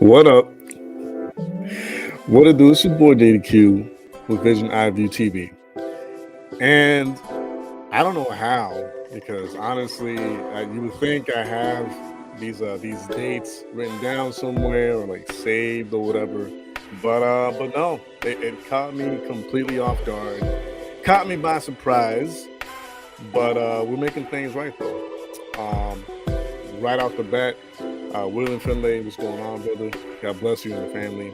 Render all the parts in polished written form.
What up? What it do? It's your boy DDQ with Vision Eye View TV. And I don't know how, because honestly, you would think I have these dates written down somewhere or like saved or whatever. But no, it caught me completely off guard. Caught me by surprise. But we're making things right though. Um, right off the bat, William Finlay, what's going on, brother? God bless you and the family.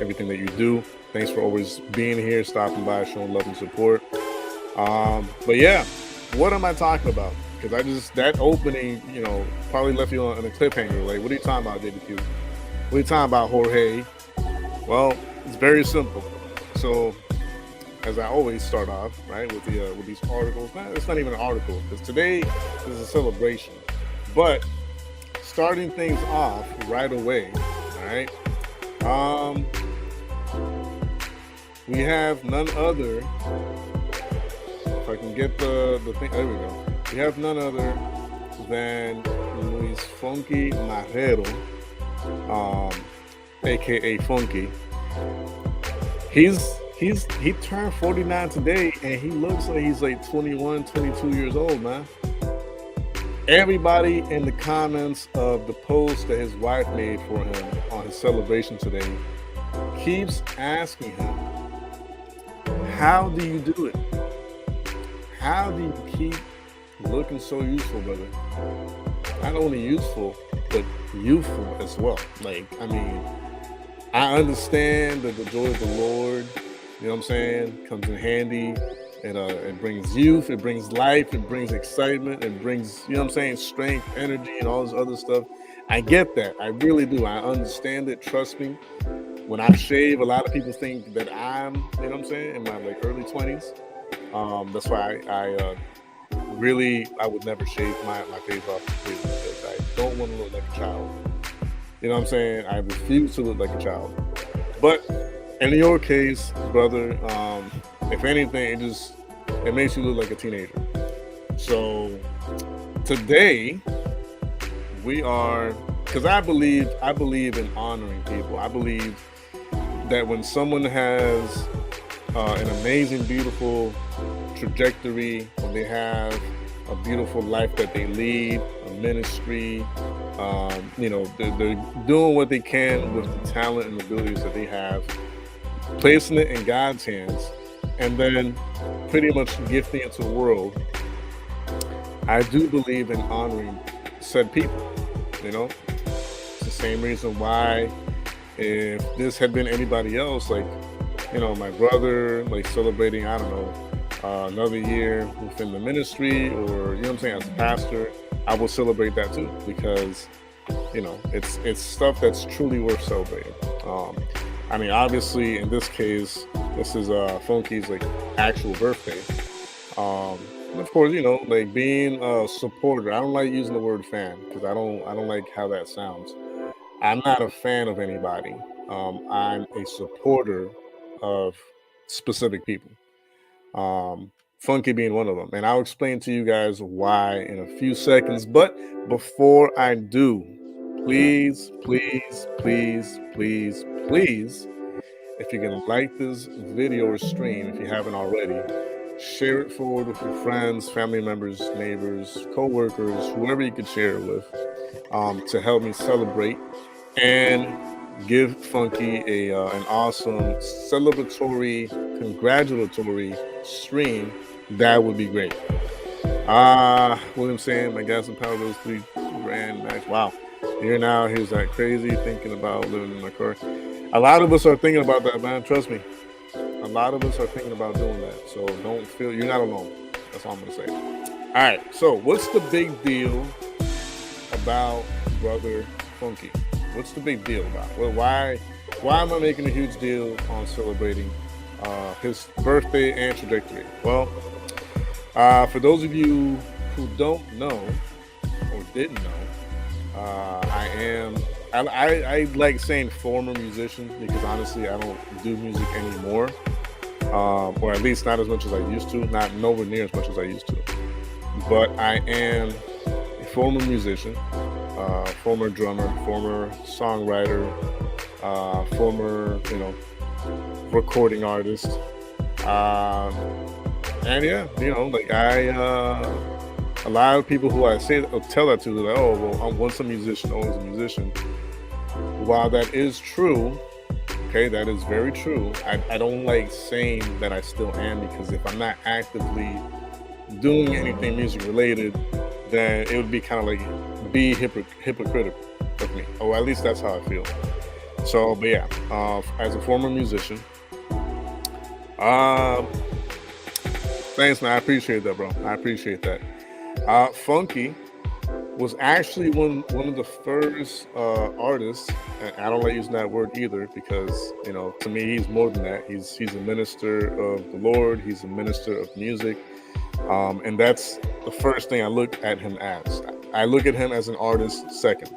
Everything that you do. Thanks for always being here, stopping by, showing love and support. But yeah, what am I talking about? Because that opening, probably left you on a cliffhanger. Like, what are you talking about, JDQ? What are you talking about, Jorge? Well, it's very simple. So, as I always start off, right, with these articles. It's not even an article, because today is a celebration. But starting things off right away, all right. We have none other. If I can get the thing, there we go. We have none other than Luis Funky Marrero, aka Funky. He turned 49 today, and he looks like he's like 21, 22 years old, man. Everybody in the comments of the post that his wife made for him on his celebration today keeps asking him, how do you do it? How do you keep looking so youthful, brother? Not only useful, but youthful as well. Like, I mean, I understand that the joy of the Lord, you know what I'm saying, comes in handy. It brings youth, it brings life, it brings excitement, it brings, you know what I'm saying, strength, energy, and all this other stuff. I get that. I really do. I understand it. Trust me. When I shave, a lot of people think that I'm, you know what I'm saying, in my like early 20s. That's why I would never shave my face off completely, because I don't want to look like a child. You know what I'm saying? I refuse to look like a child. But in your case, brother, if anything, it makes you look like a teenager. So today we are, because I believe in honoring people. I believe that when someone has an amazing, beautiful trajectory, when they have a beautiful life that they lead, a ministry, they're doing what they can with the talent and abilities that they have, placing it in God's hands, and then pretty much gifting it to the world. I do believe in honoring said people. It's the same reason why, if this had been anybody else, like, my brother, like celebrating, I don't know, another year within the ministry, or, you know what I'm saying, as a pastor, I will celebrate that too, because, it's stuff that's truly worth celebrating. I mean, obviously, in this case, this is Funky's like actual birthday. And of course, like being a supporter. I don't like using the word fan, because I don't like how that sounds. I'm not a fan of anybody. I'm a supporter of specific people. Funky being one of them, and I'll explain to you guys why in a few seconds. But before I do, please, please, please, please, please, if you're gonna like this video or stream, if you haven't already, share it forward with your friends, family members, neighbors, co-workers, whoever you could share it with, to help me celebrate and give Funky an awesome celebratory, congratulatory stream. That would be great. William saying my gas and power bills $3,000 max. Wow. Here now, here's that crazy thinking about living in my car. A lot of us are thinking about that, man. Trust me. A lot of us are thinking about doing that. So don't feel you're not alone. That's all I'm gonna say. All right. So what's the big deal about Brother Funky? What's the big deal about? Well, why am I making a huge deal on celebrating his birthday and trajectory? Well, for those of you who don't know or didn't know, I like saying former musician, because honestly I don't do music anymore, or at least not as much as I used to, not nowhere near as much as I used to. But I am a former musician. former drummer, former songwriter, former, recording artist. Um, and yeah, like a lot of people who I say or tell that to, they're like, oh, well, I'm once a musician, always a musician. While that is true, okay, that is very true. I don't like saying that I still am, because if I'm not actively doing anything music related, then it would be kind of like be hypocritical of me, or at least that's how I feel. So, but yeah, as a former musician, um, thanks, man. I appreciate that, bro. I appreciate that. Funky was actually one of the first artists, and I don't like using that word either, because to me he's more than that. He's a minister of the Lord. He's a minister of music, and that's the first thing I look at him as. I look at him as an artist second.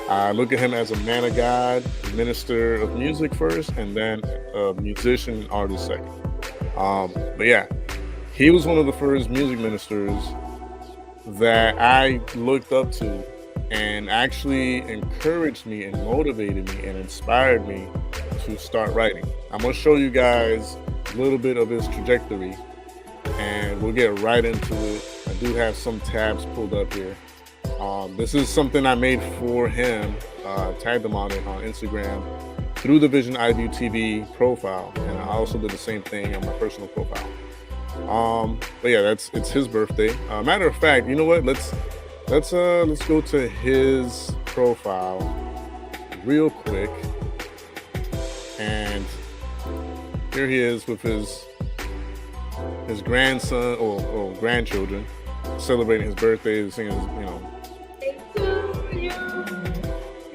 I look at him as a man of God, minister of music first, and then a musician and artist second. But yeah, he was one of the first music ministers that I looked up to, and actually encouraged me and motivated me and inspired me to start writing. I'm going to show you guys a little bit of his trajectory, and we'll get right into it. I do have some tabs pulled up here. This is something I made for him, tagged him on it on Instagram through the Vision I Do TV profile, and I also did the same thing on my personal profile. But yeah, it's his birthday. Matter of fact, you know what? Let's go to his profile real quick, and here he is with his grandson or grandchildren celebrating his birthday, singing To you.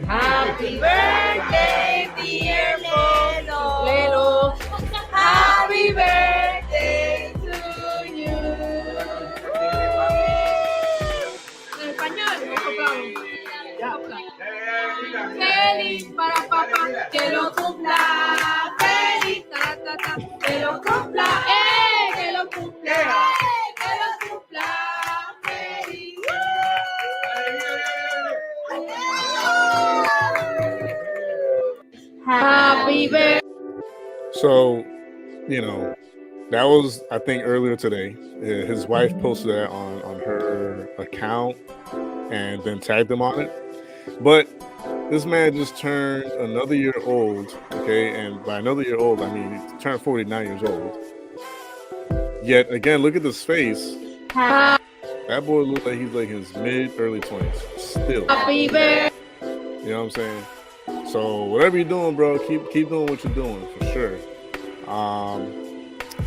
Happy birthday, dear Lelo. Happy birthday to you. En español, feliz para papá, que lo cumpla. Feliz, que lo cumpla. Que lo cumpla. Que lo cumpla. Feliz. Happy birthday. So, that was, I think, earlier today. His wife posted that on her account and then tagged him on it. But this man just turned another year old, okay? And by another year old, I mean he turned 49 years old. Yet again, look at this face. That boy looks like he's like in his early 20s still. Happy birthday. You know what I'm saying? So whatever you're doing, bro, keep doing what you're doing for sure.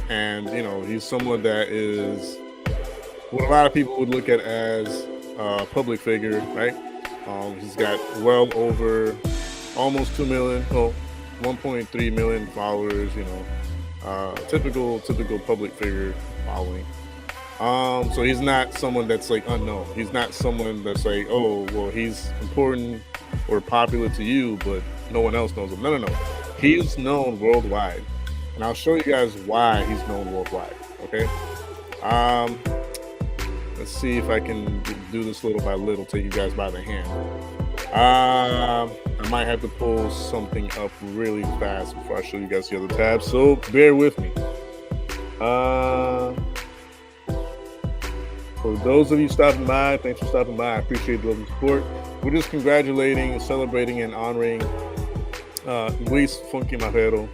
And he's someone that is what a lot of people would look at as a public figure, right? He's got well over almost 2 million, 1.3 million followers. Typical public figure following. So he's not someone that's like unknown. He's not someone that's like, oh, well, he's important or popular to you, but no one else knows him. No. He's known worldwide. And I'll show you guys why he's known worldwide, okay? Let's see if I can do this little by little, take you guys by the hand. I might have to pull something up really fast before I show you guys the other tabs, so bear with me. For those of you stopping by, thanks for stopping by. I appreciate the love and support. We're just congratulating, celebrating, and honoring Luis Funky Marrero,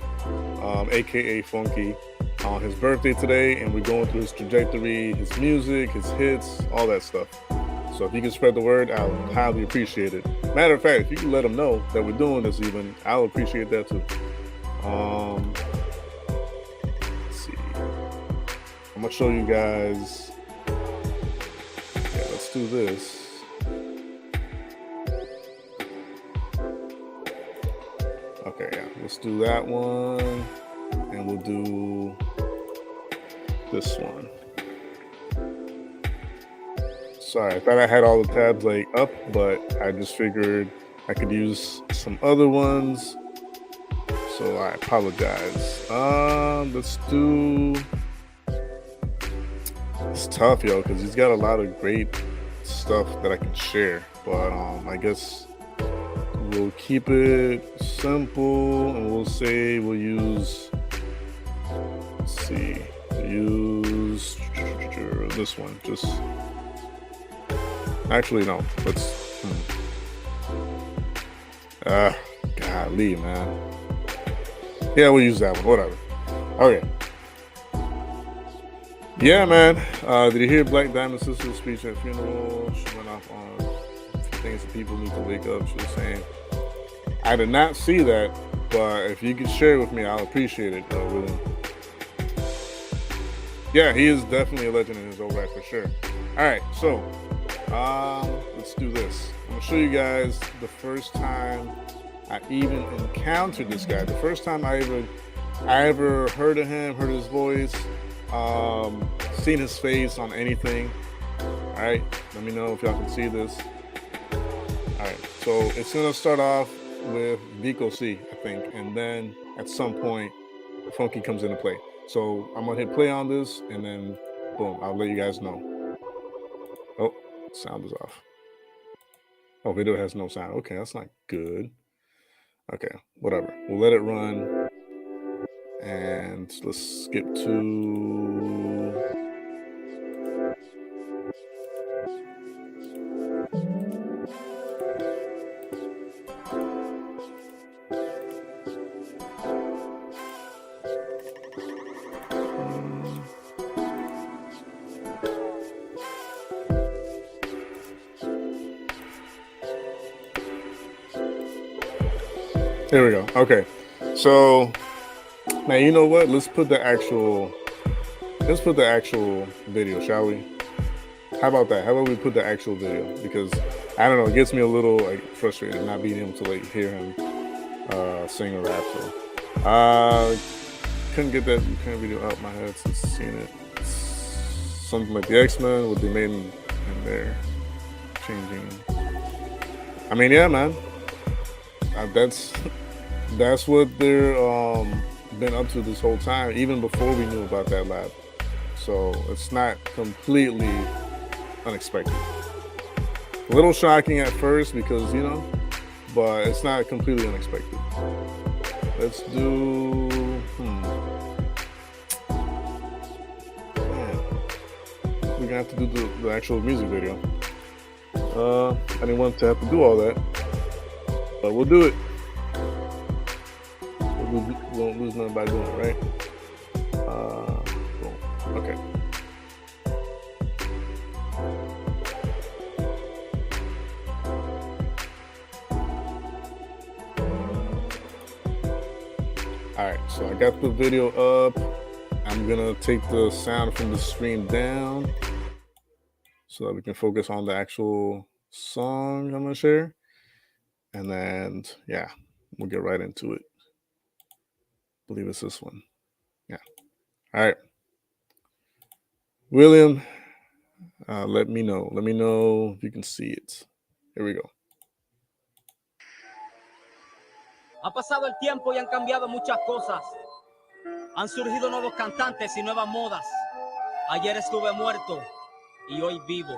aka Funky, on his birthday today, and we're going through his trajectory, his music, his hits, all that stuff. So if you can spread the word, I'll highly appreciate it. Matter of fact, if you can let them know that we're doing this even, I'll appreciate that too. Let's see. I'm gonna show you guys. Yeah, let's do this. Okay, yeah, let's do that one, and we'll do this one. Sorry, I thought I had all the tabs like up, but I just figured I could use some other ones, so I apologize. Let's do. It's tough, yo, because he's got a lot of great stuff that I can share. but I guess we'll keep it simple, and we'll say we'll use. Let's see, use this one. Just actually no. Let's. Golly, man. Yeah, we'll use that one. Whatever. Okay. Yeah, man. Did you hear Black Diamond Sister's speech at funeral? She went off on things that people need to wake up. She was saying, I did not see that, but if you could share it with me, I'll appreciate it, William. Yeah, he is definitely a legend in his own right, for sure. All right, so let's do this. I'm gonna show you guys the first time I even encountered this guy. The first time I ever heard of him, heard his voice, seen his face on anything. All right, let me know if y'all can see this. All right, so it's gonna start off with Vico C, I think, and then at some point, Funky comes into play. So I'm gonna hit play on this, and then boom, I'll let you guys know. Oh, sound is off. Oh, video has no sound. Okay, that's not good. Okay, whatever. We'll let it run, and let's skip to. There we go. Okay, so now you know what? Let's put the actual video, shall we? How about that? How about we put the actual video? Because I don't know, it gets me a little like frustrated not being able to like hear him sing or rap. So couldn't get that kind of video out my head since seeing it. It's something like the X-Men, what they made in there, changing. I mean, yeah, man. That's what they're been up to this whole time, even before we knew about that lab. So it's not completely unexpected. A little shocking at first because, you know, but it's not completely unexpected. Let's do. Man. We're gonna have to do the actual music video. I didn't want to have to do all that, but we'll do it. We won't lose nothing by doing it, right? Boom. Okay. All right, so I got the video up. I'm gonna take the sound from the screen down so that we can focus on the actual song I'm gonna share. And then, yeah, we'll get right into it. I believe it's this one. Yeah. All right. William, let me know. Let me know if you can see it. Here we go. Ha pasado el tiempo y han cambiado muchas cosas. Han surgido nuevos cantantes y nuevas modas. Ayer estuve muerto y hoy vivo.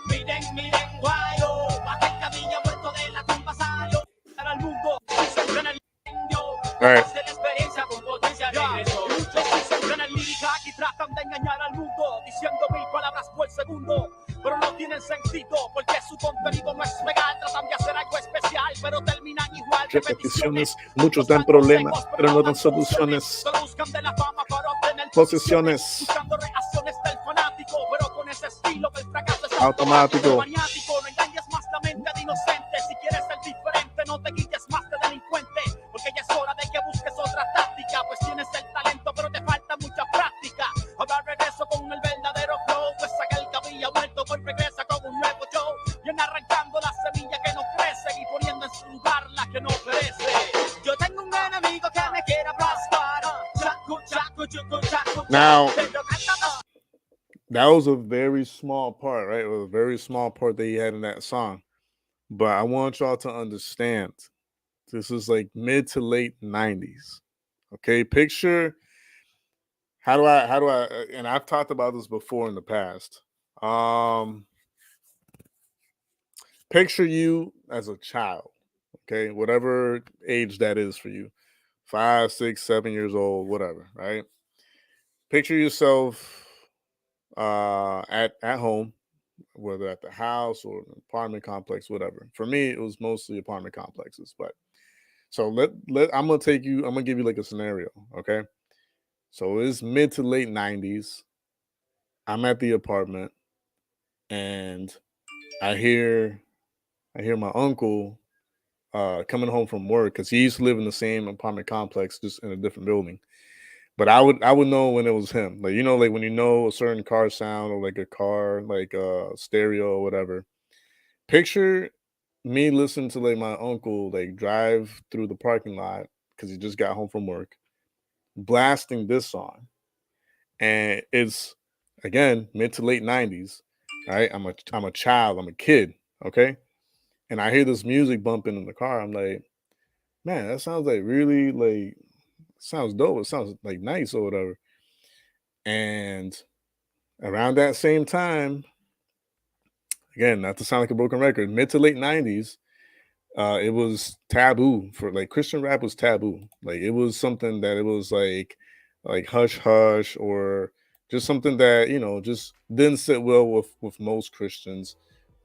Miren, miren, guayo, baja el camilla muerto de la tumba salió. Para el mundo, siempre en el indio. Right. De la experiencia con potencia regresó. Muchos siempre en el lírica y tratan de engañar al mundo, diciendo 1000 palabras por segundo. Pero no tienen sentido porque su contenido no es legal. Tratan de hacer algo especial, pero terminan igual. Repeticiones, muchos dan problemas, pero no dan soluciones. Solo buscan de la fama para obtener Posesiones. Buscando reacciones del fanático, pero con ese estilo del fracaso es Automático. Maniático, no engañes más la mente de inocente. Si quieres ser diferente, no te guilles más de delincuente. Porque ya es hora de que busques otra táctica. Pues tienes el talento, pero te falta mucha práctica. Ahora regreso con el verdadero flow. Pues saca el que había muerto, hoy regresa con un nuevo show. Viene arrancando la semilla que no crece y poniendo en su lugar la que no perece. Yo tengo un enemigo que me quiere aplastar. Now, that was a very small part, right? It was a very small part that he had in that song. But I want y'all to understand, this is like mid to late 90s. Okay, picture how do I and I've talked about this before in the past. Picture you as a child, okay, whatever age that is for you, 5, 6, 7 years old, whatever, right? Picture yourself at home, whether at the house or an apartment complex, whatever. For me, it was mostly apartment complexes. But so let I'm gonna give you like a scenario, okay? So it's mid to late '90s. I'm at the apartment and I hear I hear my uncle coming home from work because he used to live in the same apartment complex, just in a different building. But I would know when it was him. Like like when you know a certain car sound or like a car like stereo or whatever. Picture me listening to like my uncle like drive through the parking lot because he just got home from work, blasting this song, and it's again mid to late '90s. Right, I'm a child, I'm a kid, okay, and I hear this music bumping in the car. I'm like, man, that sounds like really like sounds dope. It sounds like nice or whatever. And around that same time, again, not to sound like a broken record, mid to late '90s, it was taboo for like Christian rap was taboo. Like it was something that it was like hush hush or just something that just didn't sit well with most Christians.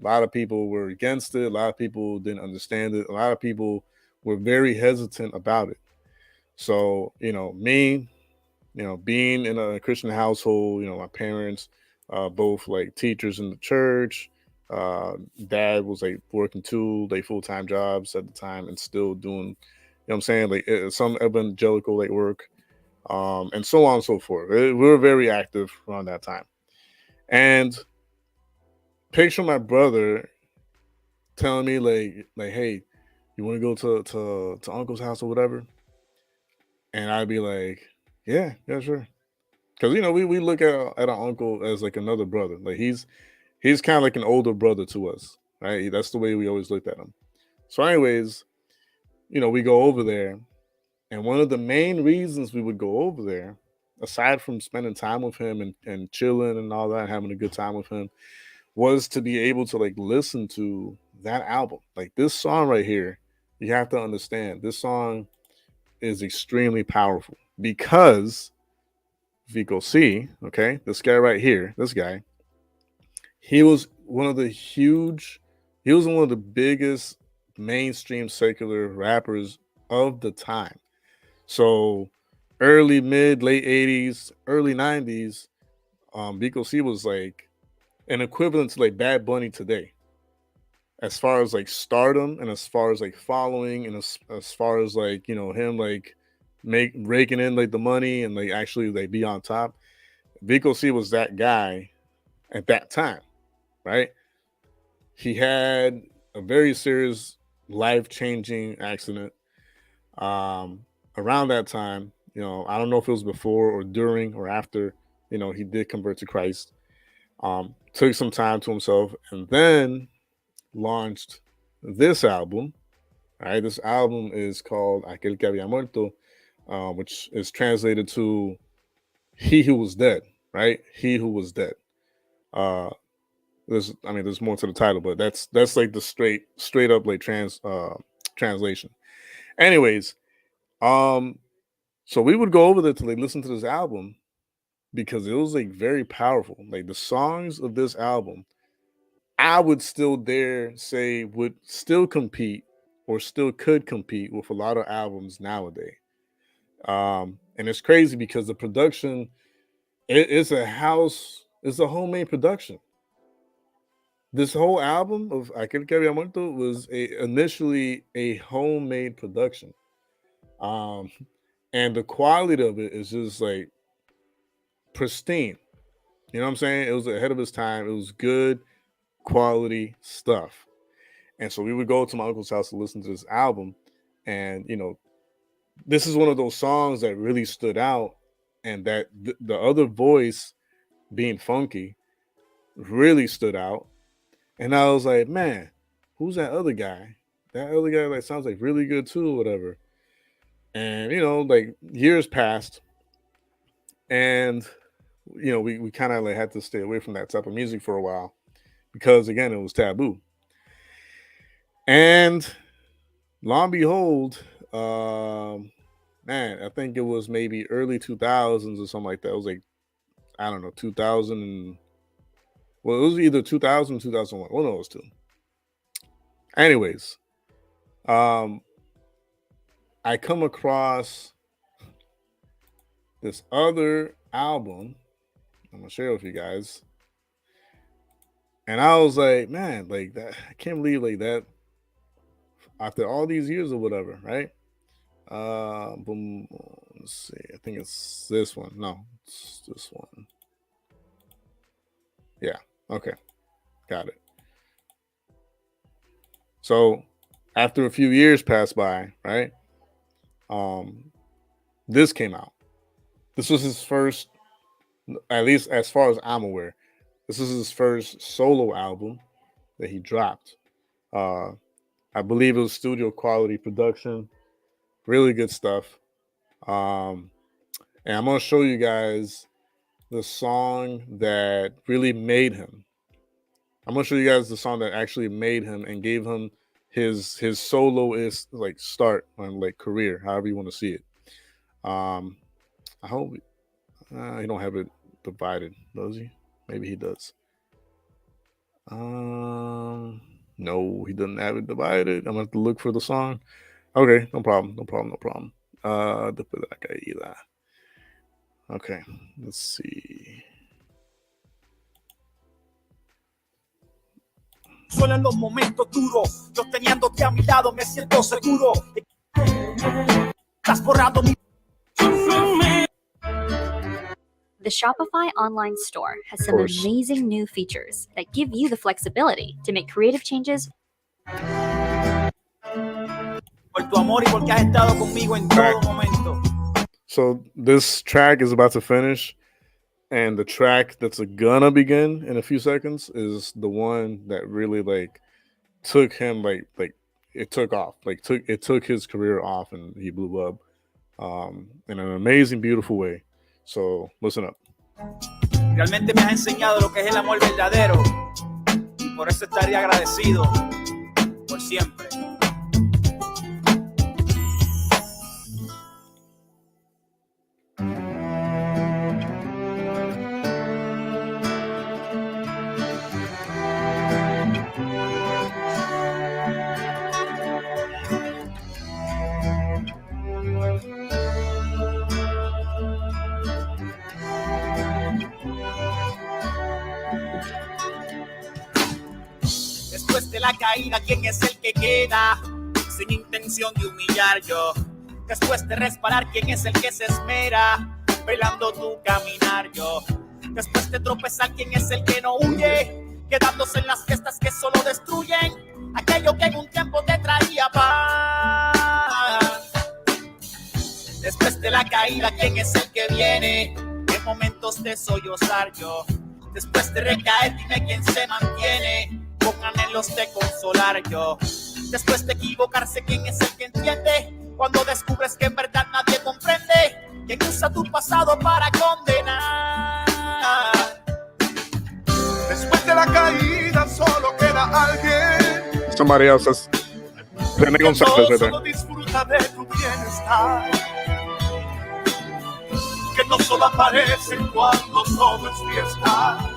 A lot of people were against it. A lot of people didn't understand it. A lot of people were very hesitant about it. So me, being in a Christian household, my parents, both like teachers in the church. Dad was like working two like full time jobs at the time and still doing, what I'm saying, like some evangelical like work, and so on and so forth. We were very active around that time. And picture my brother telling me like, hey, you want to go to uncle's house or whatever, and I'd be like, yeah, yeah, sure. Because we look at our uncle as like another brother. Like he's kind of like an older brother to us, right? That's the way we always looked at him. So, anyways, we go over there, and one of the main reasons we would go over there, aside from spending time with him and chilling and all that, and having a good time with him, was to be able to like listen to that album. Like this song right here, you have to understand this song is extremely powerful because Vico C, okay, this guy right here, this guy, he was one of the huge, he was one of the biggest mainstream secular rappers of the time. So early, mid, late '80s, early '90s, Vico C was like an equivalent to like Bad Bunny today, as far as like stardom and as far as like following and as far as like him like make raking in like the money and like actually like be on top. Vico C was that guy at that time, right? He had a very serious life changing accident around that time. I don't know if it was before or during or after, he did convert to Christ. Took some time to himself and then launched this album. Right, this album is called Aquel que había muerto, which is translated to "He who was dead." Right, "He who was dead." Uh, there's more to the title, but that's like the straight up like translation. Anyways, um, so we would go over there to like listen to this album because it was like very powerful. Like the songs of this album, I would still dare say would still compete or still could compete with a lot of albums nowadays. And it's crazy because the production it's a homemade production. This whole album of Aquel que había muerto was initially a homemade production. Um, and the quality of it is just like pristine. You know what I'm saying? It was ahead of its time. It was good quality stuff. And so we would go to my uncle's house to listen to this album. And, this is one of those songs that really stood out. And that the other voice being funky really stood out. And I was like, man, who's that other guy? That other guy like sounds like really good too, or whatever. And like years passed, and we kind of like had to stay away from that type of music for a while because again it was taboo. And lo and behold, man, I think it was maybe early 2000s or something like that. It was like, I don't know, 2000 and, well, it was either 2000 or 2001. One of those two. Anyways, I come across this other album. I'm gonna share with you guys. And I was like, man, like that, I can't believe like that after all these years or whatever, right? Boom, let's see. I think it's this one. No, it's this one. Yeah, okay. Got it. So after a few years passed by, right? This came out. This was his first, at least as far as I'm aware, this is his first solo album that he dropped. I believe it was studio quality production. Really good stuff. And I'm gonna show you guys the song that really made him. I'm gonna show you guys the song that actually made him and gave him his soloist like start on like career, however you want to see it. I hope he don't have it divided, does he? Maybe he does. No, he doesn't have it divided. I'm gonna have to look for the song. Okay, no problem. Okay, let's see. Solo en los momentos duros, yo teniéndote a mi lado me siento seguro. Estás borrando mi... The Shopify online store has some amazing new features that give you the flexibility to make creative changes. Por tu amor y porque has estado conmigo en todo momento. So this track is about to finish, and the track that's gonna begin in a few seconds is the one that really like took him like it took off, like took his career off, and he blew up in an amazing, beautiful way. So listen up. Realmente me has enseñado lo que es el amor verdadero, y por eso estaré agradecido por siempre. Después de la caída, ¿quién es el que queda? Sin intención de humillar yo. Después de resbalar, ¿quién es el que se esmera? Velando tu caminar yo. Después de tropezar, ¿quién es el que no huye? Quedándose en las fiestas que solo destruyen aquello que en un tiempo te traía paz. Después de la caída, ¿quién es el que viene? En momentos de sollozar yo. Después de recaer, dime quién se mantiene con anhelos de consolar yo. Después de equivocarse, ¿quién es el que entiende? Cuando descubres que en verdad nadie comprende, ¿quién usa tu pasado para condenar? Después de la caída solo queda alguien. Somebody else is René González right Solo disfruta de tu bienestar, que no solo aparece cuando todo es fiesta.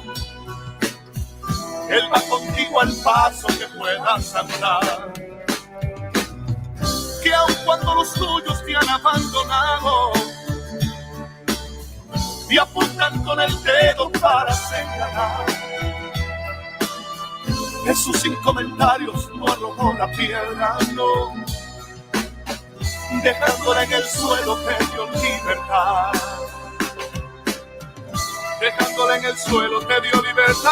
Él va contigo al paso que puedas andar, que aun cuando los tuyos te han abandonado y apuntan con el dedo para señalar, Jesús sin comentarios no arrojó la piedra, no, dejándola en el suelo te dio libertad. Dejándola en el suelo te dio libertad.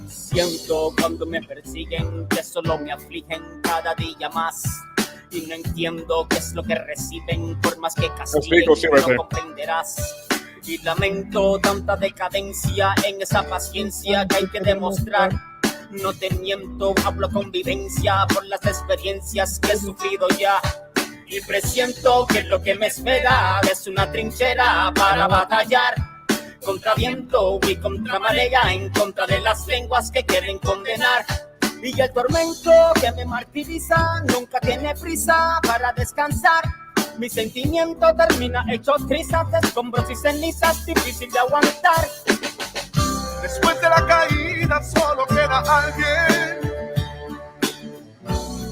Siento cuando me persiguen que solo me afligen cada día más, y no entiendo qué es lo que reciben por más que castiguen, no comprenderás. Y lamento tanta decadencia en esa paciencia que hay que demostrar. No te miento, hablo con vivencia por las experiencias que he sufrido ya. Y presiento que lo que me espera es una trinchera para batallar contra viento y contra marea, en contra de las lenguas que quieren condenar. Y el tormento que me martiriza nunca tiene prisa para descansar. Mi sentimiento termina hecho trizas, escombros y cenizas, difícil de aguantar. Después de la caída solo queda alguien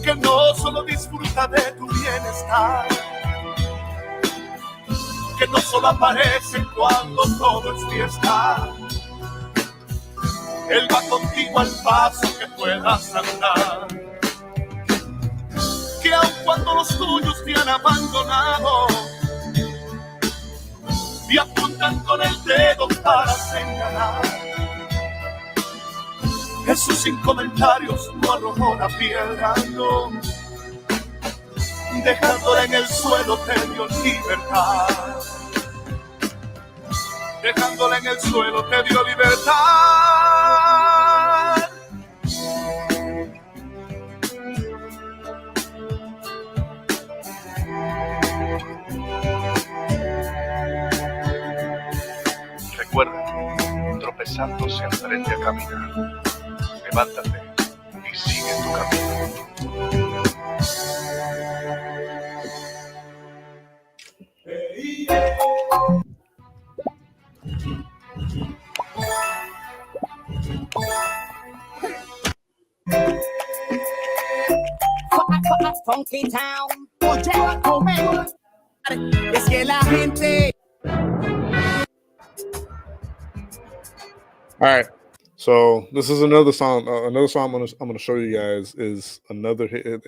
que no solo disfruta de tu bienestar, que no solo aparece cuando todo es fiesta. Él va contigo al paso que puedas andar, que aun cuando los tuyos te han abandonado, te apuntan con el dedo para señalar. Jesús sin comentarios no arrojó la piedra, no, dejándola en el suelo te dio libertad. Dejándola en el suelo te dio libertad. Recuerda, tropezando se aprende a caminar. Levántate y sigue tu camino. Funky Town, es que la gente. All right, so this is another song. Another song I'm gonna show you guys is another hit.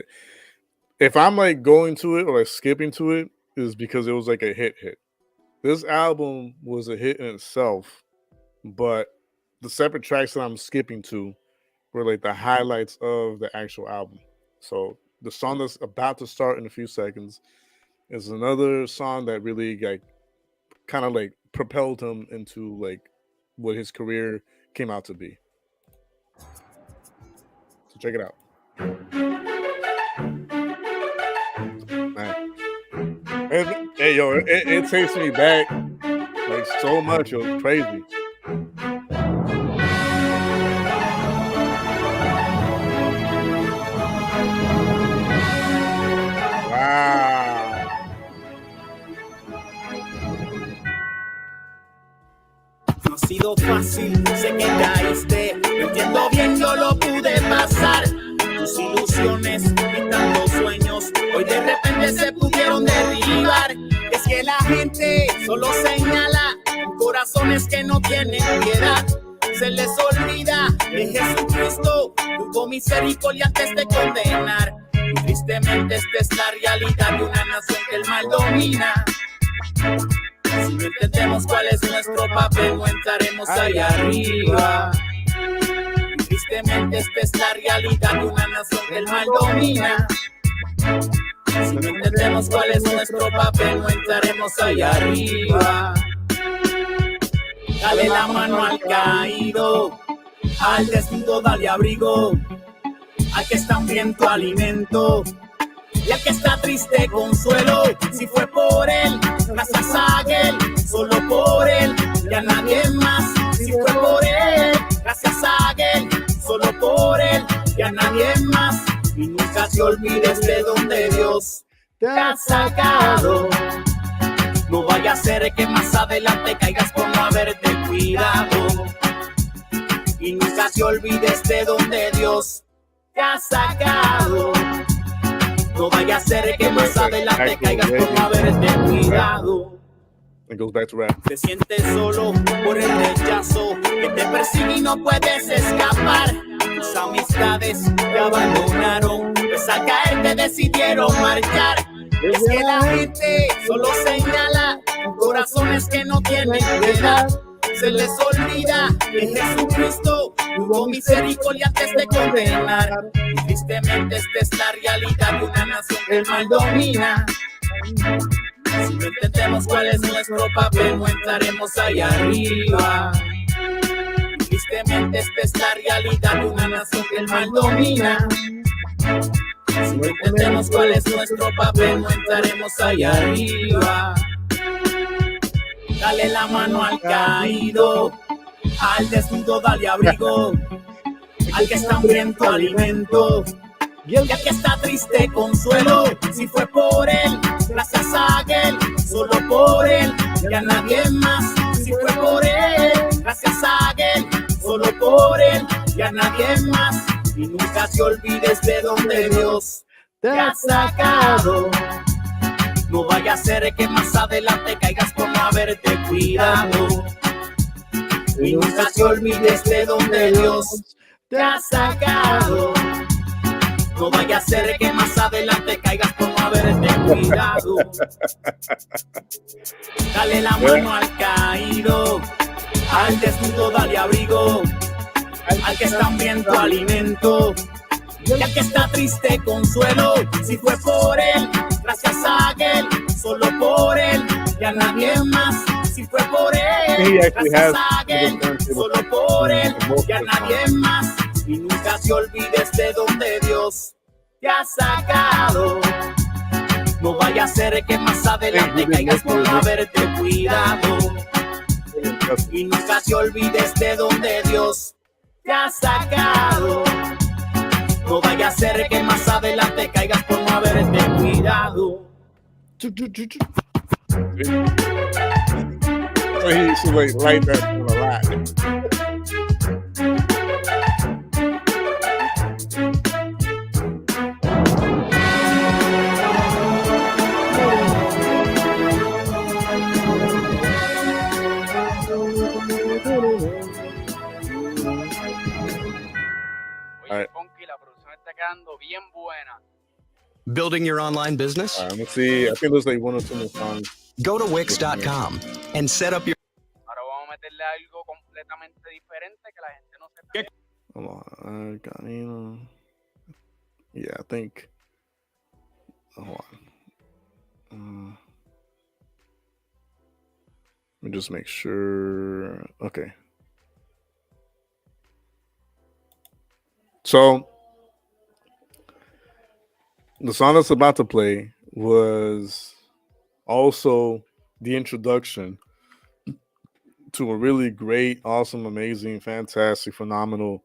If I'm like going to it or like skipping to it, is because it was like a hit. This album was a hit in itself, but the separate tracks that I'm skipping to were like the highlights of the actual album. So the song that's about to start in a few seconds is another song that really like kind of like propelled him into like what his career came out to be. So check it out. Man. Hey yo, it takes me back like so much. It was crazy. Wow. No ha sido fácil, sé que caíste, lo entiendo bien, yo lo pude pasar. Tus ilusiones y tantos sueños hoy de repente se pudieron derribar. Es que la gente solo señala corazones que no tienen piedad. Se les olvida que Jesucristo tuvo misericordia antes de condenar. Y tristemente esta es la realidad de una nación que el mal domina. Si no entendemos cuál es nuestro papel, no entraremos allá arriba. Y tristemente esta es la realidad de una nación que el mal domina. Si no entendemos cuál es nuestro papel, no entraremos allá arriba. Dale la mano al caído, al desnudo dale abrigo, al que está hambriento alimento, y al que está triste consuelo. Si fue por él, gracias a él, solo por él, y a nadie más. Si fue por él, gracias a él, solo por él, y a nadie más. Y nunca te olvides de donde Dios te ha sacado. No vaya a ser que más adelante caigas por no haberte cuidado. Y nunca te olvides de donde Dios te ha sacado. No vaya a ser que más adelante caigas por no haberte cuidado. It goes back to rap. Te sientes solo por el rechazo que te persigue y no puedes escapar. Tus amistades te abandonaron, pues al caer te decidieron marchar. Es que la gente solo señala corazones que no tienen piedad. Se les olvida que Jesucristo tuvo misericordia antes de condenar. Y tristemente esta es la realidad de una nación que el mal domina. Si no entendemos cuál es nuestro papel, no entraremos allá arriba. Y tristemente esta es la realidad de una nación que el mal domina. Si no entendemos cuál es nuestro papel, no entraremos allá arriba. Dale la mano al caído, al desnudo dale abrigo, Al que está hambriento alimento. Y el que está triste consuelo. Si fue por él, gracias a él, solo por él, y a nadie más. Si fue por él, gracias a él, solo por él, y a nadie más. Y nunca te olvides de donde Dios te ha sacado. No vaya a ser que más adelante caigas por no haberte cuidado. Y nunca te olvides de donde Dios te ha sacado. No vaya a ser que más adelante caigas por no haberte cuidado. Dale la mano al caído, al desnudo dale abrigo, al que está hambriento alimento, y al que está triste consuelo. Si fue por él, gracias a él, solo por él, y a nadie más. Si fue por él, gracias a él, solo por él, y a nadie más. Y nunca te olvides de donde Dios te ha sacado. No vaya a ser que más adelante caigas por no haberte cuidado. Y nunca te olvides de donde Dios te ha sacado. No vaya a ser que más adelante caigas por no haberte cuidado. So he used to like that a lot. Oye, Funky, la producción está quedando bien buena. Building your online business? Let's see. I think there's like 1 or 2 more songs. Go to Wix.com and set up your. Ahora vamos a meterle algo completamente diferente que la gente no sepa. Hold on. Ganino. Yeah, I think. Hold on. Let me just make sure. Okay. So the song that's about to play was also the introduction to a really great, awesome, amazing, fantastic, phenomenal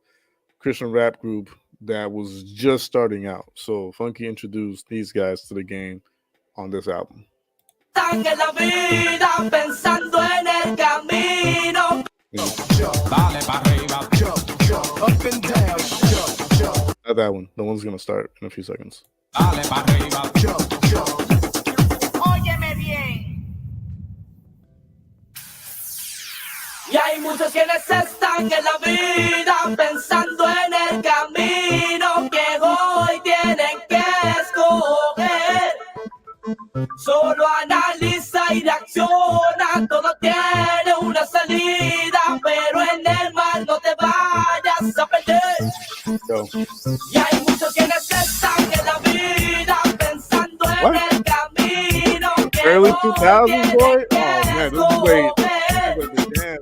Christian rap group that was just starting out. So Funky introduced these guys to the game on this album. En la vida pensando en el camino. Dale para arriba. Up and down. Not that one. The one's gonna start in a few seconds. Dale para arriba. Óyeme bien. Y hay muchos quienes están en la vida pensando en el camino que hoy tienen que escoger. Solo analiza y reacciona, todo tiene una salida, pero en el mal no te vayas a perder. Go. Y hay muchos quienes están en la vida pensando en el camino que Early hoy 2000s, boy. tienen Oh man, que this is escoger. damn,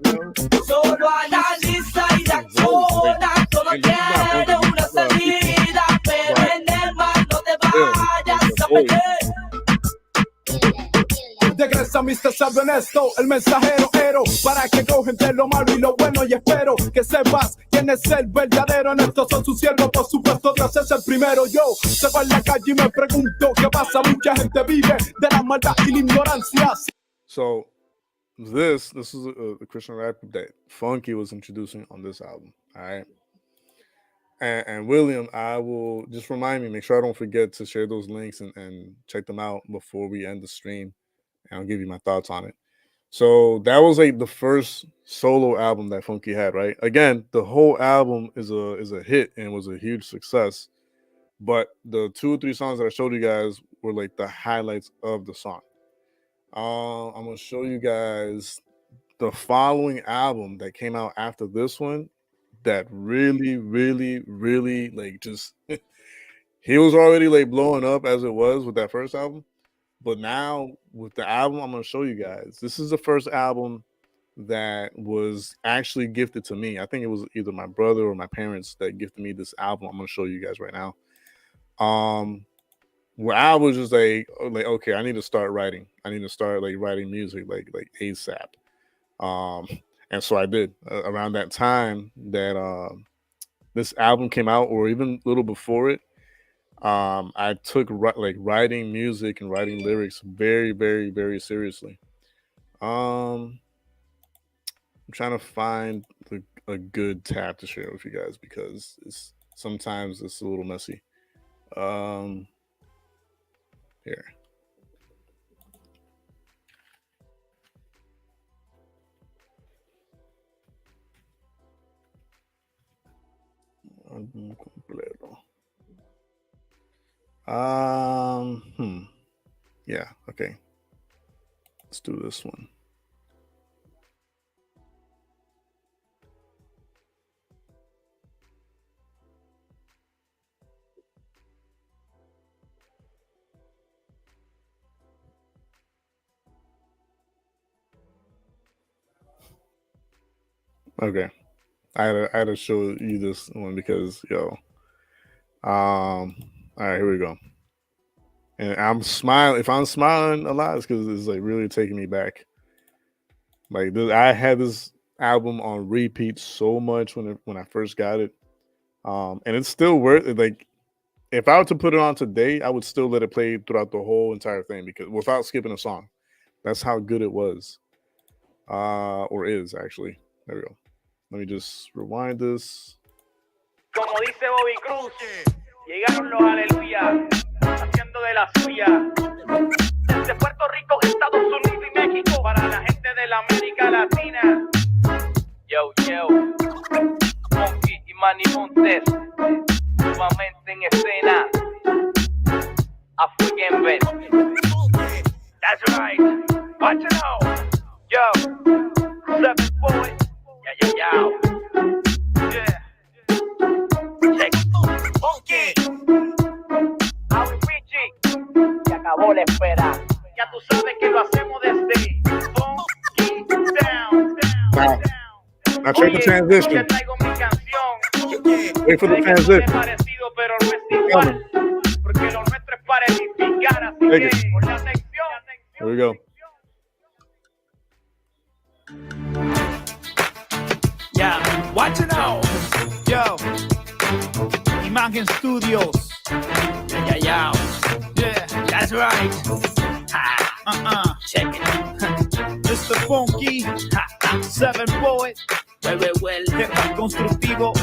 Solo analiza y reacciona, todo tiene una salida, pero en el mal no te vayas a perder. Regresa Mr. Sabio Honesto, el mensajero héroe, para que cogen de lo malo y lo bueno, y espero que sepas quién es el verdadero. En estos son sus siervos, por supuesto Dios es el primero. Yo se va en la calle y me pregunto qué pasa, mucha gente vive de la maldad y la ignorancia. So this is a Christian rap group that Funky was introducing on this album. All right. And William, I will just remind me, make sure I don't forget to share those links and check them out before we end the stream. And I'll give you my thoughts on it. So that was like the first solo album that Funky had, right? Again, the whole album is a hit and was a huge success. But the 2 or 3 songs that I showed you guys were like the highlights of the song. I'm gonna show you guys the following album that came out after this one that really, really, really like just he was already like blowing up as it was with that first album. But now with the album I'm going to show you guys, this is the first album that was actually gifted to me. I think it was either my brother or my parents that gifted me this album. I'm going to show you guys right now. Where I was just like, okay, I need to start writing. I need to start like writing music like ASAP. And so I did. Around that time that this album came out, or even a little before it, I took like writing music and writing lyrics very, very, very seriously. I'm trying to find a good tab to share with you guys because sometimes it's a little messy. Um, Here. Álbum completo. Yeah, okay. Let's do this one. Okay. I had to show you this one because all right, here we go. And I'm smiling. If I'm smiling a lot, it's because it's like really taking me back. Like I had this album on repeat so much when I first got it, and it's still worth it. Like if I were to put it on today, I would still let it play throughout the whole entire thing because without skipping a song. That's how good it was, or is actually. There we go. Let me just rewind this. Como dice Bobby Cruz, llegaron los aleluya, haciendo de la suya. Desde Puerto Rico, Estados Unidos y México, para la gente de la América Latina. Yo, Monkey y Manny Montes, nuevamente en escena. African Bet. That's right. Watch it out. Yo, 7 boy. Yeah. Check. Monkey. Howie Richie. Se acabó la espera. Ya tú sabes que lo hacemos desde Funky Down. Now check the transition. Yo traigo mi canción. Wait for the transition. Parecido, pero no es igual. Porque lo nuestro es para edificar. Así que, por la atención. Here we go. Yeah, watch it out. Yo, Imagen Studios. Yeah, that's right. Check it. Mr. Funky, 7 Boy. Well, hip-hop constructivo.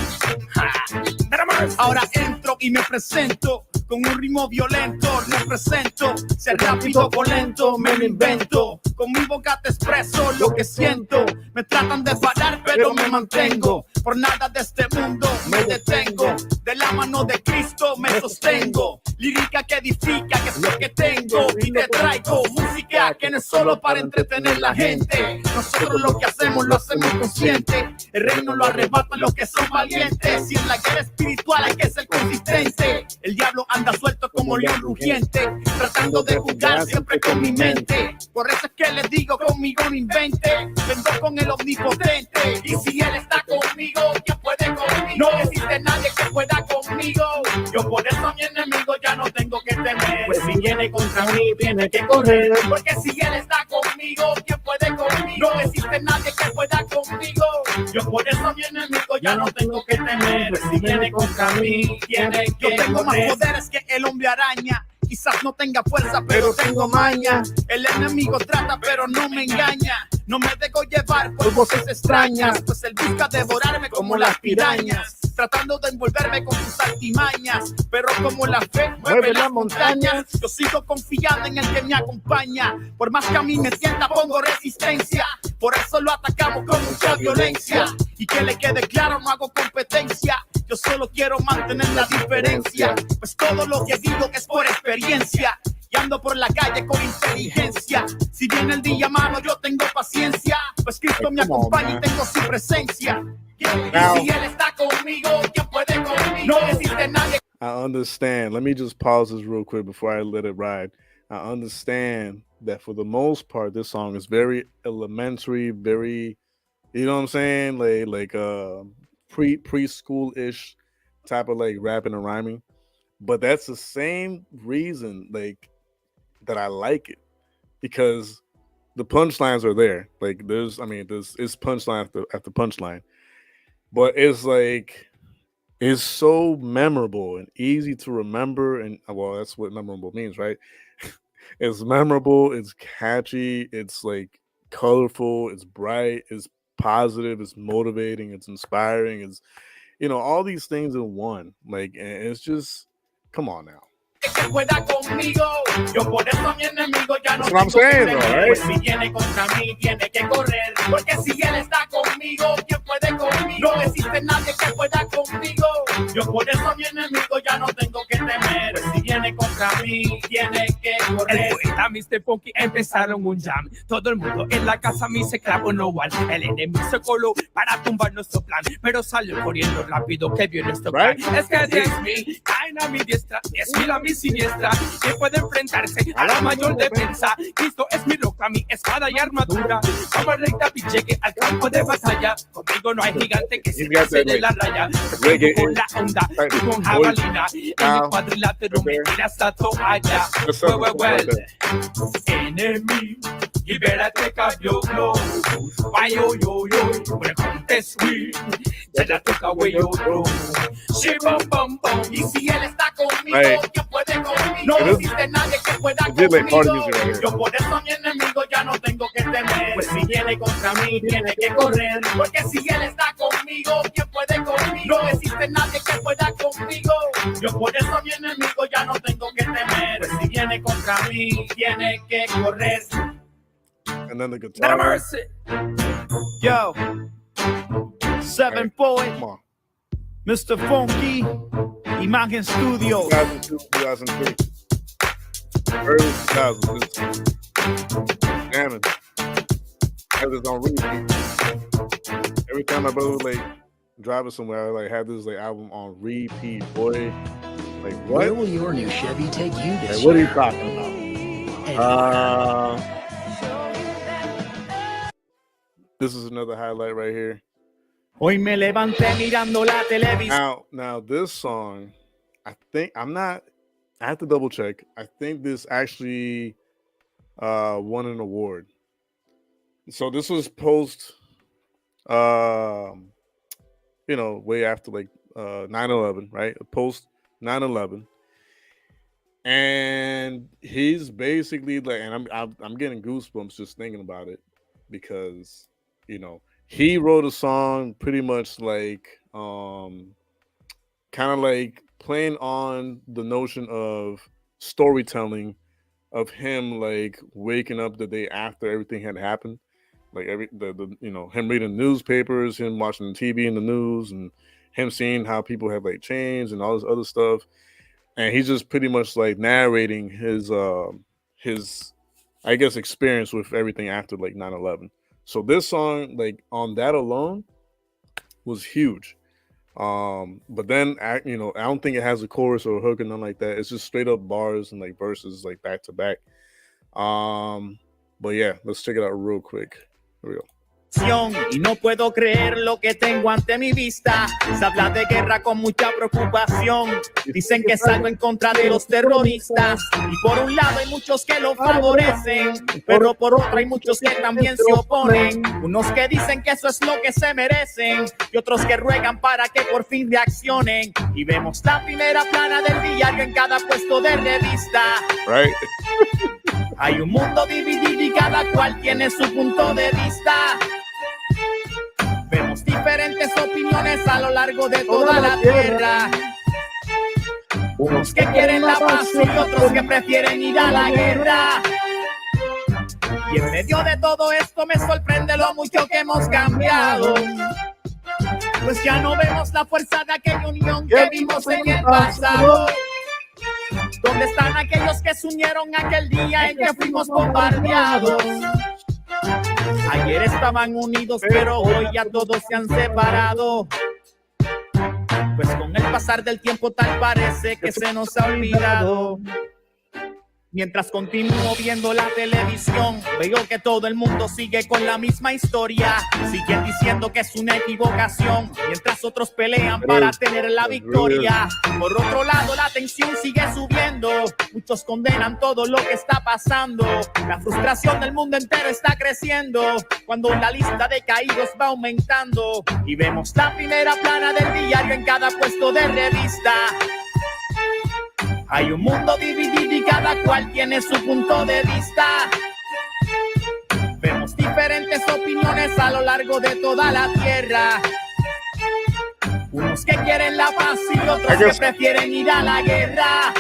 Ahora entro y me presento con un ritmo violento. Represento ser rápido o lento, me lo invento. Con mi boca te expreso lo que siento. Me tratan de parar, pero me mantengo. Por nada de este mundo me detengo. De la mano de Cristo me sostengo. Lírica que edifica, que es lo que tengo. Y te traigo música que no es solo para entretener la gente. Nosotros lo que hacemos lo hacemos consciente. El reino lo arrebatan los que son valientes. Y en la guerra espiritual hay que ser consistente. El diablo anda suelto como león rugiente, tratando de jugar siempre con mi mente. Por eso es que les digo, conmigo no invente. Vengo con el omnipotente. Y si él está conmigo, ¿quién puede conmigo? No existe nadie que pueda conmigo. Yo por eso a mi enemigo ya no tengo que temer. Pues si viene contra mí, tiene que correr. Porque si él está conmigo, ¿quién puede conmigo? No existe nadie que pueda conmigo. Yo por eso a mi enemigo ya no tengo que temer. Pues si viene contra mí, tiene que correr. Yo tengo más poderes que el hombre araña. Quizás no tenga fuerza, pero tengo maña. El enemigo trata, pero no me engaña. No me dejo llevar por voces extrañas, pues él busca devorarme como las pirañas, tratando de envolverme con sus artimañas. Pero como la fe mueve las montañas, yo sigo confiando en el que me acompaña. Por más que a mí me sienta, pongo resistencia. Por eso lo atacamos con mucha violencia. Y que le quede claro, no hago competencia. Yo solo quiero mantener la diferencia, pues todo lo que digo es por experiencia. Y ando por la calle con inteligencia. Si viene el día malo, yo tengo paciencia, pues Cristo me acompaña y tengo su presencia. Y si Él está conmigo, ¿quién puede conmigo? No existe nadie. I understand. Let me just pause this real quick before I let it ride. I understand that for the most part, this song is very elementary, very, you know what I'm saying? Like preschool-ish type of like rapping and rhyming. But that's the same reason like that I like it, because the punchlines are there. Like there's it's punchline after punchline. But it's like is so memorable and easy to remember. And well, that's what memorable means, right? It's memorable, it's catchy, it's like colorful, it's bright, it's positive, it's motivating, it's inspiring, it's all these things in one. Like, and it's just, come on now. Que pueda conmigo, yo por eso mi enemigo ya no That's what I'm tengo que saying, temer, though, right? pues si viene contra mí tiene que correr, porque si él está conmigo, ¿quién puede conmigo? No existe nadie que pueda conmigo, yo por eso mi enemigo ya no tengo que temer, pues si viene contra mí tiene que correr. El poeta Mr. Funky empezaron un jam, todo el mundo en la casa me se clavó no one, el enemigo se coló para tumbar nuestro plan, pero salió corriendo rápido que vio nuestro plan, es que 10,000 caen a mi diestra, 10,000 a mi siniestra, que puede enfrentarse a la mayor defensa. Cristo es mi roca, mi espada y armadura. Como el rey David llegue al campo de batalla, conmigo no hay gigante que se pase de la raya. Yo con la onda y con jabalina, en mi cuadrilátero me tira hasta toalla. Well, enemy, you better take off your clothes. Why yo, when it comes this week, better take away your clothes. She bum bum bum, Y si él está conmigo, Right. ¿quién puede conmigo? No It is- existe nadie que pueda it did like party conmigo. music right here. Yo por eso mi enemigo ya no tengo que temer, pues si viene contra mí tiene que correr, porque si él está conmigo, ¿quién puede conmigo? No existe nadie que pueda conmigo. Yo por eso mi enemigo ya no tengo que temer, pues si viene contra mí tiene que correr. And then the Better guitar. mercy. Yo, 7 Poet, Come on. Mr. Funky, Imagen Studio. 2002, 2003. Early 2000s. Jamming. Had this on repeat. Every time I go like driving somewhere, I like have this like album on repeat, boy. Like what? Where will your new Chevy take you this Like, what are you year? talking about? This is another highlight right here. Hoy me levanté mirando la televisión. Now this song, I have to double check. I think this actually won an award. So this was post way after like 9/11, right? Post 9/11. And he's basically like, and I'm getting goosebumps just thinking about it, because he wrote a song pretty much like kind of like playing on the notion of storytelling of him like waking up the day after everything had happened, like him reading newspapers, him watching the TV and the news, and him seeing how people have like changed and all this other stuff. And he's just pretty much like narrating his I guess experience with everything after like 9/11. So this song, like on that alone, was huge. But then I don't think it has a chorus or a hook or nothing like that. It's just straight up bars and like verses like back to back. But yeah, let's check it out real quick. Here we go. Y no puedo creer lo que tengo ante mi vista. Se habla de guerra con mucha preocupación. Dicen que salgo en contra de los terroristas. Y por un lado hay muchos que lo favorecen, pero por otro hay muchos que también se oponen. Unos que dicen que eso es lo que se merecen y otros que ruegan para que por fin reaccionen. Y vemos la primera plana del diario en cada puesto de revista. Right. Hay un mundo dividido y cada cual tiene su punto de vista. Vemos diferentes opiniones a lo largo de toda la tierra. Unos que quieren la paz y otros que prefieren ir a la guerra. Y en medio de todo esto me sorprende lo mucho que hemos cambiado. Pues ya no vemos la fuerza de aquella unión que vimos en el pasado. ¿Dónde están aquellos que se unieron aquel día en que fuimos bombardeados? Ayer estaban unidos, pero hoy ya todos se han separado. Pues con el pasar del tiempo tal parece que se nos ha olvidado. Mientras continúo viendo la televisión, veo que todo el mundo sigue con la misma historia. Siguen diciendo que es una equivocación, mientras otros pelean para tener la victoria. Por otro lado, la tensión sigue subiendo. Muchos condenan todo lo que está pasando. La frustración del mundo entero está creciendo, cuando la lista de caídos va aumentando. Y vemos la primera plana del diario en cada puesto de revista. Hay un mundo dividido y cada cual tiene su punto de vista. Vemos diferentes opiniones a lo largo de toda la tierra. Unos que quieren la paz y otros que prefieren ir a la guerra.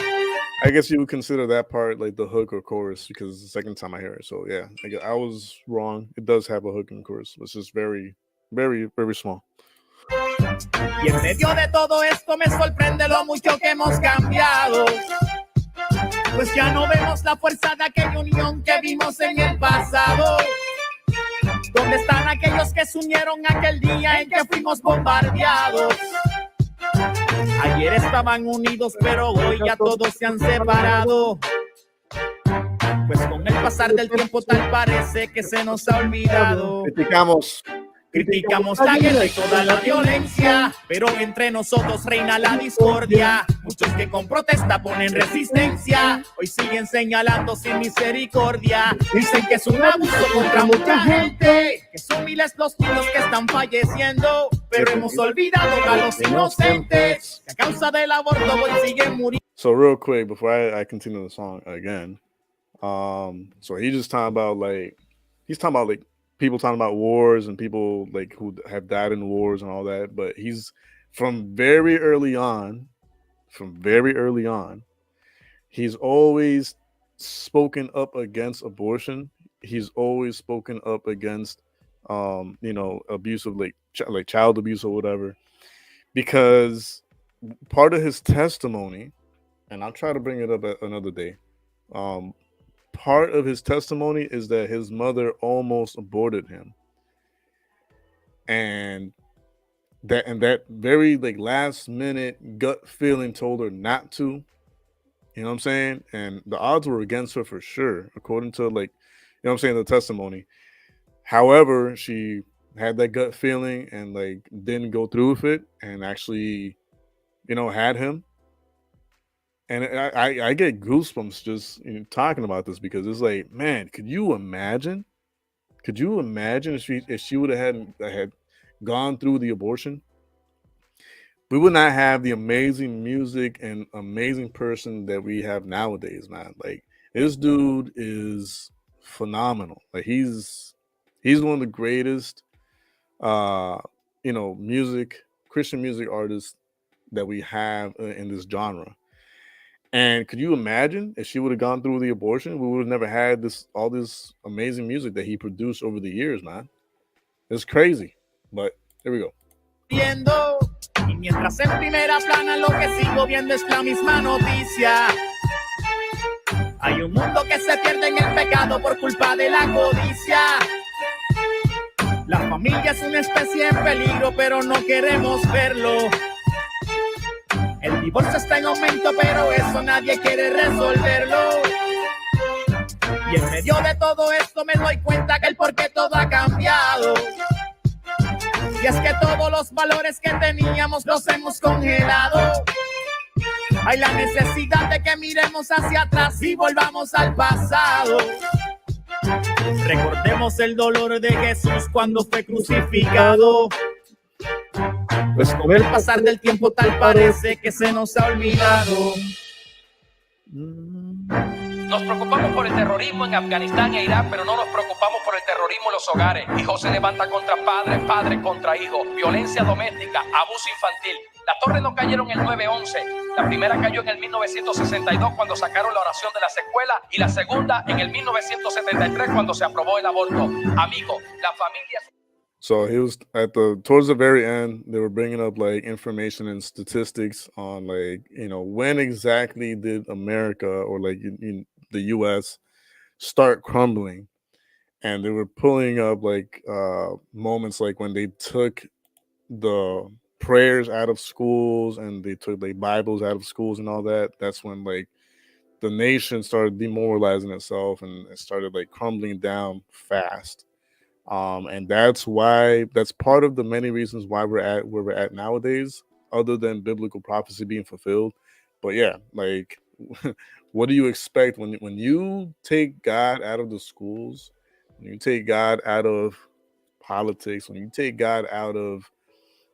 I guess you would consider that part like the hook or chorus because it's the second time I hear it. So yeah, I was wrong. It does have a hook and chorus. It's just very, very, very small. Y en medio de todo esto me sorprende lo mucho que hemos cambiado. Pues ya no vemos la fuerza de aquella unión que vimos en el pasado. ¿Dónde están aquellos que se unieron aquel día en que fuimos bombardeados? Ayer estaban unidos, pero hoy ya todos se han separado. Pues con el pasar del tiempo tal parece que se nos ha olvidado. Criticamos la guerra y toda la violencia, pero entre nosotros reina la discordia. Muchos que con protesta ponen resistencia, hoy siguen señalando sin misericordia. Dicen que es un abuso contra mucha gente, que son miles los niños que están falleciendo, pero hemos olvidado a los inocentes, que a causa del aborto hoy siguen muriendo. So real quick, before I continue the song again, so he's just talking about like, people talking about wars and people like who have died in wars and all that, but he's from very early on, he's always spoken up against abortion. He's always spoken up against abuse of like child abuse or whatever, because part of his testimony, and I'll try to bring it up at another day, part of his testimony is that his mother almost aborted him, and that very like last minute gut feeling told her not to. You know what I'm saying? And the odds were against her for sure, according to like, you know what I'm saying, the testimony. However, she had that gut feeling and like didn't go through with it and actually, had him. And I get goosebumps just talking about this, because it's like, man, could you imagine? If she would have had gone through the abortion? We would not have the amazing music and amazing person that we have nowadays, man. Like, this dude is phenomenal. Like, he's one of the greatest Christian music artists that we have in this genre. And could you imagine if she would have gone through the abortion? We would have never had all this amazing music that he produced over the years, man. It's crazy. But here we go. Y mientras en primera plana lo que sigo viendo es la misma noticia. Hay un mundo que se pierde en el pecado por culpa de la codicia. La familia es una especie en peligro, pero no queremos verlo. El divorcio está en aumento, pero eso nadie quiere resolverlo. Y en medio de todo esto me doy cuenta que el por qué todo ha cambiado. Y es que todos los valores que teníamos los hemos congelado. Hay la necesidad de que miremos hacia atrás y volvamos al pasado. Recordemos el dolor de Jesús cuando fue crucificado. Pues con el pasar del tiempo tal parece que se nos ha olvidado. Nos preocupamos por el terrorismo en Afganistán e Irak, pero no nos preocupamos por el terrorismo en los hogares. Hijos se levanta contra padres, padres contra hijos, violencia doméstica, abuso infantil. Las torres no cayeron en el 9/11. La primera cayó en el 1962 cuando sacaron la oración de las escuelas, y la segunda en el 1973 cuando se aprobó el aborto. Amigo, la familia... So he was towards the very end, they were bringing up like information and statistics on like, when exactly did America or like the US start crumbling. And they were pulling up like moments like when they took the prayers out of schools and they took like Bibles out of schools and all that. That's when like the nation started demoralizing itself and it started like crumbling down fast. And that's part of the many reasons why we're at where we're at nowadays, other than biblical prophecy being fulfilled. But yeah, like what do you expect when you take God out of the schools, when you take God out of politics, when you take God out of,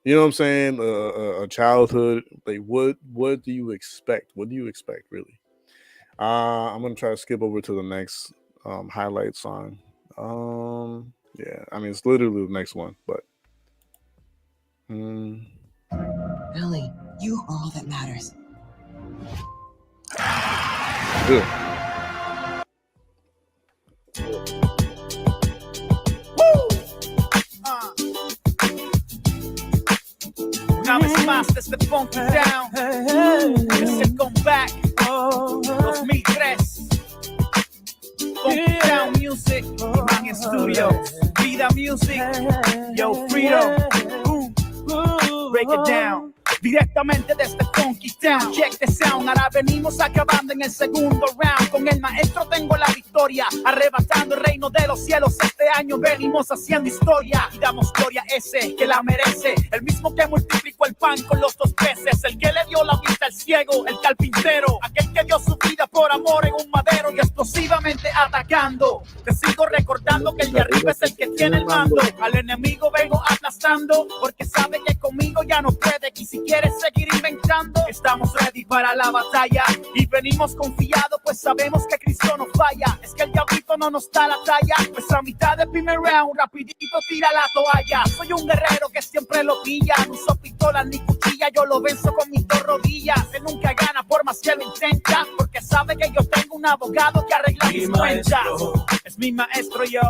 you know what I'm saying, a childhood? Like what do you expect? What do you expect really? I'm gonna try to skip over to the next highlight song. Yeah, I mean it's literally the next one, but Billy, you are all that matters. Good. Una vez más desde Funky Down, es el comeback 2003. Funky Down Music, Man Studio, Vida Music, Yo Freedom, break it down. Directamente desde Funky Town, check the sound. Ahora venimos acabando en el segundo round. Con el maestro tengo la victoria, arrebatando el reino de los cielos. Este año venimos haciendo historia y damos gloria a ese que la merece. El mismo que multiplicó el pan con los 2 peces, el que le dio la vista al ciego, el carpintero, aquel que dio su vida por amor en un madero y explosivamente atacando. Te sigo recordando que el de arriba es el que tiene el mando. Al enemigo vengo aplastando porque sabe que conmigo ya no puede, que si quieres seguir inventando, estamos ready para la batalla y venimos confiados, pues sabemos que Cristo no falla. Es que el diablito no nos da la talla, pues a mitad del primer round rapidito tira la toalla. Soy un guerrero que siempre lo pilla, no uso pistola ni cuchilla, yo lo venzo con mis 2 rodillas. Él nunca gana por más que lo intenta, porque sabe que yo tengo un abogado que arregla mis cuentas. Es mi maestro, yo.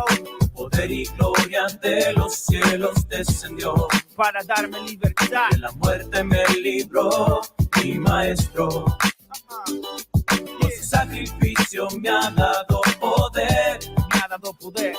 Poder y gloria de los cielos descendió para darme libertad. De la muerte me libró mi maestro. Con su sacrificio me ha dado poder. Me ha dado poder.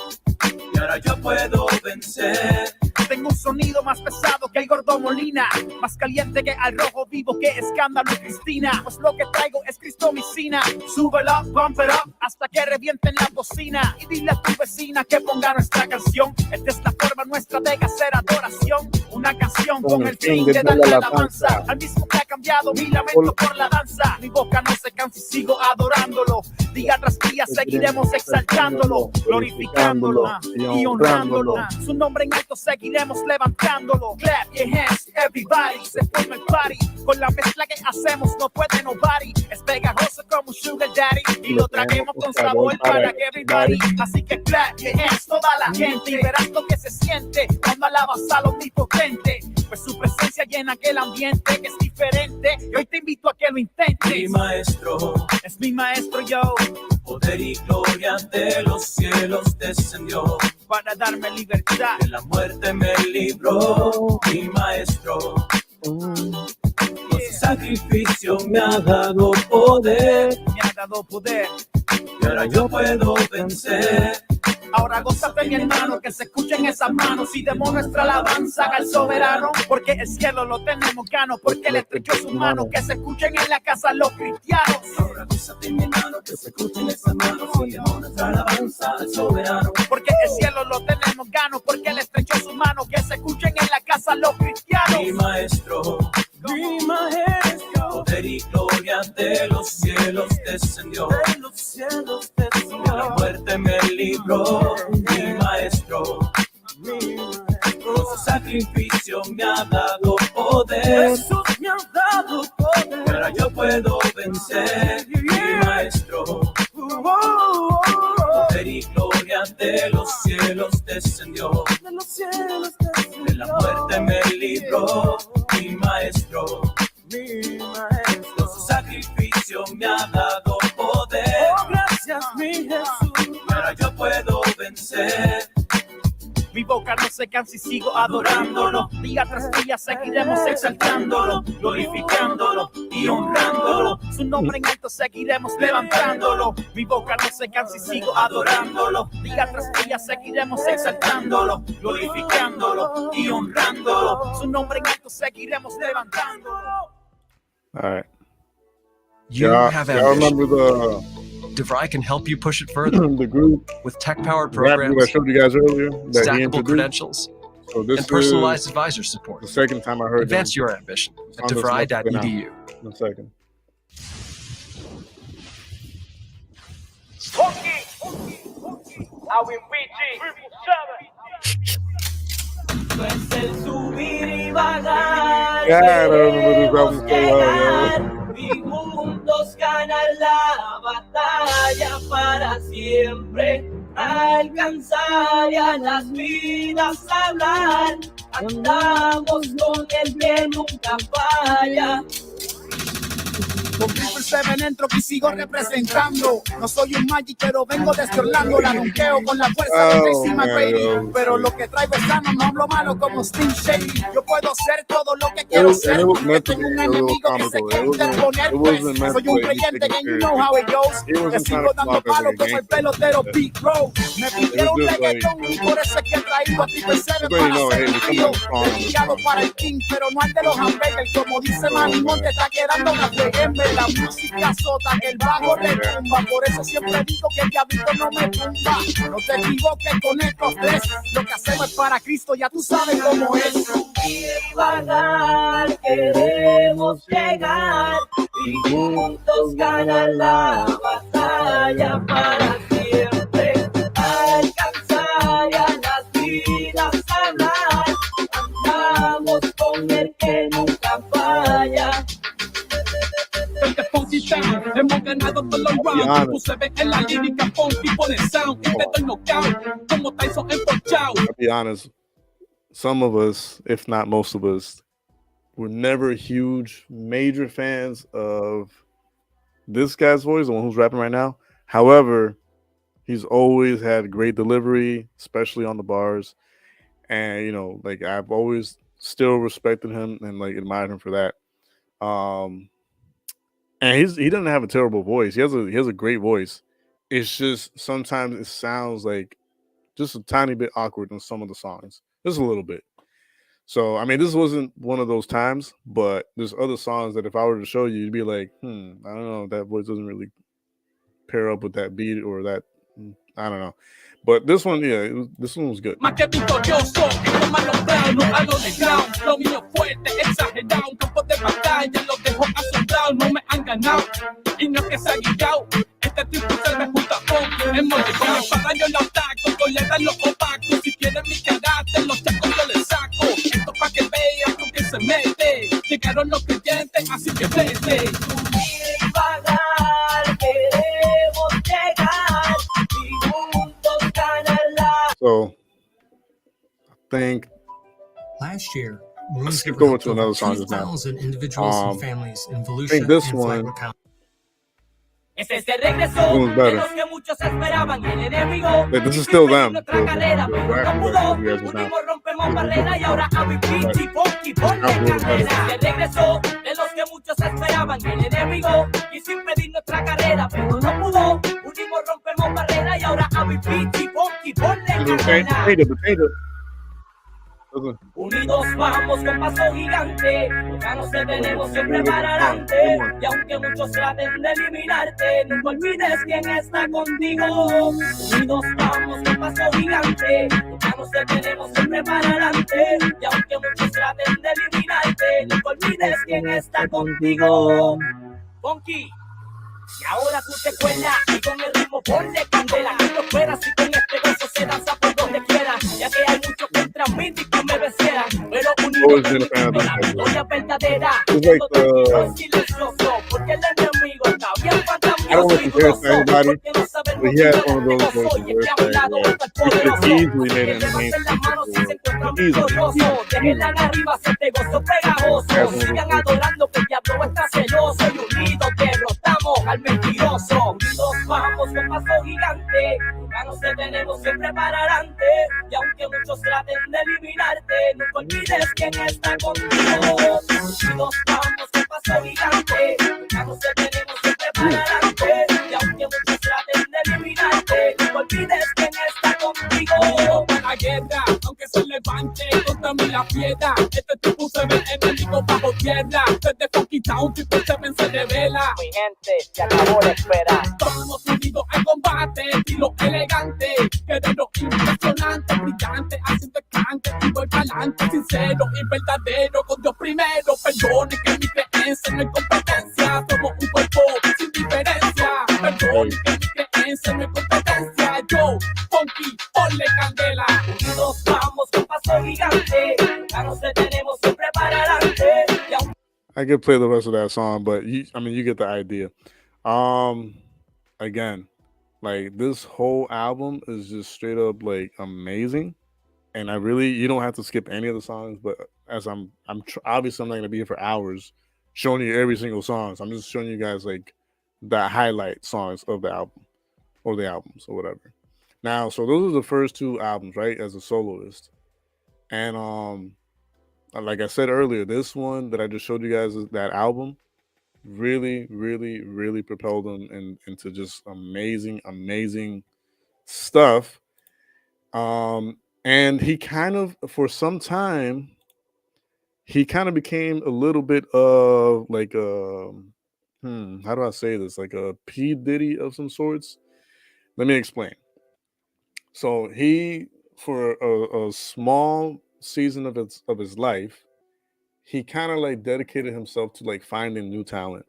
Y ahora yo puedo vencer. Tengo un sonido más pesado que el Gordo Molina, más caliente que al rojo vivo, que escándalo y Cristina. Pues lo que traigo es cristomicina. Súbela, bump it up, hasta que revienten la bocina. Y dile a tu vecina que ponga nuestra canción. Esta es la forma nuestra de hacer adoración. Una canción con el fin de darle alabanza al mismo que ha cambiado mi lamento por la danza. Mi boca no se cansa y sigo adorándolo. Día tras día seguiremos exaltándolo, glorificándolo y honrándolo. Su nombre en alto seguiremos levantándolo. Clap your hands, everybody. Se forma el party. Con la mezcla que hacemos no puede nobody. Es pegajoso como un sugar daddy y lo traemos con sabor para everybody. Así que clap your hands toda la gente y verás lo que se siente cuando alabas al omnipotente. Pues su presencia llena aquel ambiente que es diferente y hoy te invito a que lo intentes. Mi maestro es mi maestro, yo. Poder y gloria de los cielos descendió para darme libertad. De la muerte me libró mi maestro. Con su sacrificio me ha dado poder. Me ha dado poder. Y ahora yo puedo vencer. Ahora gózate, mi hermano, que se escuchen esas manos y demos nuestra alabanza al soberano, porque el cielo lo tenemos gano, porque él estrechó su mano, que se escuchen en la casa los cristianos. Ahora gózate, mi hermano, que se escuchen esas manos y demos nuestra alabanza al soberano, porque el cielo lo tenemos gano, porque él estrechó su mano, que se escuchen en la casa los cristianos. Mi maestro, poder y gloria de los cielos descendió. De la muerte me libró mi maestro. Con su sacrificio me ha dado poder. Jesús me ha dado poder. Y ahora yo puedo vencer mi maestro. Poder y gloria de los cielos descendió. De la muerte me libró mi maestro. Con su sacrificio me ha dado poder. Oh, gracias, mi Jesús. Y ahora yo puedo vencer. Mi boca no se cansa y sigo adorándolo. Día tras día seguiremos exaltándolo, glorificándolo y honrándolo. Su nombre en alto seguiremos levantándolo. Mi boca no se cansa y sigo adorándolo. Día tras día seguiremos exaltándolo, glorificándolo y honrándolo. Su nombre en alto seguiremos levantándolo. All right. You have Y'all ambition. remember the DeVry can help you push it further the group with tech-powered rap group I programs, showed you guys earlier that he stackable introduced? credentials, So this and personalized is advisor support. the second time I heard Advance them. your ambition It's at on this next spin out devry.edu. in a second. No es el subir y bajar, God, I remember this album so well, llegar y juntos ganar la batalla para siempre, alcanzar y a las vidas hablar, andamos con el que nunca falla. Con Triple 7 entro y sigo representando. No soy un Magic, pero vengo desde Orlando. La donkeo con la fuerza de Tracy McGrady. Pero lo que traigo es sano, no hablo malo como Steve Shady. Yo puedo ser todo lo que quiero ser. Porque tengo un enemigo que se quiere interponer. Pues soy un creyente que you know how it goes. Que sigo dando palos como el pelotero Big Bro. Me pidieron reggaetón y por eso es que he traído a Triple 7 para hacer el trío. Dedicado para el King, pero no al de los hamburgers. Como dice Manny Monte, está quedando una flegembe. La música azota, que el bajo retumba. Por eso siempre digo que el diablito no me tumba. No te equivoques con estos tres. Lo que hacemos es para Cristo, ya tú sabes cómo es. Subir y bajar, queremos llegar y juntos ganar la batalla para siempre, alcanzar y a las vidas hablar, andamos con el que nunca falla. Hemos ganado todos los rounds. Tú se ve en la lírica, funky, pone sound y te doy knockout como Tyson en Pochao. I'll be honest, some of us, if not most of us, were never huge, major fans of this guy's voice, the one who's rapping right now. However, he's always had great delivery, especially on the bars. And, you know, like I've always still respected him and like admired him for that. And he doesn't have a terrible voice. He has a great voice. It's just sometimes it sounds like just a tiny bit awkward in some of the songs, just a little bit. So I mean, this wasn't one of those times, but there's other songs that if I were to show you, you'd be like, I don't know, that voice doesn't really pair up with that beat or that. I don't know. But this one, yeah, this one was good. Más que victorioso, esto más logrado, no hago de ground. Lo mío fuerte, exagerado, un campo de batalla, los dejo asombrados, no me han ganado. Y no es que se ha guillado, este tipo se me junta con el molecón. Para yo lo ataco, coletas los opacos. Si quieren mi carácter, los chacos yo les saco. Esto pa' que vean con que se mete. Llegaron los creyentes, así que vete. Subir y bajar, queremos llegar y juntos ganar la. So I think Last year, let's skip over to another song just now. 2,000 individuals and families in I Volusia think this and one Flagler County. Ese es el regreso one's de better. los que muchos esperaban, el enemigo. Like, this is still them. Nuestra carrera, pero no pudo. You guys just now. Unimos, rompemos barrera y ahora a mi pinche funky ponle carrera. Ese es el regreso de los que muchos esperaban, el enemigo. Y sin pedir nuestra carrera, pero no pudo. Unimos, rompemos barrera y ahora a mi pinche funky ponle carrera. Unidos vamos con paso gigante, los ganos que tenemos siempre para adelante. Y aunque muchos traten de eliminarte, nunca olvides quién está contigo. Unidos vamos con paso gigante, los ganos que tenemos siempre para adelante. Y aunque muchos traten de eliminarte, nunca olvides quién está contigo. Funky. Y ahora tú te cuelas y con el ritmo ponle candela. Que tú esperas y con este gozo se danza por donde quiera. Ya que hay muchos que entran mí y me besieran. Pero unidos de la victoria verdadera. Todo tranquilo y silencioso. Porque el enemigo está bien fantambioso y dudoso. Porque no sabemos but he had quién one of those es voices y el que a mi lado where está el you could poderoso. easily made it Que in the main levanten las manos si se encuentran easily. victoriosos. Déjenla arriba si este gozo pegajoso. Sigan adorando que el diablo está celoso. Y unidos derrotamos al mentiroso. Unidos vamos con paso gigante, los ganos que tenemos siempre para adelante. Y aunque muchos traten de eliminarte, nunca olvides quién está contigo. Unidos vamos con paso gigante, los ganos que tenemos siempre para adelante. Y aunque muchos traten de eliminarte, nunca olvides quién está contigo. Para tierra, aunque se levante contra mí la piedra. Este tipo se ve enemigo bajo tierra. Desde Funky Town, tipo se revela. Mi gente, se acabó la espera. Estamos unidos al combate, estilo elegante, guerrero impresionante, brillante, haciendo cante y voy pa'lante, sincero y verdadero, con Dios primero. Perdone que mi creencia no hay competencia, somos un cuerpo sin diferencia. Perdone que mi creencia no hay competencia. Yo, Funky, ponle candela. Unidos vamos con paso gigante, ya nos detenemos siempre para adelante. I could play the rest of that song, but you get the idea. Again, like this whole album is just straight up like amazing, and you don't have to skip any of the songs. But as obviously I'm not gonna be here for hours showing you every single song. So I'm just showing you guys like the highlight songs of the album or the albums or whatever. Now, so those are the first two albums, right? As a soloist, and like I said earlier, this one that I just showed you guys, that album, really, really, really propelled him into just amazing stuff. And he kind of, for some time, he kind of became a little bit of like how do I say this? Like a P. Diddy of some sorts. Let me explain. So he, for a small season of his life, he kind of like dedicated himself to like finding new talent,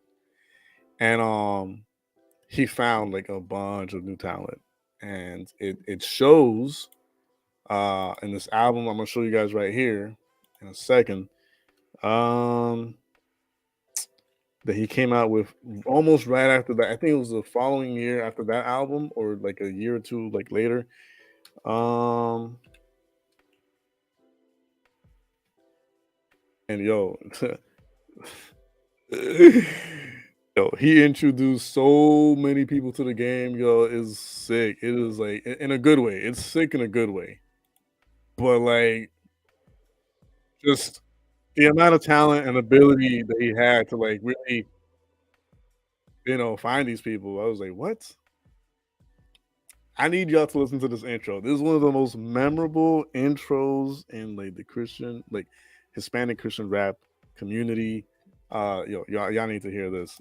and he found like a bunch of new talent, and it shows in this album. I'm gonna show you guys right here in a second, that he came out with almost right after that. I think it was the following year after that album, or like a year or two like later. And yo, he introduced so many people to the game. Yo, is sick. It is like in a good way. It's sick in a good way. But like, just the amount of talent and ability that he had to like really, find these people. I was like, what? I need y'all to listen to this intro. This is one of the most memorable intros in like the Christian, like Hispanic Christian rap community. Y'all need to hear this.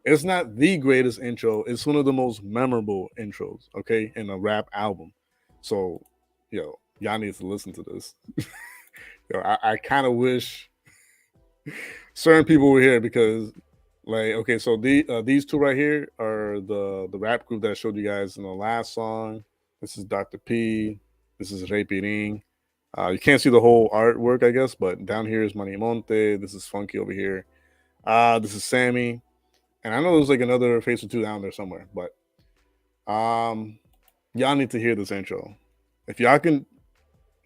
It's not the greatest intro. It's one of the most memorable intros, okay, in a rap album. So, y'all need to listen to this. I kind of wish certain people were here, because, like, okay, so these two right here are the rap group that I showed you guys in the last song. This is Dr. P. This is Rey Pirin. You can't see the whole artwork, I guess, but down here is Manny Monte. This is Funky over here. This is Sammy. And I know there's like another face or two down there somewhere, but y'all need to hear this intro. If y'all can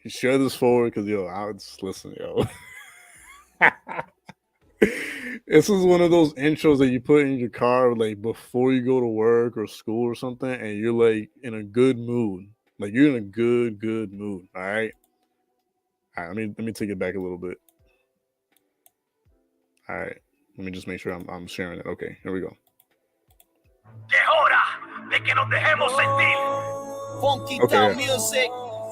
share this forward, because I'll just listen, This is one of those intros that you put in your car like before you go to work or school or something, and you're like in a good mood. Like you're in a good mood. All right. Let me take it back a little bit. All right, let me just make sure I'm sharing it. Okay, here we go. Es hora de que nos dejemos sentir. Funky Town Music.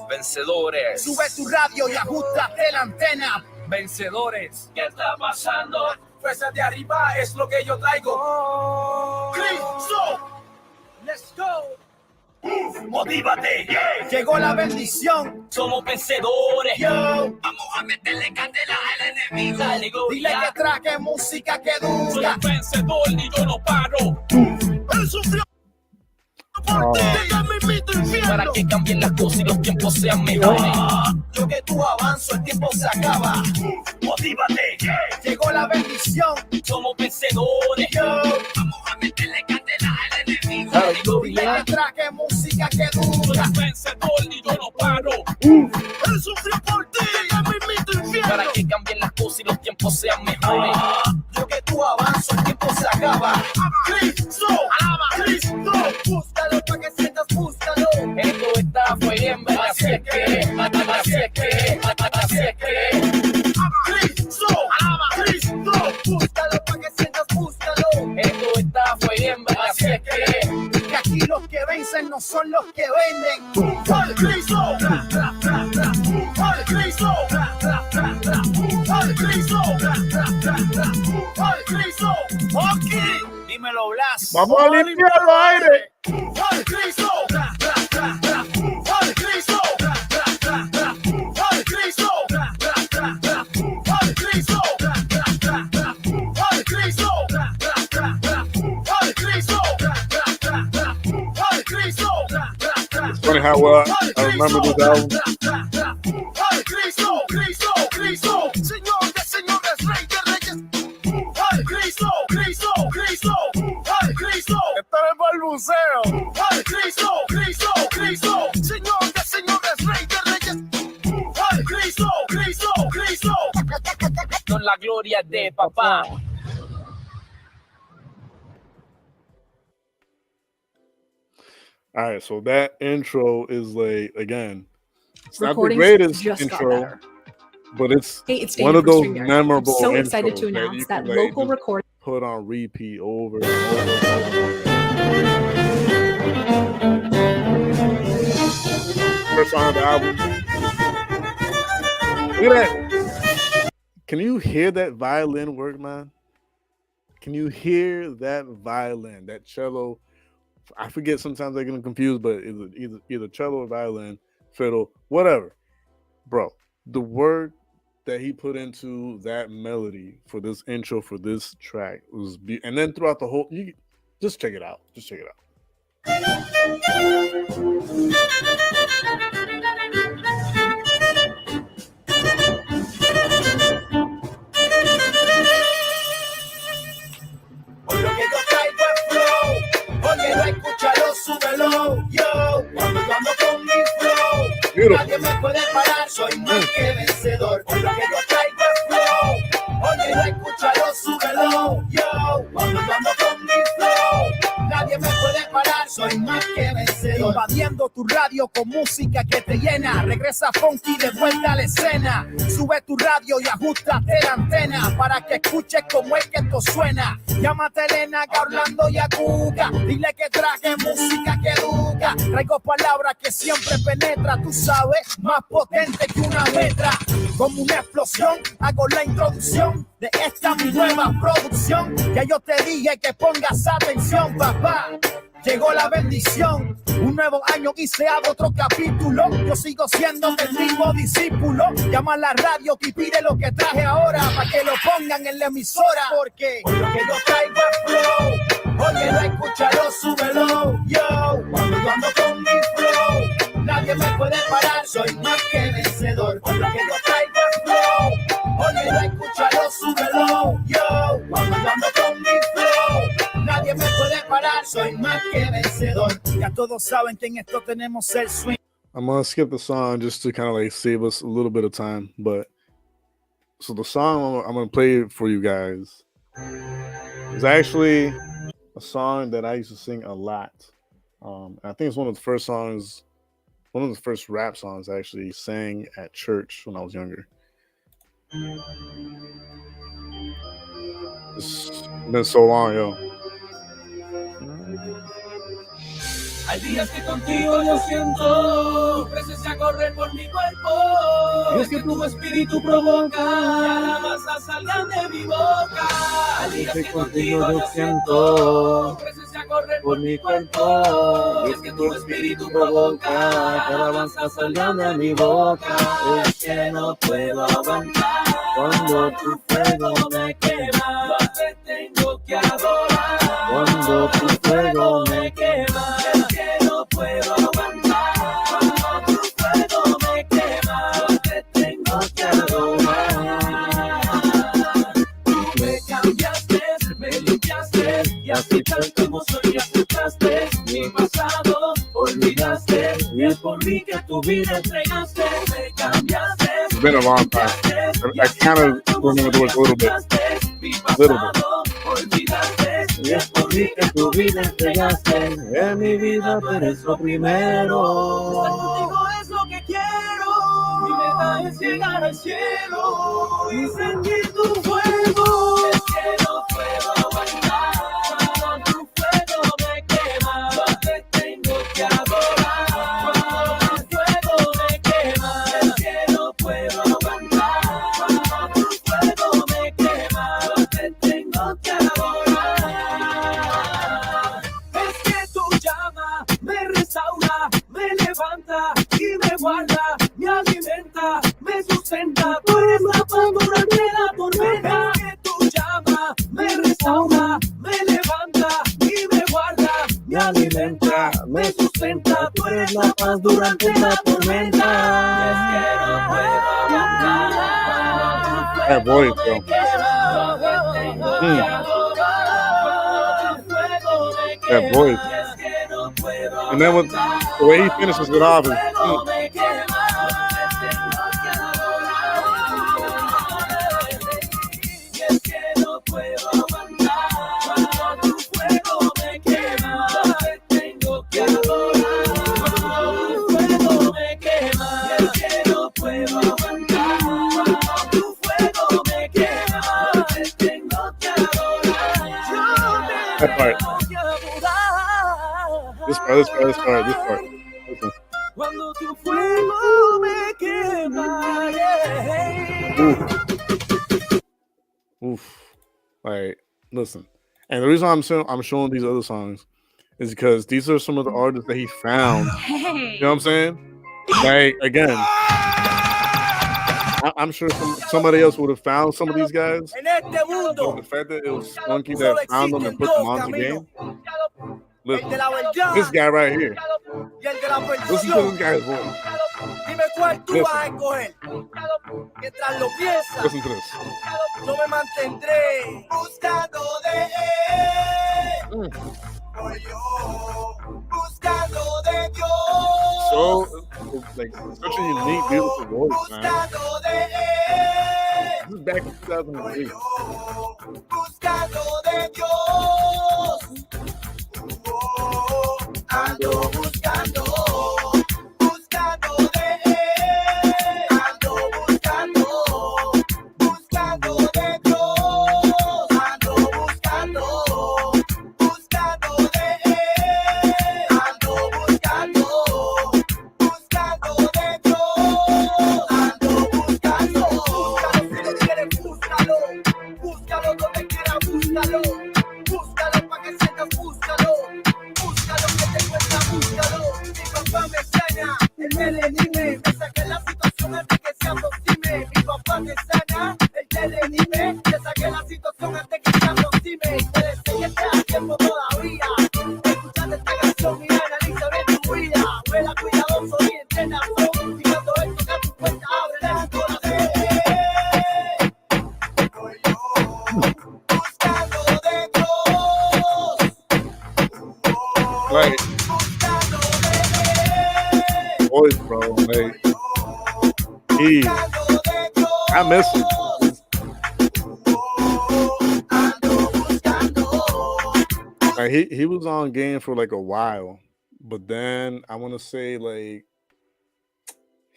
Vencedores. Sube tu radio y ajustate la antena. Vencedores. ¿Qué está pasando? Fuerza de arriba es lo que yo traigo. Cristo. Let's go. Motívate, llegó la bendición, somos vencedores. Vamos a meterle candela al enemigo. Dile que traje música que dura. Soy un vencedor y yo no paro. Él sufrió por ti, ya me invito infierno. Para que cambien las cosas y los tiempos sean mejores. Yo que tú avanzo, el tiempo se acaba. Motívate, llegó la bendición, somos vencedores. Vamos a meterle candela al enemigo. Dile que traje música que dura. Soy un vencedor y yo no paro. Él sufrió por ti, ya me invito infierno. Para que cambien las cosas y los tiempos sean mejores. Yo que tú avanzo, el tiempo se acaba. Cristo, alaba, Cristo. Búscalo para que sientas, búscalo. Esto está fuego, así es que, así es que, así es que. Cristo, alaba, Cristo. Búscalo para que sientas, búscalo. Esto está fuego, así es que aquí los que vencen no son los que venden. Cristo, dímelo, Blas. Vamos a limpiar el aire. ¡Ay, Cristo! ¡Ay, Cristo! ¡Ay, Cristo! ¡Ay, Cristo! ¡Ay, Cristo! ¡Ay, Cristo! ¡Ay, Cristo! It's funny how well I remember this album. ¡Ay, Cristo! ¡Cristo! ¡Cristo! ¡Señor de señores, rey de reyes! ¡Ay, Cristo! ¡Cristo! ¡Cristo! ¡Ay, Cristo! Esto es balbuceo. ¡Ay, Cristo! ¡Cristo! ¡Cristo! ¡Señor de señores, rey de reyes! ¡Ay, Cristo! ¡Cristo! ¡Cristo! Con la gloria de papá. All right, so that intro is like, again, it's not the Recordings greatest just got intro, better. but it's Hey, it's one Dana of from those StreamYard. memorable I'm so intros excited to that announce you that can, like, local just recording put on repeat over and over and over. First song of the album. Look at that. Can you hear that violin work, man? Can you hear that violin, that cello? I forget, sometimes I get them confused, but either cello or violin, fiddle, whatever. Bro, the work that he put into that melody for this intro, for this track was and then throughout the whole, you just check it out. Just check it out. Hoy lo que yo traigo es flow. Oye, no escúchalo, súbelo. Yo, cuando ando con mi flow, nadie me puede parar, soy más que vencedor. Hoy lo que yo traigo es flow. Oye, no escúchalo, súbelo. Yo, cuando ando con mi flow, nadie me puede parar, soy más que vencedor. Invadiendo tu radio con música que te llena. Regresa funky de vuelta a la escena. Sube tu radio y ajustate la antena para que escuches cómo es que esto suena. Llámate a Elena, a Orlando y a Cuca. Dile que traje música que educa. Traigo palabras que siempre penetra, tú sabes, más potente que una metra. Como una explosión, hago la introducción de esta mi nueva producción. Ya yo te dije que pongas atención, papá. Llegó la bendición, un nuevo año y se abre otro capítulo. Yo sigo siendo el mismo discípulo. Llama a la radio y pide lo que traje ahora para que lo pongan en la emisora. Porque lo que yo traigo es flow. Oye, no escúchalo, súbelo. Yo, cuando yo ando con mi flow, nadie me puede parar, soy más que vencedor. Lo que yo traigo es flow. Oye, no escúchalo, súbelo. Yo, cuando yo ando con mi flow, nadie me puede parar, soy más que vencedor. Ya todos saben que en esto tenemos el swing. I'm gonna skip the song just to kind of like save us a little bit of time. But so the song I'm gonna play for you guys is actually a song that I used to sing a lot. I think it's one of the first songs, one of the first rap songs I actually sang at church when I was younger. It's been so long, yo. Hay días que contigo yo siento tu presencia correr por mi cuerpo. Y es que tu espíritu provoca que alabanzas salgan de mi boca. Hay días que contigo yo siento tu presencia correr por mi cuerpo. Y es que tu espíritu provoca que alabanzas salgan de mi boca. Es que no puedo aguantar cuando tu fuego me quema. Te tengo que adorar cuando tu fuego me quema. No puedo aguantar cuando tu fuego me quema. Te tengo que adorar. Tú me cambiaste, me limpiaste y así tal como soy aceptaste mi pasado, olvidaste y es por mí que tu vida entregaste. Me cambiaste. It's been a long time. I kind of remember the words a little bit. Y es por mí que tu vida entregaste. En mi vida tú eres lo primero. Estar contigo es lo que quiero. Mi meta es llegar al cielo y sentir tu fuego. Es que no puedo aguantar cuando tu fuego me quema. Te tengo que adorar cuando tu fuego me quema. Es que no puedo aguantar cuando tu fuego me quema. Te tengo que adorar. guarda, me alimenta, me sustenta. Tú eres la paz durante la tormenta. Es que tú llamas, me restaura, me levanta y me guarda, me alimenta, me sustenta. Tú eres la paz durante la tormenta. Y es que no puedo aguantar. That voice, bro. That voice. And then with the way he finishes it off is that part. This part. Listen. Cuando tu fuego me quema. Oof. Like, listen. And the reason I'm showing these other songs is because these are some of the artists that he found. Hey. You know what I'm saying? Like, again, I'm sure somebody else would have found some of these guys. But the fact that it was Spunky that found them and put them on the game. Listen, this guy right here. Listen to this guy's voice. Dime cuál tú vas a escoger. Mientras lo piensas, Listen to this. yo me mantendré buscando de él. Soy yo, buscando de Dios. So, like, such a unique, beautiful voice, man. This is back in 2003. Buscando de Dios. Ando buscando. Like, voice, bro. Like, I miss him. Like, he was on game for like a while, but then I want to say like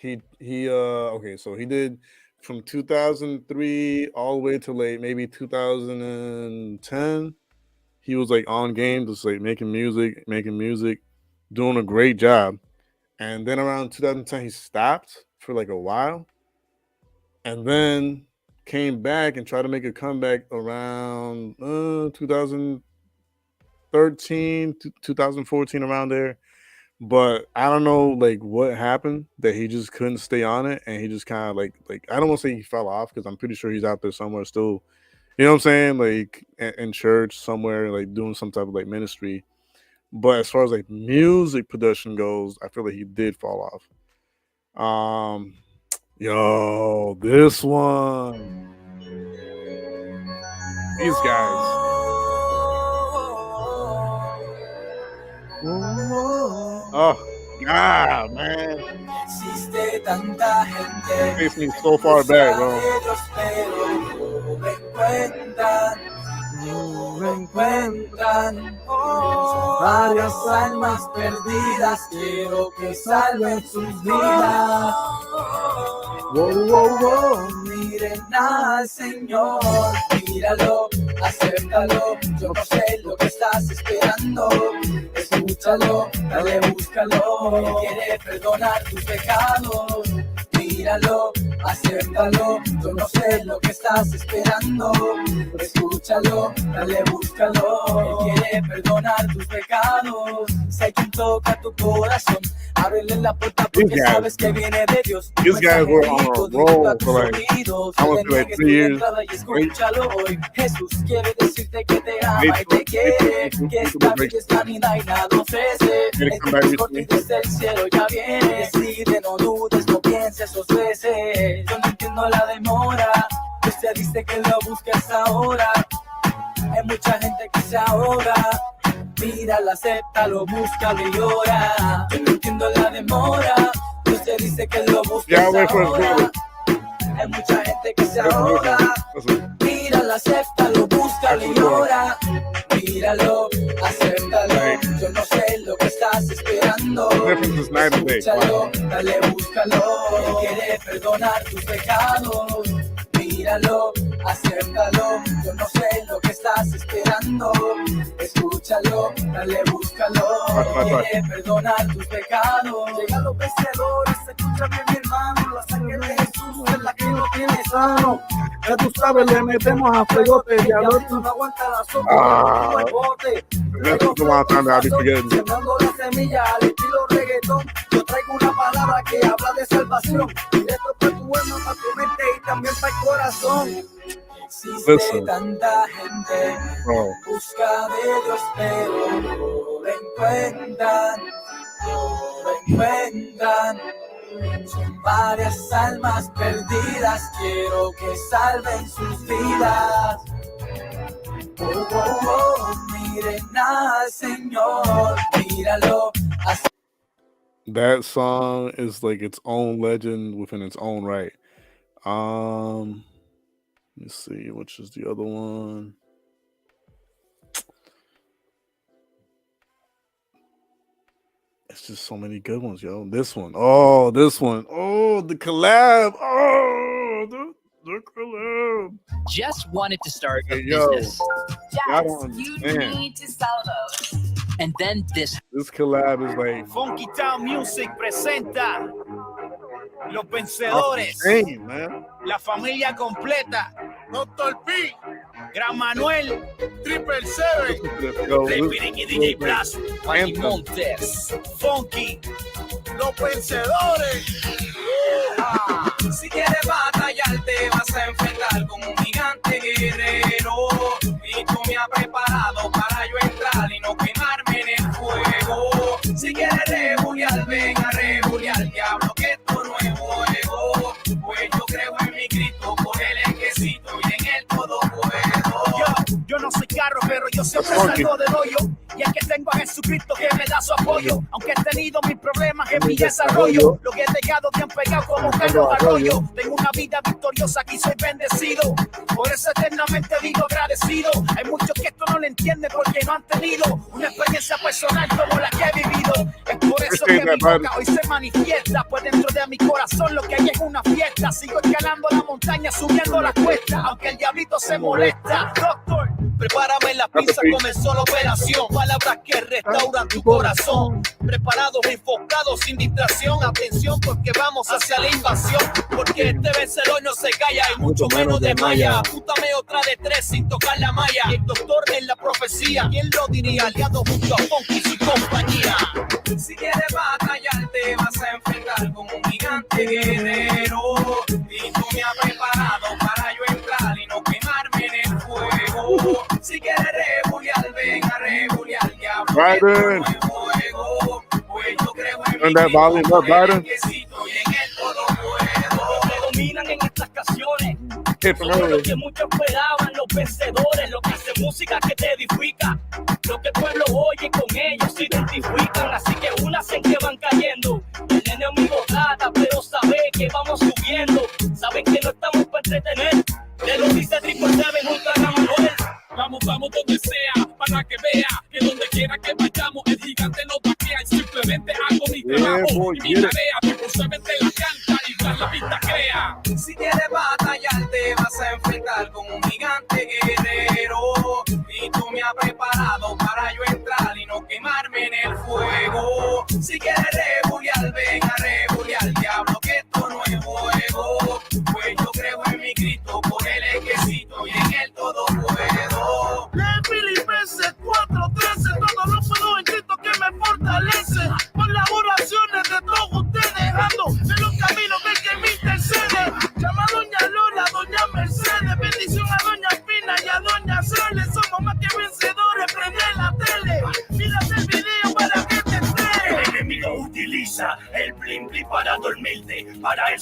okay, so he did from 2003 all the way to like maybe 2010. He was like on game, just like making music, doing a great job. And then around 2010, he stopped for like a while, and then came back and tried to make a comeback around 2013, 2014, around there. But I don't know like what happened that he just couldn't stay on it, and he just kind of like I don't want to say he fell off, because I'm pretty sure he's out there somewhere still. You know what I'm saying? Like in church somewhere, like doing some type of like ministry. But as far as like music production goes, I feel like he did fall off. Yo, this one. These guys. Oh God, man. It takes me so far back, bro. Me encuentran, son varias almas perdidas, quiero que salven sus vidas. Miren al Señor, míralo, acéptalo, yo no sé lo que estás esperando, escúchalo, dale, búscalo, Él quiere perdonar tus pecados, míralo, acéptalo. Yo no sé lo que estás esperando. Escúchalo, dale, búscalo. Él quiere perdonar tus pecados. Si hay quien toca tu corazón, ábrele la puerta porque sabes que viene de Dios. These guys were on a roll for like, I want to say like 3 years. Escúchalo hoy. Jesús quiere decirte que te ama y te quiere, que esta vida es vanidad y nada ofrece. El tiempo desde el cielo ya viene. Decide, no dudes, no pienses 2 veces. Yo no entiendo la demora. Usted dice que lo busques ahora. Hay mucha gente que se ahoga. Míralo, acéptalo, búscalo y llora. Yo no entiendo la demora. Usted dice que lo busques ahora. Hay mucha gente que se ahoga. Míralo, acéptalo, búscalo y llora. Míralo, acéptalo. Yo no sé lo que estás esperando. Escúchalo, dale, búscalo. Él quiere perdonar tus pecados. Míralo, acéptalo. Yo no sé lo que estás esperando. Escúchalo, dale, búscalo. Él quiere perdonar tus pecados. Llega a los vencedores, escucha bien, mi hermano. La sangre de Jesús es la que no tiene sano. Ya tú sabes, le metemos a fuegote. Y al otro no aguanta la sopa, no hay bote. Sembrando la semilla al estilo reggaetón. Yo traigo una palabra que habla de salvación. Y esto para tu alma, para tu mente y también para el corazón. Existe tanta gente, busca de Dios, pero no lo encuentran, no lo encuentran. Son varias almas perdidas, quiero que salven sus vidas. Oh, oh, oh, miren al Señor, míralo. That song is like its own legend within its own right. Let me see, which is the other one? It's just so many good ones, yo. This one. Oh, this one. Oh, the collab. Oh, the collab. Just wanted to start a yo, business. You need to sell those. And then this collab is like Funky Town Music presenta Los Vencedores, la familia completa, Dr. P, Gran Manuel, Triple Seven, Rey DJ Blas, Manny Montes, Funky, Los Vencedores. Si quieres batallar te vas a enfrentar con un gigante guerrero. Y tú me has preparado para yo entrar y no quemarme en el fuego. Si quieres rebuliar, ven a rebuliar, diablo, que esto no es juego. Pues yo creo en mi Cristo, por él es que sí, estoy en el todo puedo. Yo no soy carro, pero yo siempre salgo del hoyo. Y es que tengo a Jesucristo que me da su apoyo. Aunque he tenido mis problemas en mi desarrollo, lo que he dejado bien pegado como Carlos Arroyo. Tengo una vida victoriosa, aquí soy bendecido. Por eso eternamente digo agradecido. Hay muchos que esto no lo entienden porque no han tenido una experiencia personal como la que he vivido. Es por eso que mi boca hoy se manifiesta. Pues dentro de mi corazón lo que hay es una fiesta. Sigo escalando la montaña, subiendo la cuesta, aunque el diablito se molesta. Doctor, prepárame la pizza, comenzó la operación. Palabras que restauran tu corazón. Preparados, enfocados, sin distracción. Atención porque vamos hacia la invasión. Porque este vencedor no se calla y mucho menos desmaya. Apúntame otra de 3 sin tocar la malla. El doctor en la profecía, ¿quién lo diría? Aliado junto a Funky y su compañía. Si quieres batallar te vas a enfrentar con un gigante guerrero. Y tú me has preparado para yo entrar y no quemarme en el fuego. Si quieres rebuliar, ven a rebuliar, diablo, right que no es juego. Pues yo creo en turn that volume up, Biden. que sí, estoy en el todo puedo. Predominan en estas canciones Son lo que muchos esperaban, los vencedores, lo que hace música que te edifica, lo que el pueblo oye con ellos se identifican, así que unas en que van cayendo, el enemigo trata, pero sabe que vamos subiendo, saben que no estamos para entretener, te lo dice Triple Seven junto a Gran Manuel. Vamos, vamos donde sea, para que vea que donde quiera que vayamos, el gigante nos vaquea y simplemente hago mi trabajo y mi tarea, Triple Seven te la canta y Blas la pista crea. Si quieres batallar te vas a enfrentar con un gigante guerrero. Y tú me has preparado para yo entrar y no quemarme en el fuego. Si quieres rebuliar, ven a rebuliar, diablo, que esto no es juego.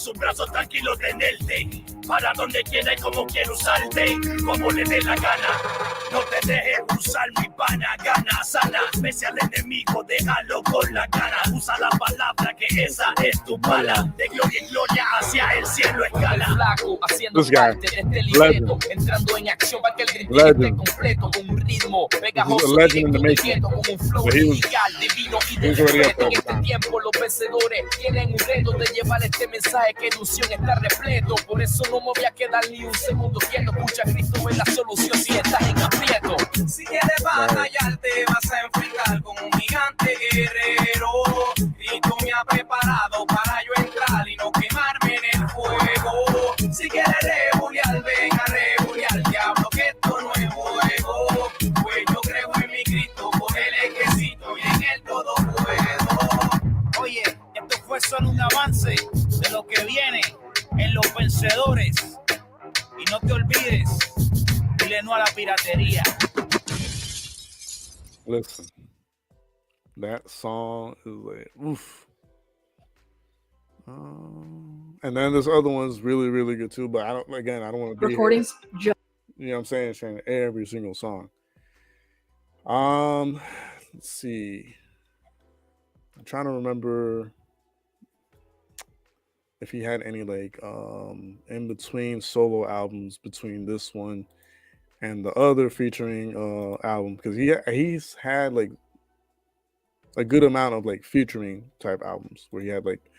sus brazos tranquilos tenerte, para donde quiera y como quiera usarte, como le dé la gana. No te dejes usar mi pana, gana sana, pese al enemigo, déjalo con la cara. Usa la palabra que esa es tu bala, de gloria en gloria hacia el cielo escala. Flaco, haciendo This guy, parte de este libreto, entrando en acción para que el grito esté completo, con un ritmo pegajoso, legend in the directo, making. con un flow But he was- radical, divino y de he was already up respeto. there En at the este time. tiempo los vencedores tienen un reto de llevar este mensaje que de unción está repleto. Por eso no me voy a quedar ni un segundo quieto. Escucha, Cristo es la solución si estás en aprieto. Si quieres batallar, te vas a enfrentar con un gigante guerrero. Y tú me has preparado para yo entrar y no quemarme en el fuego. Si quieres rebuliar, ven a rebuliar, diablo, que esto no es juego. Pues yo creo en mi Cristo, por él es que cito y en él todo puedo. Oye, esto fue solo un avance de lo que viene en Los Vencedores. Y no te olvides, dile no a la piratería. Listen, that song is like, oof. And then this other one's really, really good too. But I don't want to be Recordings. here, you know what I'm saying, sharing every single song. Let's see. I'm trying to remember if he had any like in between solo albums between this one and the other featuring album, because he's had like a good amount of like featuring type albums where he had like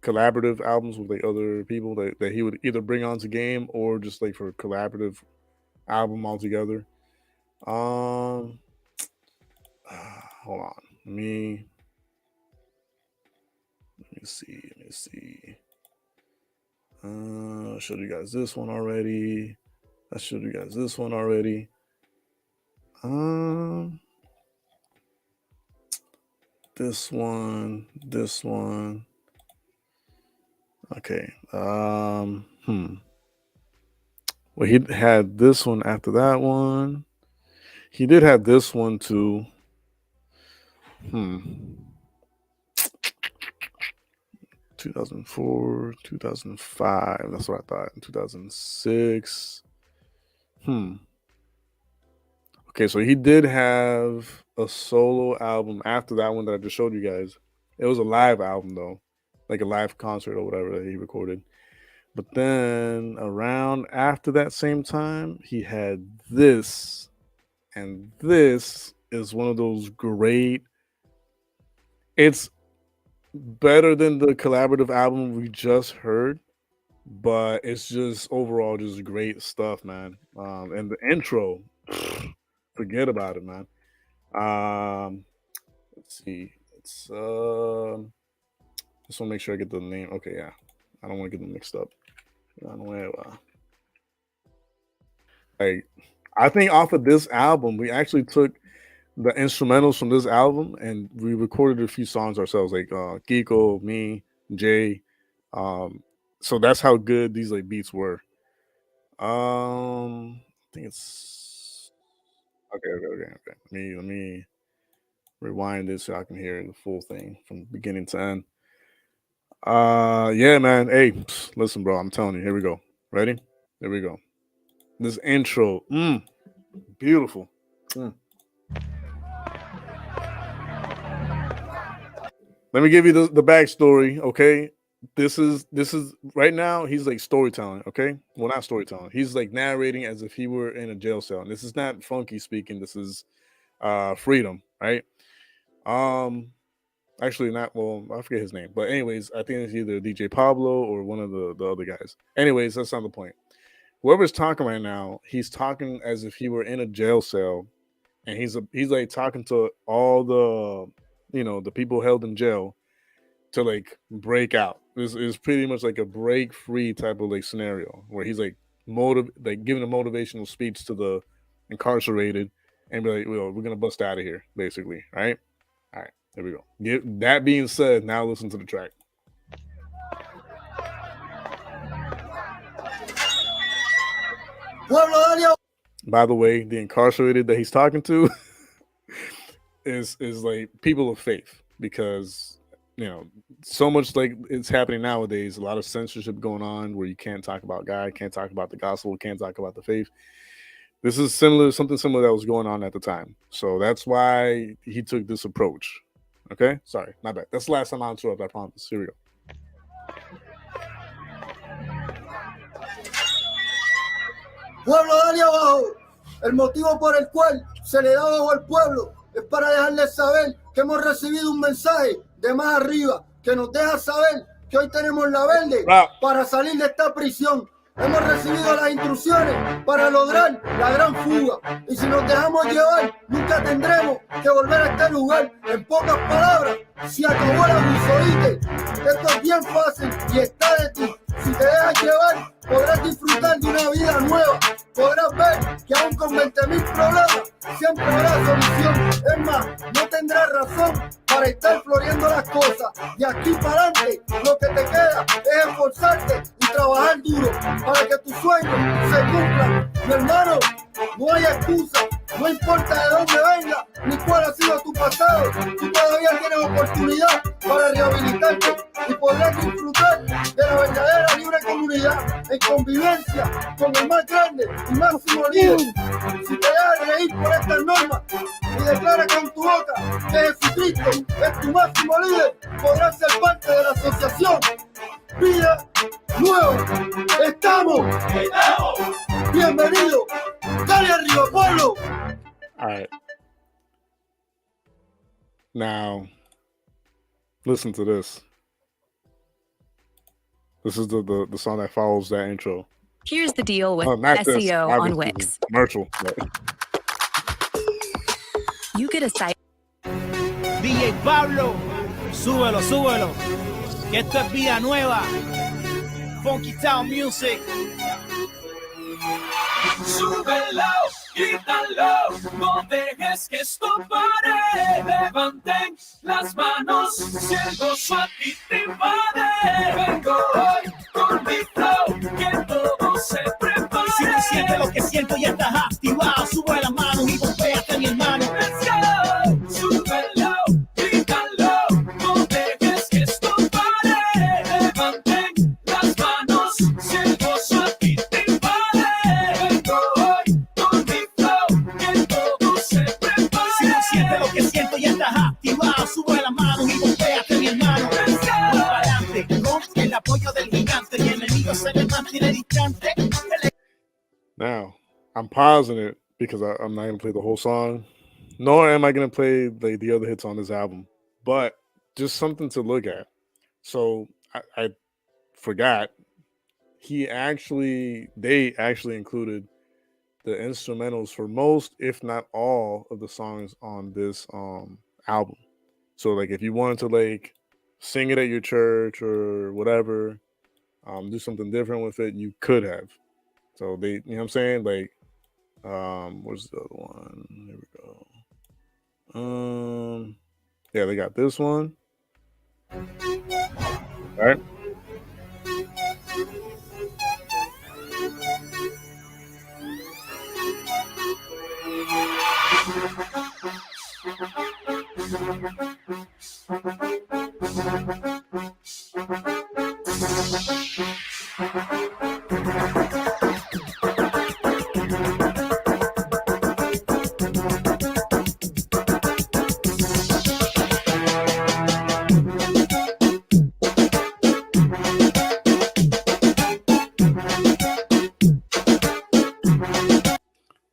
collaborative albums with like other people that he would either bring onto game or just like for a collaborative album altogether. Hold on, let me see. I showed you guys this one already. This one. Okay. Well, he had this one after that one. He did have this one too. 2004, 2005. That's what I thought. 2006. Okay, so he did have a solo album after that one that I just showed you guys. It was a live album though, like a live concert or whatever that he recorded. But then around after that same time, he had this, and this is one of those great. It's better than the collaborative album we just heard, but it's just overall just great stuff, man. And the intro, forget about it, man. Let's see. It's just want to make sure I get the name. Okay, yeah. I don't want to get them mixed up. Like, I think off of this album, we actually took the instrumentals from this album and we recorded a few songs ourselves, like Kiko, me, Jay. So that's how good these like beats were. I think it's okay. Let me rewind this so I can hear the full thing from beginning to end. Yeah, man. Hey, listen, bro. I'm telling you. Here we go. Ready? Here we go. This intro, beautiful. Let me give you the backstory, okay? This is right now. He's like storytelling, okay? Well, not storytelling. He's like narrating as if he were in a jail cell. And this is not Funky speaking. This is Freedom, right? Actually, not. Well, I forget his name, but anyways, I think it's either DJ Pablo or one of the other guys. Anyways, that's not the point. Whoever's talking right now, he's talking as if he were in a jail cell, and he's like talking to all the the people held in jail to like break out. This is pretty much like a break free type of like scenario where he's like giving a motivational speech to the incarcerated and be like, well, we're gonna bust out of here, basically, right? All right, there we go. That being said, now listen to the track. By the way, the incarcerated that he's talking to is like people of faith, because you know, so much like it's happening nowadays. A lot of censorship going on where you can't talk about God, can't talk about the gospel, can't talk about the faith. This is something similar that was going on at the time. So that's why he took this approach. Okay, sorry, my bad. That's the last time I'll interrupt. I promise. Here we go. Pueblo, dale abajo. El motivo por el cual se le da abajo al pueblo es para dejarles saber que hemos recibido un mensaje de más arriba que nos deja saber que hoy tenemos la verde para salir de esta prisión. Hemos recibido las instrucciones para lograr la gran fuga. Y si nos dejamos llevar, nunca tendremos que volver a este lugar. En pocas palabras, se acabó el abuso, ¿oíste? Esto es bien fácil y está de ti. Si te dejas llevar, podrás disfrutar de una vida nueva. Podrás ver que aún con 20.000 problemas, siempre habrá solución. Es más, no tendrás razón para estar floreando las cosas. De aquí para adelante, lo que te queda es esforzarte y trabajar duro para que tus sueños se cumplan. Mi hermano, no hay excusa, no importa de dónde venga ni cuál ha sido tu pasado. Tú todavía tienes oportunidad para rehabilitarte y podrás disfrutar de la verdadera libre comunidad en convivencia con el más grande y máximo líder. Si te dejas reír por estas normas y declaras con tu boca que Jesucristo es tu máximo líder, podrás ser parte de la asociación Vida Nueva. ¡Estamos! ¡Bienvenido! ¡Dale arriba, pueblo! All right. Now, listen to this. This is the song that follows that intro. Here's the deal with not SEO this, on obviously, Wix. Commercial. But. You get a site. DJ Pablo, súbelo, súbelo. Que esto es Vida Nueva. Funky Town Music. Súbelo, quítalo, no dejes que esto pare. Levanten las manos, si el gozo a ti te invade. Vengo hoy con mi flow, que todo se prepare. Si tú sientes lo que siento y estás activado, sube las manos y golpéate, mi hermano. Let's go, súbelo, quítalo, no dejes que esto pare. Levanten las manos, si el gozo a ti te invade. Vengo hoy con mi flow, que todo se prepare. Si tú sientes lo que siento y estás activado, sube las manos y golpéate, mi hermano. Let's go. Para adelante, con el apoyo del gigante y el enemigo se le mantiene distante. Now, I'm pausing it because I'm not going to play the whole song, nor am I going to play the other hits on this album, but just something to look at. So I forgot, they actually included the instrumentals for most, if not all, of the songs on this album. So like if you wanted to like sing it at your church or whatever, do something different with it, you could have. So they, you know what I'm saying? Like, where's the other one? Here we go. Yeah, they got this one. All right.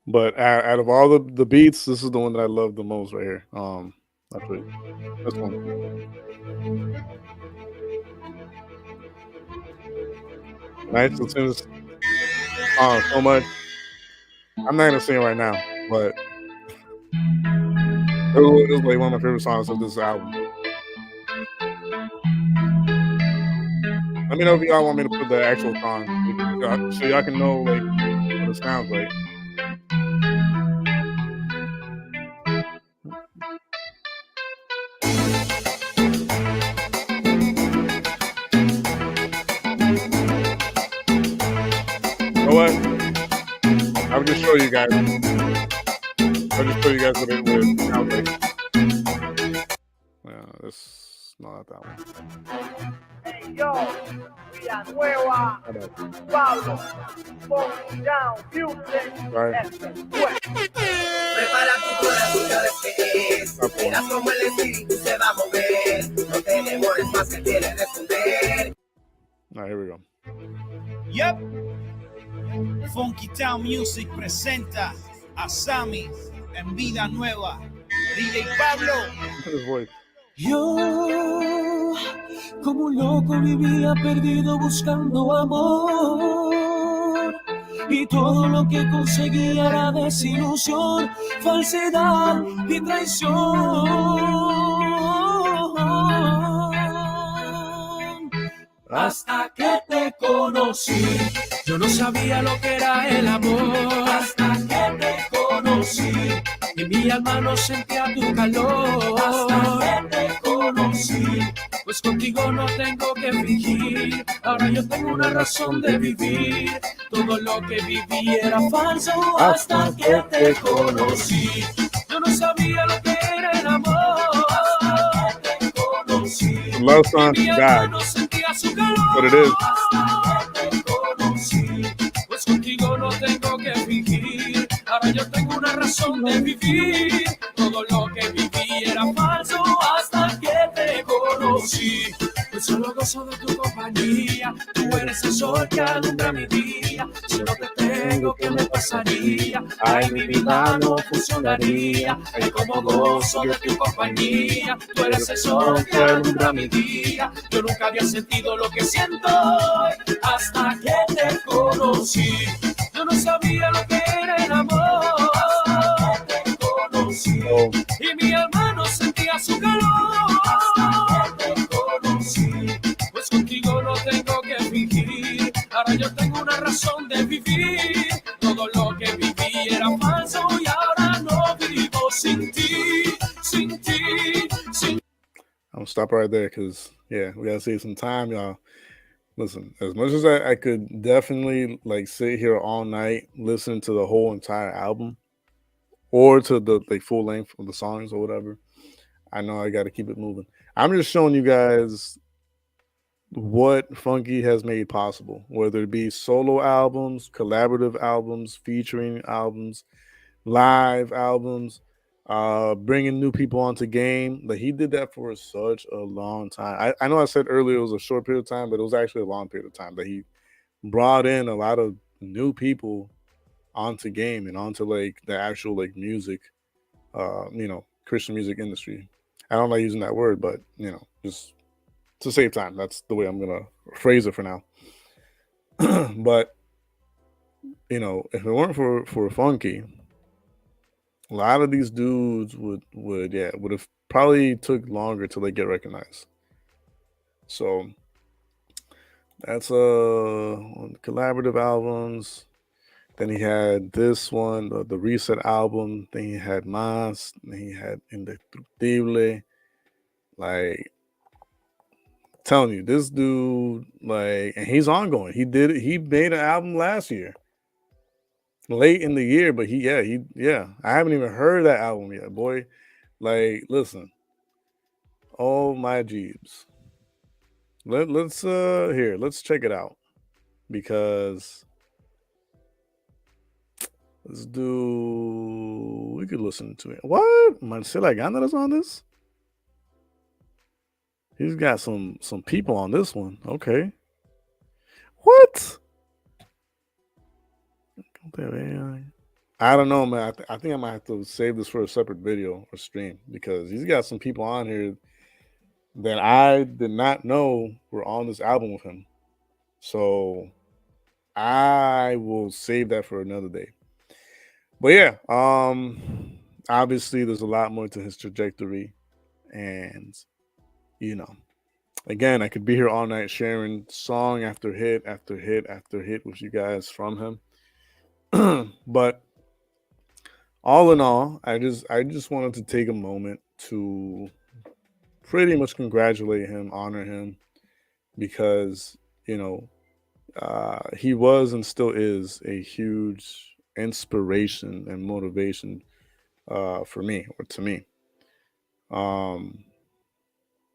But out of all the beats, this is the one that I love the most right here. Actually, this one. Nice to tunes. So much. I'm not gonna sing it right now, but it was like one of my favorite songs of this album. Let me know if y'all want me to put the actual song so y'all can know like what it sounds like. You know what? I'll just show you guys. I'll just show you guys what it sounds like. This not that one. vida nueva. Pablo, Funky Down, Music. Prepara tu corazón, sabes qué es. Verás como el espíritu se va a mover. No te demores más que quieres responder. All right, here we go. Yep. Funky Town Music presenta a Sammy en Vida Nueva. DJ Pablo. His voice. Yo, como un loco, vivía perdido buscando amor. Y todo lo que conseguía era desilusión, falsedad y traición. Hasta que te conocí, yo no sabía lo que era el amor. Hasta que te conocí, y mi alma no sentía tu calor. Hasta que te conocí, pues contigo no tengo que fingir. Ahora yo tengo una razón de vivir. Todo lo que viví era falso hasta que te conocí. Yo no sabía lo que era el amor. Hasta que te conocí. Love song to God. What it is. Pues contigo no tengo que fingir. Ahora yo tengo una razón de vivir. Todo lo que viví era falso hasta que te conocí. Pues solo gozo de tu compañía. Tú eres el sol que alumbra mi día. Si no te tengo, ¿qué me pasaría? Ay, mi vida no funcionaría. Ay, como gozo de tu compañía. Tú eres el sol que alumbra mi día. Yo nunca había sentido lo que siento hoy hasta que te conocí. Yo no sabía lo que era el amor hasta que te conocí. Y mi alma no sentía su calor hasta que te conocí. Pues contigo no tengo que fingir. Ahora yo tengo una razón de vivir. Todo lo que viví era falso y ahora no vivo sin ti, sin ti, sin ti. I'm gonna stop right there because yeah, we gotta save some time, y'all. Listen, as much as I could definitely like sit here all night listening to the whole entire album or to the like full length of the songs or whatever, I know I got to keep it moving. I'm just showing you guys what Funky has made possible, whether it be solo albums, collaborative albums, featuring albums, live albums, bringing new people onto game. Like he did that for such a long time. I know I said earlier it was a short period of time, but it was actually a long period of time that he brought in a lot of new people onto game and onto like the actual like music, Christian music industry. I don't like using that word, but just to save time, that's the way I'm gonna phrase it for now. But if it weren't for Funky, a lot of these dudes would have probably took longer till they get recognized. So that's on collaborative albums. Then he had this one, the Reset album. Then he had Mas. Then he had Indestructible. Like, telling you, this dude, like, and he's ongoing. He made an album last year, late in the year, but I haven't even heard that album yet, boy. Like, listen, oh my jeebs. Let's check it out, because we could listen to it. What? Marcela Gana's on this? He's got some people on this one. Okay. What? I don't know, man. I think I might have to save this for a separate video or stream, because he's got some people on here that I did not know were on this album with him. So I will save that for another day. But yeah, obviously there's a lot more to his trajectory, and again, I could be here all night sharing song after hit after hit after hit with you guys from him. But all in all, I just wanted to take a moment to pretty much congratulate him, honor him, because he was and still is a huge inspiration and motivation for me, or to me.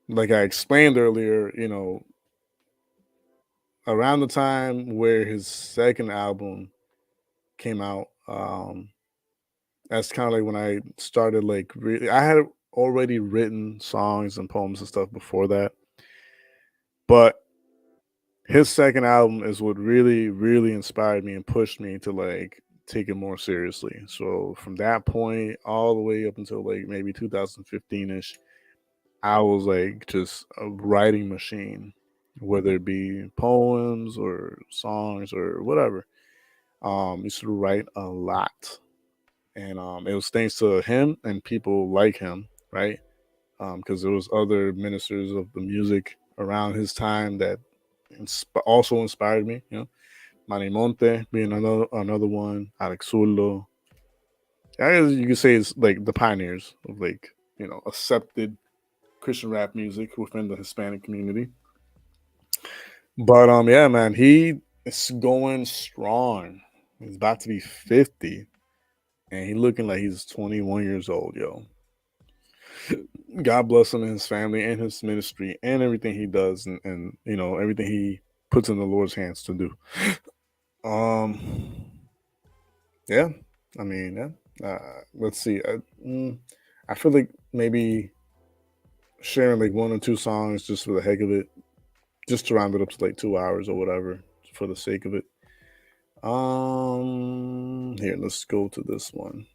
Like I explained earlier, around the time where his second album came out, that's kind of like when I started like really. I had already written songs and poems and stuff before that, but his second album is what really, really inspired me and pushed me to like take it more seriously. So from that point all the way up until like maybe 2015ish, I was like just a writing machine, whether it be poems or songs or whatever. Used to write a lot, and it was thanks to him and people like him, right? Because there was other ministers of the music around his time that also inspired me. You know, Manny Monte being another one, Alex Zurdo. I guess you could say it's like the pioneers of like accepted Christian rap music within the Hispanic community. But yeah, man, he is going strong. He's about to be 50, and he looking like he's 21 years old, yo. God bless him and his family and his ministry and everything he does, and everything he puts in the Lord's hands to do. Yeah, I mean, yeah. Let's see. I feel like maybe sharing like one or two songs just for the heck of it, just to round it up to like 2 hours or whatever, for the sake of it. Here, let's go to this one.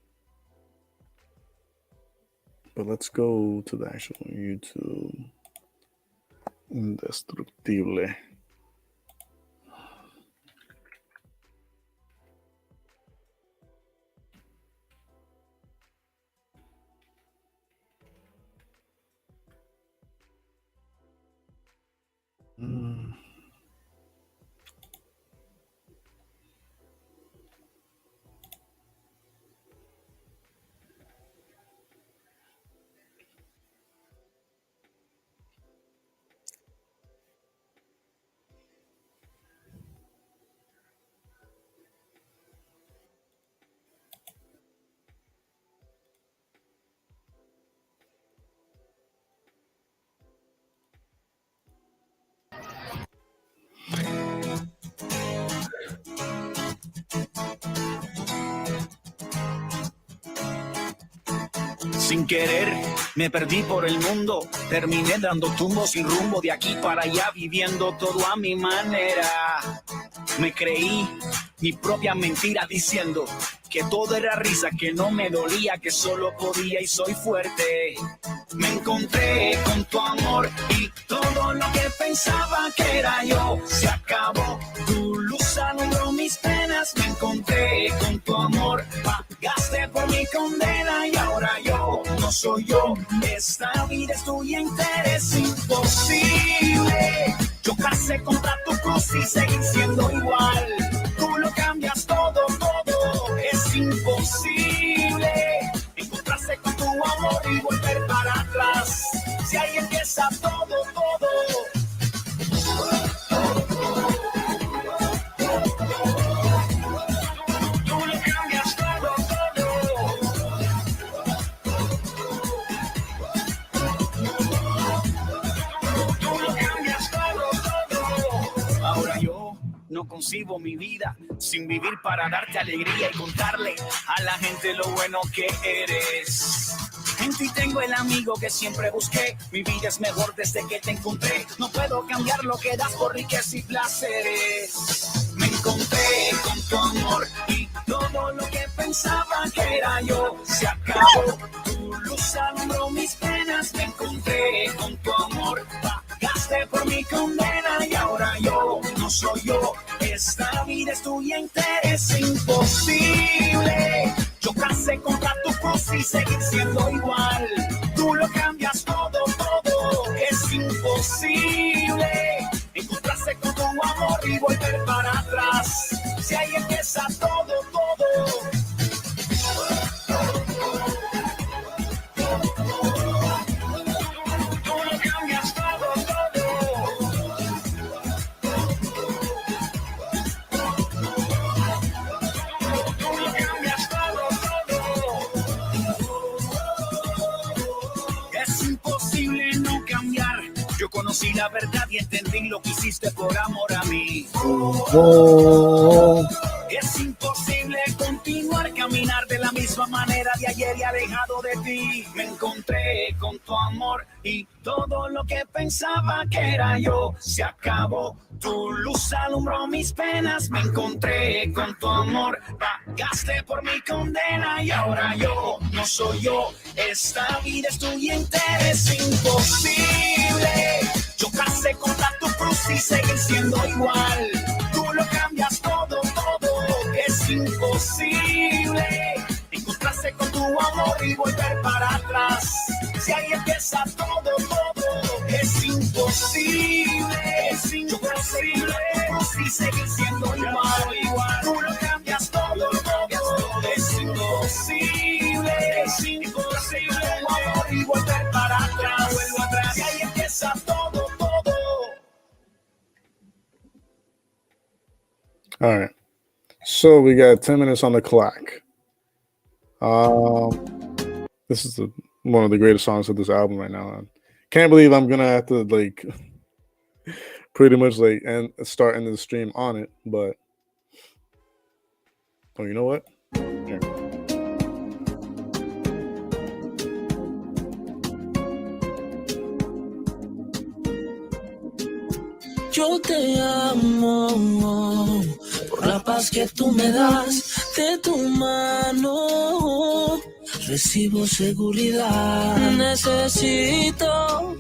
But let's go to the actual YouTube. Indestructible. Sin querer, me perdí por el mundo. Terminé dando tumbos sin rumbo de aquí para allá, viviendo todo a mi manera. Me creí mi propia mentira diciendo que todo era risa, que no me dolía, que solo podía y soy fuerte. Me encontré con tu amor y todo lo que pensaba que era yo se acabó. Tu luz alumbró mis penas. Me encontré con tu amor, pagaste por mi condena y ahora yo no soy yo. Esta vida es tuya entera, es imposible chocarse contra tu cruz y seguir siendo igual. Tú lo cambias todo, todo, es imposible encontrarse con tu amor y volver para atrás. Si ahí empieza todo, todo. No concibo mi vida sin vivir para darte alegría y contarle a la gente lo bueno que eres. En ti tengo el amigo que siempre busqué. Mi vida es mejor desde que te encontré. No puedo cambiar lo que das por riqueza y placeres. Me encontré con tu amor y todo lo que pensaba que era yo se acabó. Tu luz alumbró mis penas. Me encontré con tu amor. Pagaste por mi condena y ahora yo no soy yo. Esta vida es tuya entera, es imposible chocarse contra tu cruz y seguir siendo igual. Tú lo cambias todo, todo, es imposible encontrarse con tu amor y volver para atrás. Si ahí empieza todo, todo. Conocí la verdad y entendí lo que hiciste por amor a mí. Es imposible continuar, caminar de la misma manera de ayer y alejado de ti. Me encontré con tu amor y todo lo que pensaba que era yo se acabó. Tu luz alumbró mis penas, me encontré con tu amor. Pagaste por mi condena y ahora yo no soy yo. Esta vida es tuya entera, es imposible. Yo casé contra tu cruz y seguir siendo igual. Tú lo cambias todo, es imposible encontrarse con tu amor y volver para atrás. Si ahí empieza todo, es imposible, yo casé contra tu cruz y seguir siendo igual. Tú lo cambias todo, es imposible encontrarse con tu amor y volver para atrás. Si ahí empieza todo. All right. So we got 10 minutes on the clock. This is one of the greatest songs of this album right now. Can't believe I'm gonna have to like pretty much like start ending the stream on it, but oh, you know what? Here. Yo te amo por la paz que tú me das de tu mano. Recibo seguridad, necesito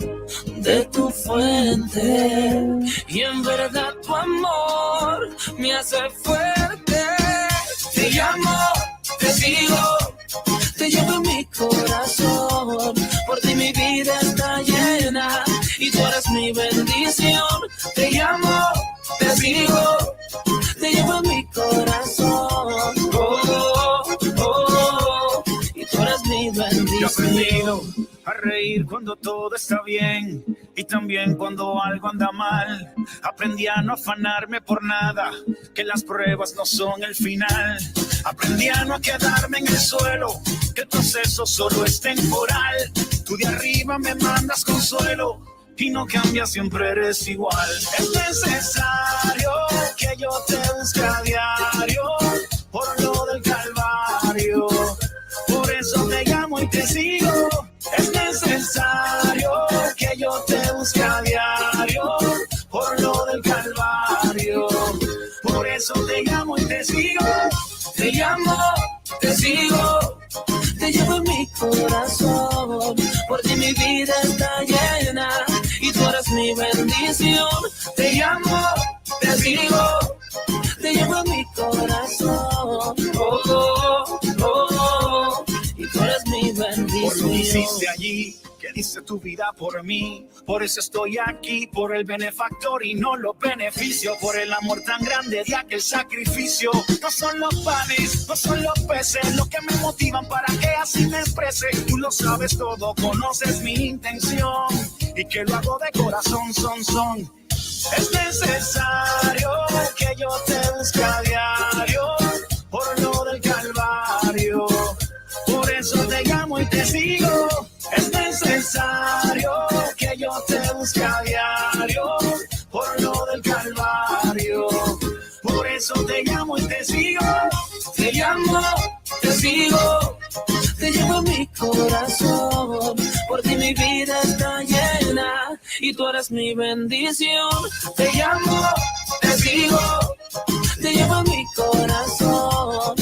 de tu fuente y en verdad tu amor me hace fuerte. Te llamo, te sigo, te llevo en mi corazón. Por ti mi vida está llena y tú eres mi bendición. Te llamo, te sigo, te llevo en mi corazón. Y tú eres mi bendición. Yo he aprendido a reír cuando todo está bien y también cuando algo anda mal. Aprendí a no afanarme por nada, que las pruebas no son el final. Aprendí a no quedarme en el suelo, que el proceso solo es temporal. Tú de arriba me mandas consuelo y no cambias, siempre eres igual. Es necesario que yo te busque a diario por lo del Calvario. Por eso te llamo y te sigo. Es necesario que yo te busque a diario por lo del Calvario. Por eso te llamo y te sigo. Te llamo, te sigo, te llevo en mi corazón. Por ti mi vida está llena y tú eres mi bendición. Te llamo, te sigo, te llevo en mi corazón. Y tú eres mi bendición. Por lo que hiciste allí, que diste tu vida por mí. Por eso estoy aquí, por el benefactor y no los beneficios. Por el amor tan grande de aquel sacrificio. No son los panes, no son los peces los que me motivan para que así me exprese. Tú lo sabes todo, conoces mi intención y que lo hago de corazón, son. Es necesario que yo te busque a diario por lo del Calvario. Por eso te llamo y te sigo. Es necesario que yo te busque a diario por lo del Calvario. Por eso te llamo y te sigo. Te llamo, te sigo, te llevo en mi corazón. Por ti mi vida está llena y tú eres mi bendición. Te llamo, te sigo, te llevo en mi corazón.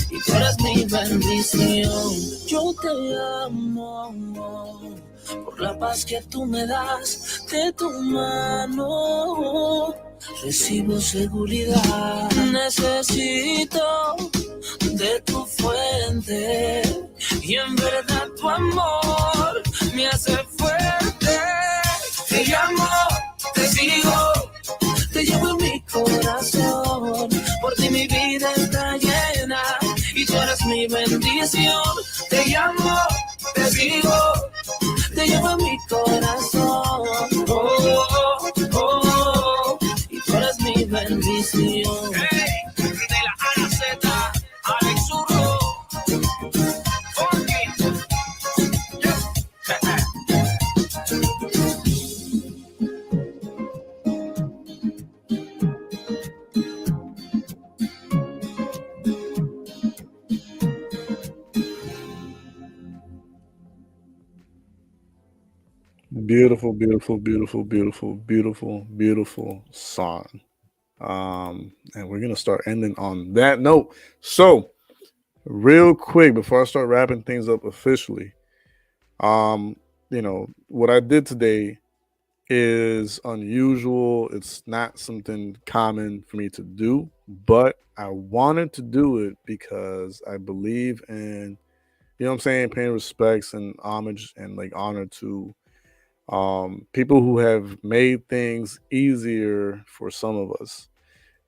Y tú eres mi bendición. Yo te amo por la paz que tú me das de tu mano. Recibo seguridad, necesito de tu fuente y en verdad tu amor me hace fuerte. Te llamo, te sigo, te llevo en mi corazón. Por ti mi vida está llena y tú eres mi bendición. Te llamo, te sigo, te llevo en mi corazón. Y tú eres mi bendición. Hey, de la A a la Z, Alex Zurro. Beautiful, beautiful, beautiful, beautiful, beautiful, beautiful song. And we're gonna start ending on that note. So, real quick before I start wrapping things up officially, um, what I did today is unusual. It's not something common for me to do, but I wanted to do it because I believe in, what I'm saying, paying respects and homage and like honor to people who have made things easier for some of us.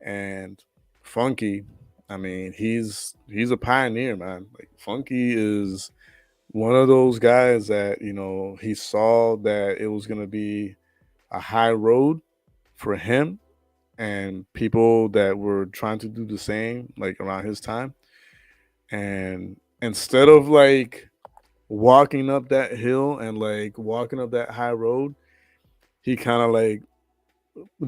And Funky, I mean, he's a pioneer, man. Like Funky is one of those guys that, he saw that it was gonna be a high road for him and people that were trying to do the same like around his time. And instead of like walking up that hill and like walking up that high road, he kind of like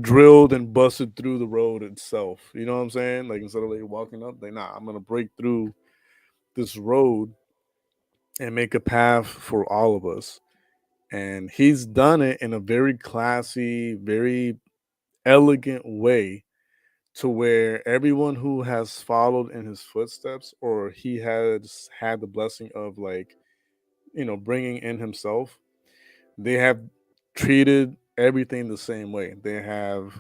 drilled and busted through the road itself. You know what I'm saying? Like instead of like walking up, like nah, I'm gonna break through this road and make a path for all of us. And he's done it in a very classy, very elegant way to where everyone who has followed in his footsteps or he has had the blessing of like, bringing in himself, they have treated everything the same way. They have,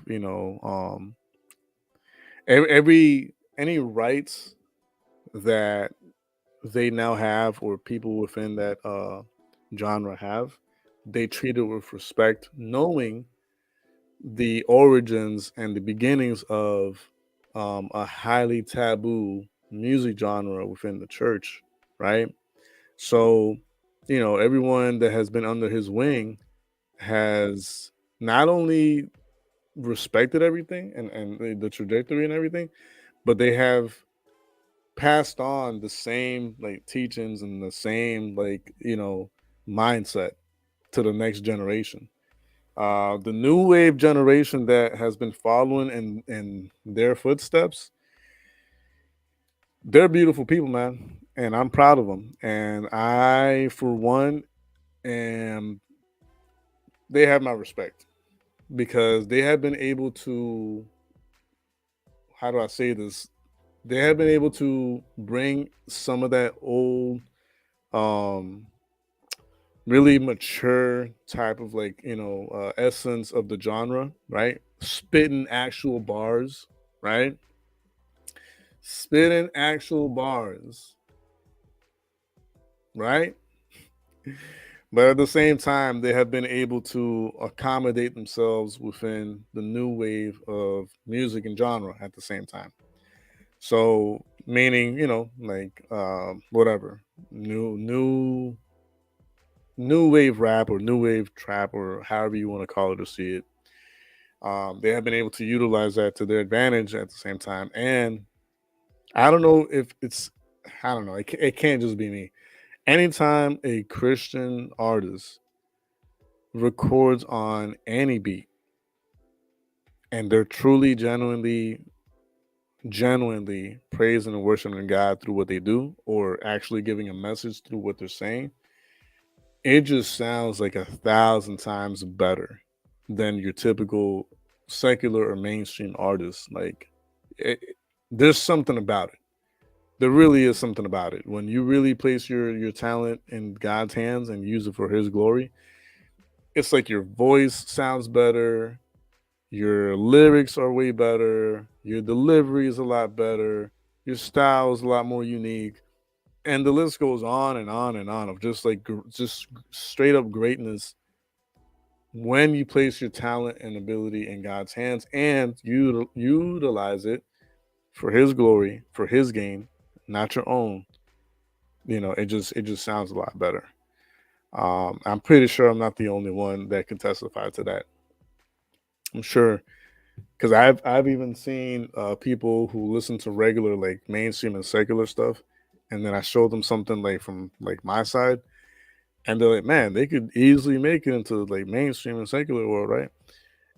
every any rights that they now have or people within that genre have, they treat it with respect, knowing the origins and the beginnings of a highly taboo music genre within the church, right? So, everyone that has been under his wing has not only respected everything and the trajectory and everything, but they have passed on the same like teachings and the same like mindset to the next generation. The new wave generation that has been following in their footsteps, they're beautiful people, man, and I'm proud of them. And I, for one, am they have my respect because they have been able to. How do I say this? They have been able to bring some of that old, um, really mature type of like essence of the genre, right? Spitting actual bars, right? Spitting actual bars, right? But at the same time, they have been able to accommodate themselves within the new wave of music and genre at the same time. So, meaning, like whatever, new wave rap or new wave trap or however you want to call it or see it. They have been able to utilize that to their advantage at the same time. And I don't know if it's, I don't know, it can't just be me. Anytime a Christian artist records on any beat and they're truly, genuinely praising and worshiping God through what they do or actually giving a message through what they're saying, it just sounds like 1,000 times better than your typical secular or mainstream artist. Like, it, there's something about it. There really is something about it. When you really place your talent in God's hands and use it for His glory, it's like your voice sounds better, your lyrics are way better, your delivery is a lot better, your style is a lot more unique, and the list goes on and on and on of just like just straight up greatness when you place your talent and ability in God's hands and you utilize it for His glory, for His gain, not your own. It just sounds a lot better. I'm pretty sure I'm not the only one that can testify to that. I'm sure because I've even seen people who listen to regular like mainstream and secular stuff, and then I show them something like from like my side, and they're like, "Man, they could easily make it into like mainstream and secular world, right?"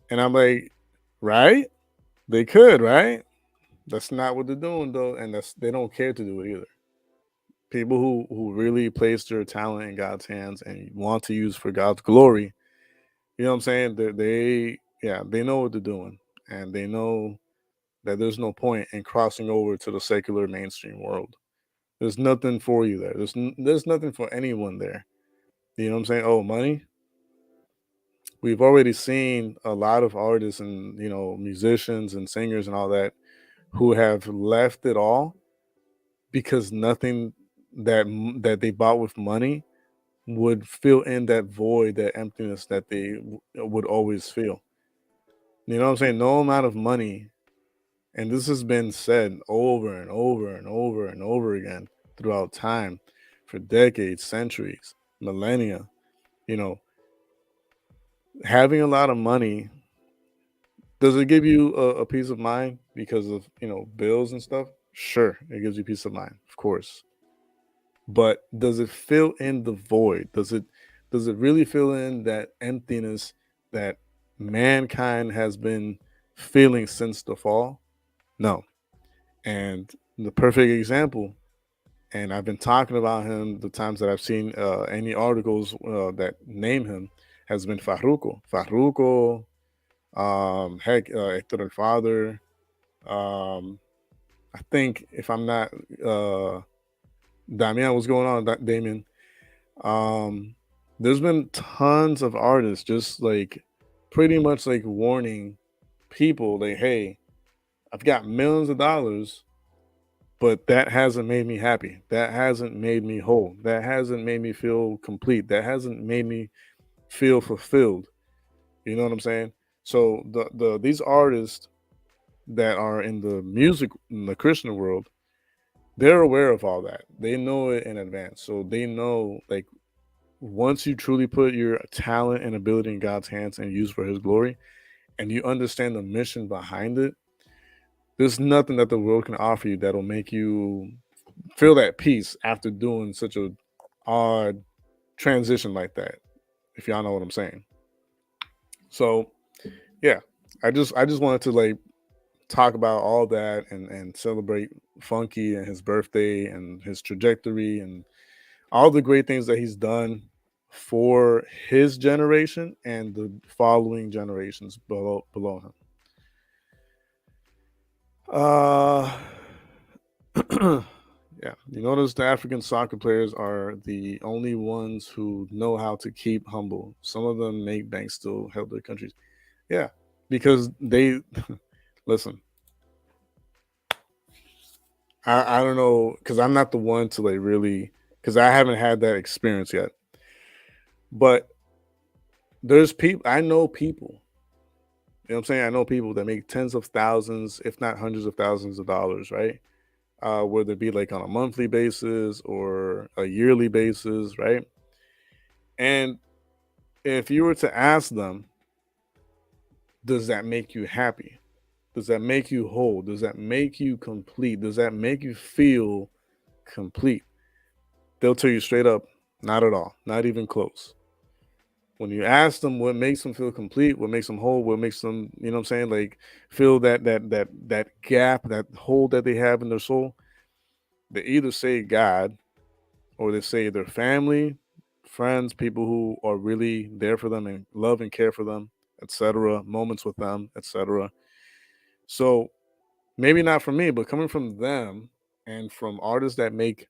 And I'm like, "Right? They could, right? That's not what they're doing though, and they don't care to do it either. People who really place their talent in God's hands and want to use for God's glory, You know what I'm saying? They know what they're doing, and they know that there's no point in crossing over to the secular mainstream world. There's nothing for you there. There's nothing for anyone there. You know what I'm saying? Oh, money. We've already seen a lot of artists and musicians and singers and all that who have left it all because nothing that they bought with money would fill in that void, that emptiness that they would always feel. You know what I'm saying? No amount of money, and this has been said over and over and over and over again throughout time for decades, centuries, millennia. You know, having a lot of money, does it give you a peace of mind because of bills and stuff? Sure, it gives you peace of mind, of course. But does it fill in the void? Does it really fill in that emptiness that mankind has been feeling since the fall? No. And the perfect example, and I've been talking about him the times that I've seen any articles that name him, has been Farruko. Farruko, Hector el Father. I think if I'm not Damian, what's going on, Damien? There's been tons of artists just like pretty much like warning people like, hey, I've got millions of dollars, but that hasn't made me happy. That hasn't made me whole. That hasn't made me feel complete. That hasn't made me feel fulfilled. You know what I'm saying? So these artists that are in the music, in the Christian world, they're aware of all that. They know it in advance. So they know, like, once you truly put your talent and ability in God's hands and use for his glory, and you understand the mission behind it, there's nothing that the world can offer you that'll make you feel that peace after doing such a odd transition like that, if y'all know what I'm saying. So yeah, I just wanted to like talk about all that and celebrate Funky and his birthday and his trajectory and all the great things that he's done for his generation and the following generations below him. Yeah, you notice the African soccer players are the only ones who know how to keep humble. Some of them make bank still help their countries. Yeah, because they listen. I don't know, because I'm not the one to like really, because I haven't had that experience yet. But there's people, I know people, you know what I'm saying? I know people that make tens of thousands, if not hundreds of thousands of dollars, right? Whether it be like on a monthly basis or a yearly basis, right? And if you were to ask them, does that make you happy? Does that make you whole? Does that make you complete? Does that make you feel complete? They'll tell you straight up, not at all, not even close. When you ask them what makes them feel complete, what makes them whole, what makes them, you know what I'm saying, like feel that gap, that hole that they have in their soul, they either say God or they say their family, friends, people who are really there for them and love and care for them, etc., moments with them, etc. So maybe not from me, but coming from them and from artists that make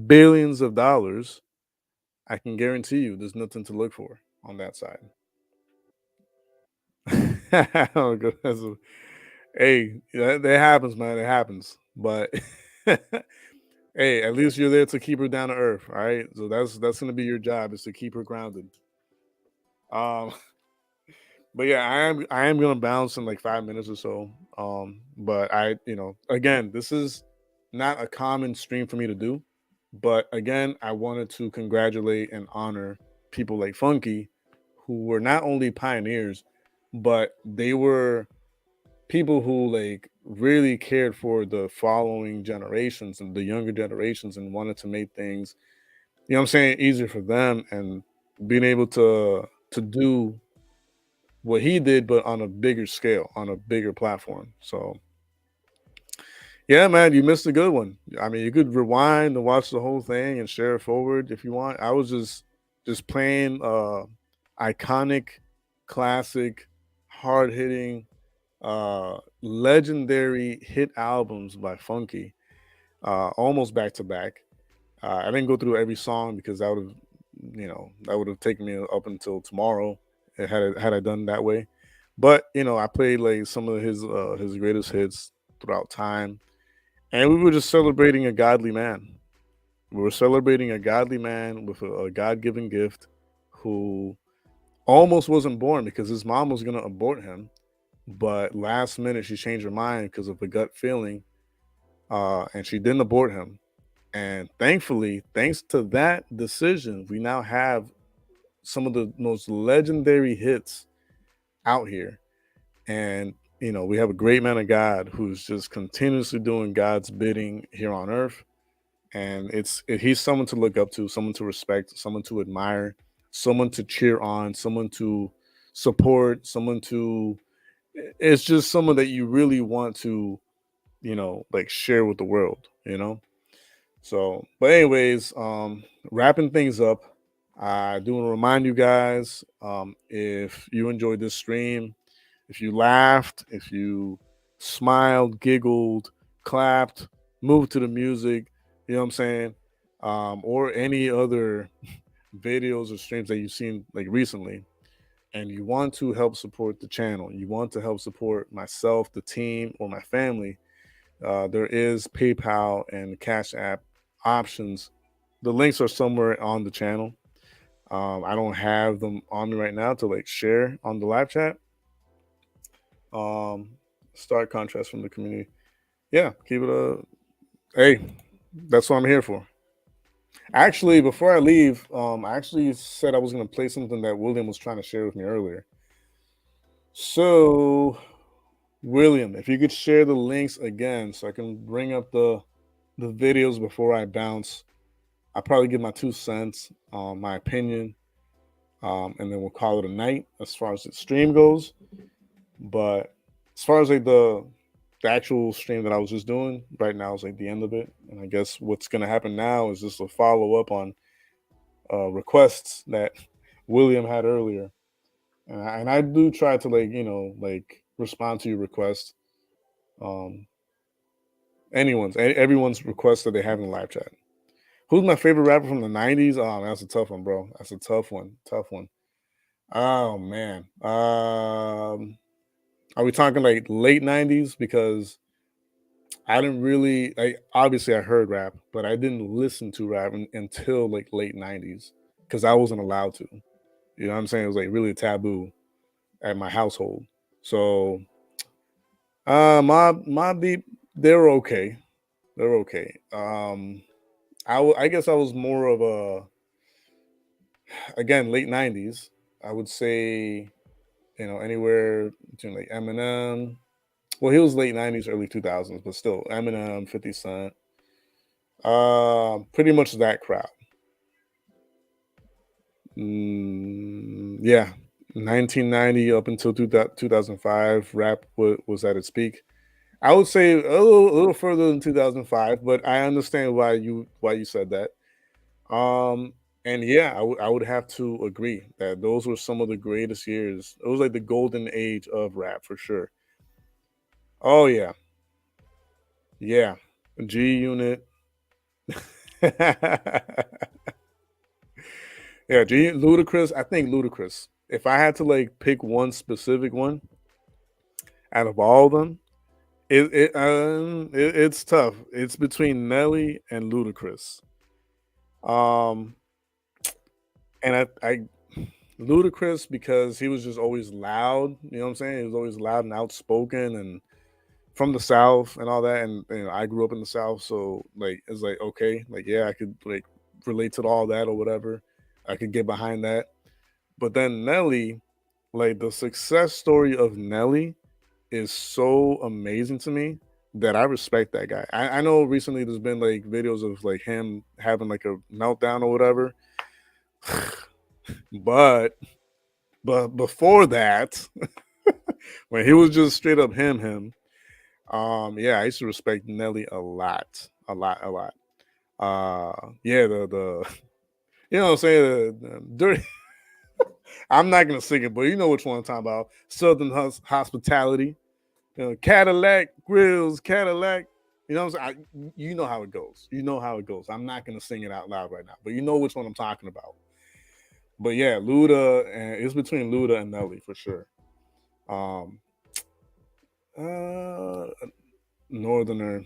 billions of dollars, I can guarantee you there's nothing to look for on that side. Hey, that happens, man. It happens. But hey, at least you're there to keep her down to earth. All right. So that's gonna be your job, is to keep her grounded. Um, but yeah, I am gonna bounce in like 5 minutes or so. But again, this is not a common stream for me to do. But again, I wanted to congratulate and honor people like Funky, who were not only pioneers, but they were people who like really cared for the following generations and the younger generations and wanted to make things, you know what I'm saying, easier for them, and being able to do what he did, but on a bigger scale, on a bigger platform. So yeah, man, you missed a good one. I mean, you could rewind and watch the whole thing and share it forward if you want. I was just playing iconic classic, hard-hitting, legendary hit albums by Funky, almost back to back. I didn't go through every song because that would have taken me up until tomorrow had I done that way. But I played like some of his greatest hits throughout time, and we were just celebrating a godly man. We were celebrating a godly man with a God-given gift who almost wasn't born because his mom was gonna abort him, but last minute she changed her mind because of a gut feeling, and she didn't abort him. And thankfully, thanks to that decision, we now have some of the most legendary hits out here. And we have a great man of God who's just continuously doing God's bidding here on earth. And he's someone to look up to, someone to respect, someone to admire, someone to cheer on, someone to support, it's just someone that you really want to, like share with the world. So, but anyways, wrapping things up, I do want to remind you guys, if you enjoyed this stream, if you laughed, if you smiled, giggled, clapped, moved to the music, you know what I'm saying, or any other videos or streams that you've seen like recently, and you want to help support the channel, you want to help support myself, the team, or my family, there is PayPal and Cash App options. The links are somewhere on the channel. I don't have them on me right now to like share on the live chat. Stark contrast from the community. Yeah, keep it hey, that's what I'm here for. Actually, before I leave, I actually said I was going to play something that William was trying to share with me earlier. So, William, if you could share the links again so I can bring up the videos before I bounce. I'll probably give my 2 cents, my opinion, and then we'll call it a night as far as the stream goes. But as far as like the actual stream that I was just doing right now is like the end of it. And I guess what's going to happen now is just a follow up on requests that William had earlier. And I do try to like respond to your requests. Everyone's request that they have in the live chat. Who's my favorite rapper from the 90s? Oh, that's a tough one, bro. That's a tough one. Oh man. Are we talking like late 90s? Because I didn't really, obviously I heard rap, but I didn't listen to rap until like late 90s because I wasn't allowed to. You know what I'm saying? It was like really a taboo at my household. So Mobb Deep, they're okay. They're okay. I guess I was more of a, again, late 90s. I would say, anywhere between like Eminem. Well, he was late 90s, early 2000s, but still Eminem, 50 Cent. Pretty much that crowd. Yeah. 1990 up until 2005, rap was at its peak. I would say a little further than 2005, but I understand why you said that. And yeah, I would have to agree that those were some of the greatest years. It was like the golden age of rap for sure. Oh yeah, yeah, G Unit. Yeah, Ludacris. I think Ludacris. If I had to like pick one specific one out of all of them, it's tough. It's between Nelly and Ludacris. And I Ludacris because he was just always loud. You know what I'm saying? He was always loud and outspoken and from the South and all that. And I grew up in the South, so like it's like okay, like yeah, I could like relate to all that or whatever. I could get behind that. But then Nelly, like the success story of Nelly is so amazing to me that I respect that guy. I know recently there's been like videos of like him having like a meltdown or whatever. but before that, when he was just straight up him, yeah, I used to respect Nelly a lot. Yeah, the you know what I'm saying, the dirty I'm not gonna sing it, but you know which one I'm talking about. Southern Hospitality, Cadillac Grills, Cadillac. You know what I'm saying? You know how it goes. You know how it goes. I'm not gonna sing it out loud right now, but you know which one I'm talking about. But yeah, Luda, and it's between Luda and Nelly for sure. Northerner.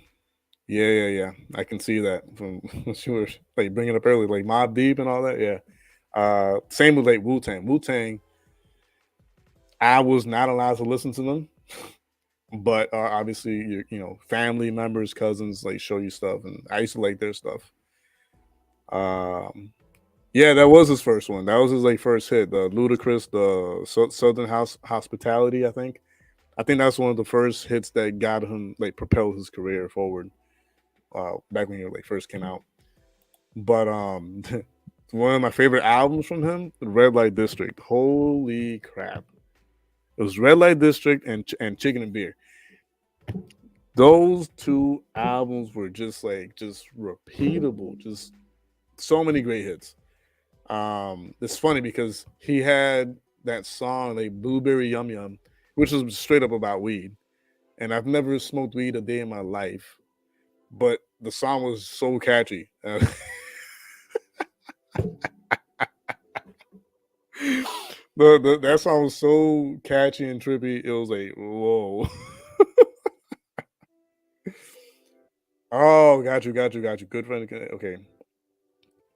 Yeah. I can see that from what you were like bringing up earlier, like Mobb Deep and all that. Yeah. Same with like Wu-Tang. Wu-Tang, I was not allowed to listen to them, but obviously, you know, family members, cousins, like show you stuff, and I used to like their stuff. Yeah, that was his first one. That was his like first hit. The Ludacris, the Southern Hospitality. I think that's one of the first hits that got him like propelled his career forward. Back when he like first came out. But one of my favorite albums from him, Red Light District. Holy crap! It was Red Light District and Chicken and Beer. Those two albums were just repeatable. Just so many great hits. It's funny because he had that song like Blueberry Yum Yum, which was straight up about weed. And I've never smoked weed a day in my life, but the song was so catchy. That song was so catchy and trippy. It was like, whoa. Oh, got you. Good friend. Okay.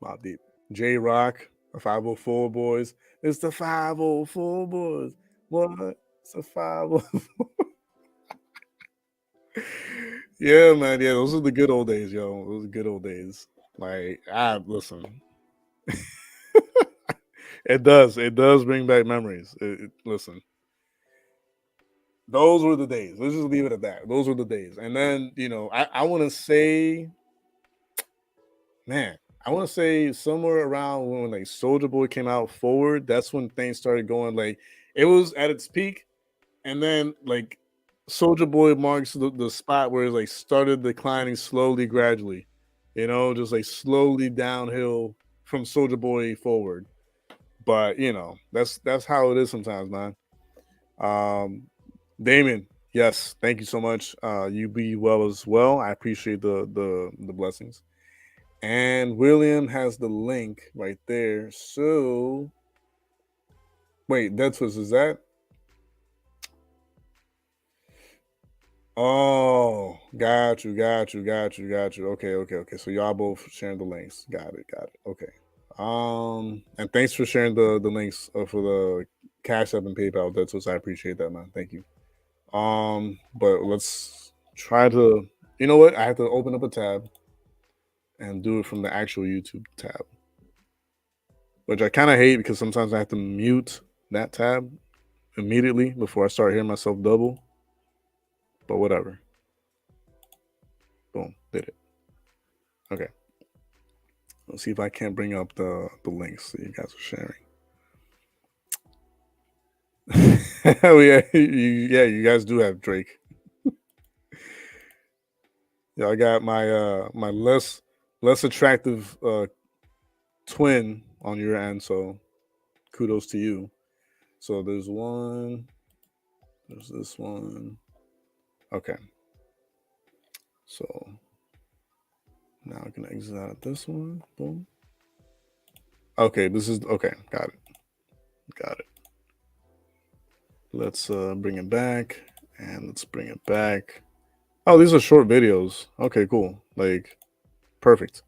Mobb Deep. J Rock, the 504 boys. It's the 504 boys. What? It's the 504. Yeah, man. Yeah, those are the good old days, yo. Those are good old days. Like, listen. It does bring back memories. Listen, those were the days. Let's just leave it at that. Those were the days. And then, you know, I want to say, man, I want to say somewhere around when like Soldier Boy came out forward, that's when things started going like it was at its peak. And then like Soldier Boy marks the spot where it like started declining slowly, gradually, you know, just like slowly downhill from Soldier Boy forward. But you know, that's how it is sometimes, man. Damon, yes, thank you so much. You be well as well. I appreciate the blessings. And William has the link right there. So wait, that's what is that? Oh, got you. Okay. So y'all both sharing the links. Got it. Okay. And thanks for sharing the links for the Cash App and PayPal. That's what I appreciate that, man. Thank you. But let's try to. You know what? I have to open up a tab and do it from the actual YouTube tab, which I kind of hate because sometimes I have to mute that tab immediately before I start hearing myself double. But whatever. Boom, did it. Okay. Let's see if I can't bring up the links that you guys are sharing. Oh yeah, you guys do have Drake. Yeah, I got my my less attractive twin on your end, so kudos to you. So there's this one. Okay. So now I can exit out of this one. Boom. Okay, this is okay. Got it. Let's bring it back, and let's bring it back. Oh, these are short videos. Okay, cool. Like, perfect.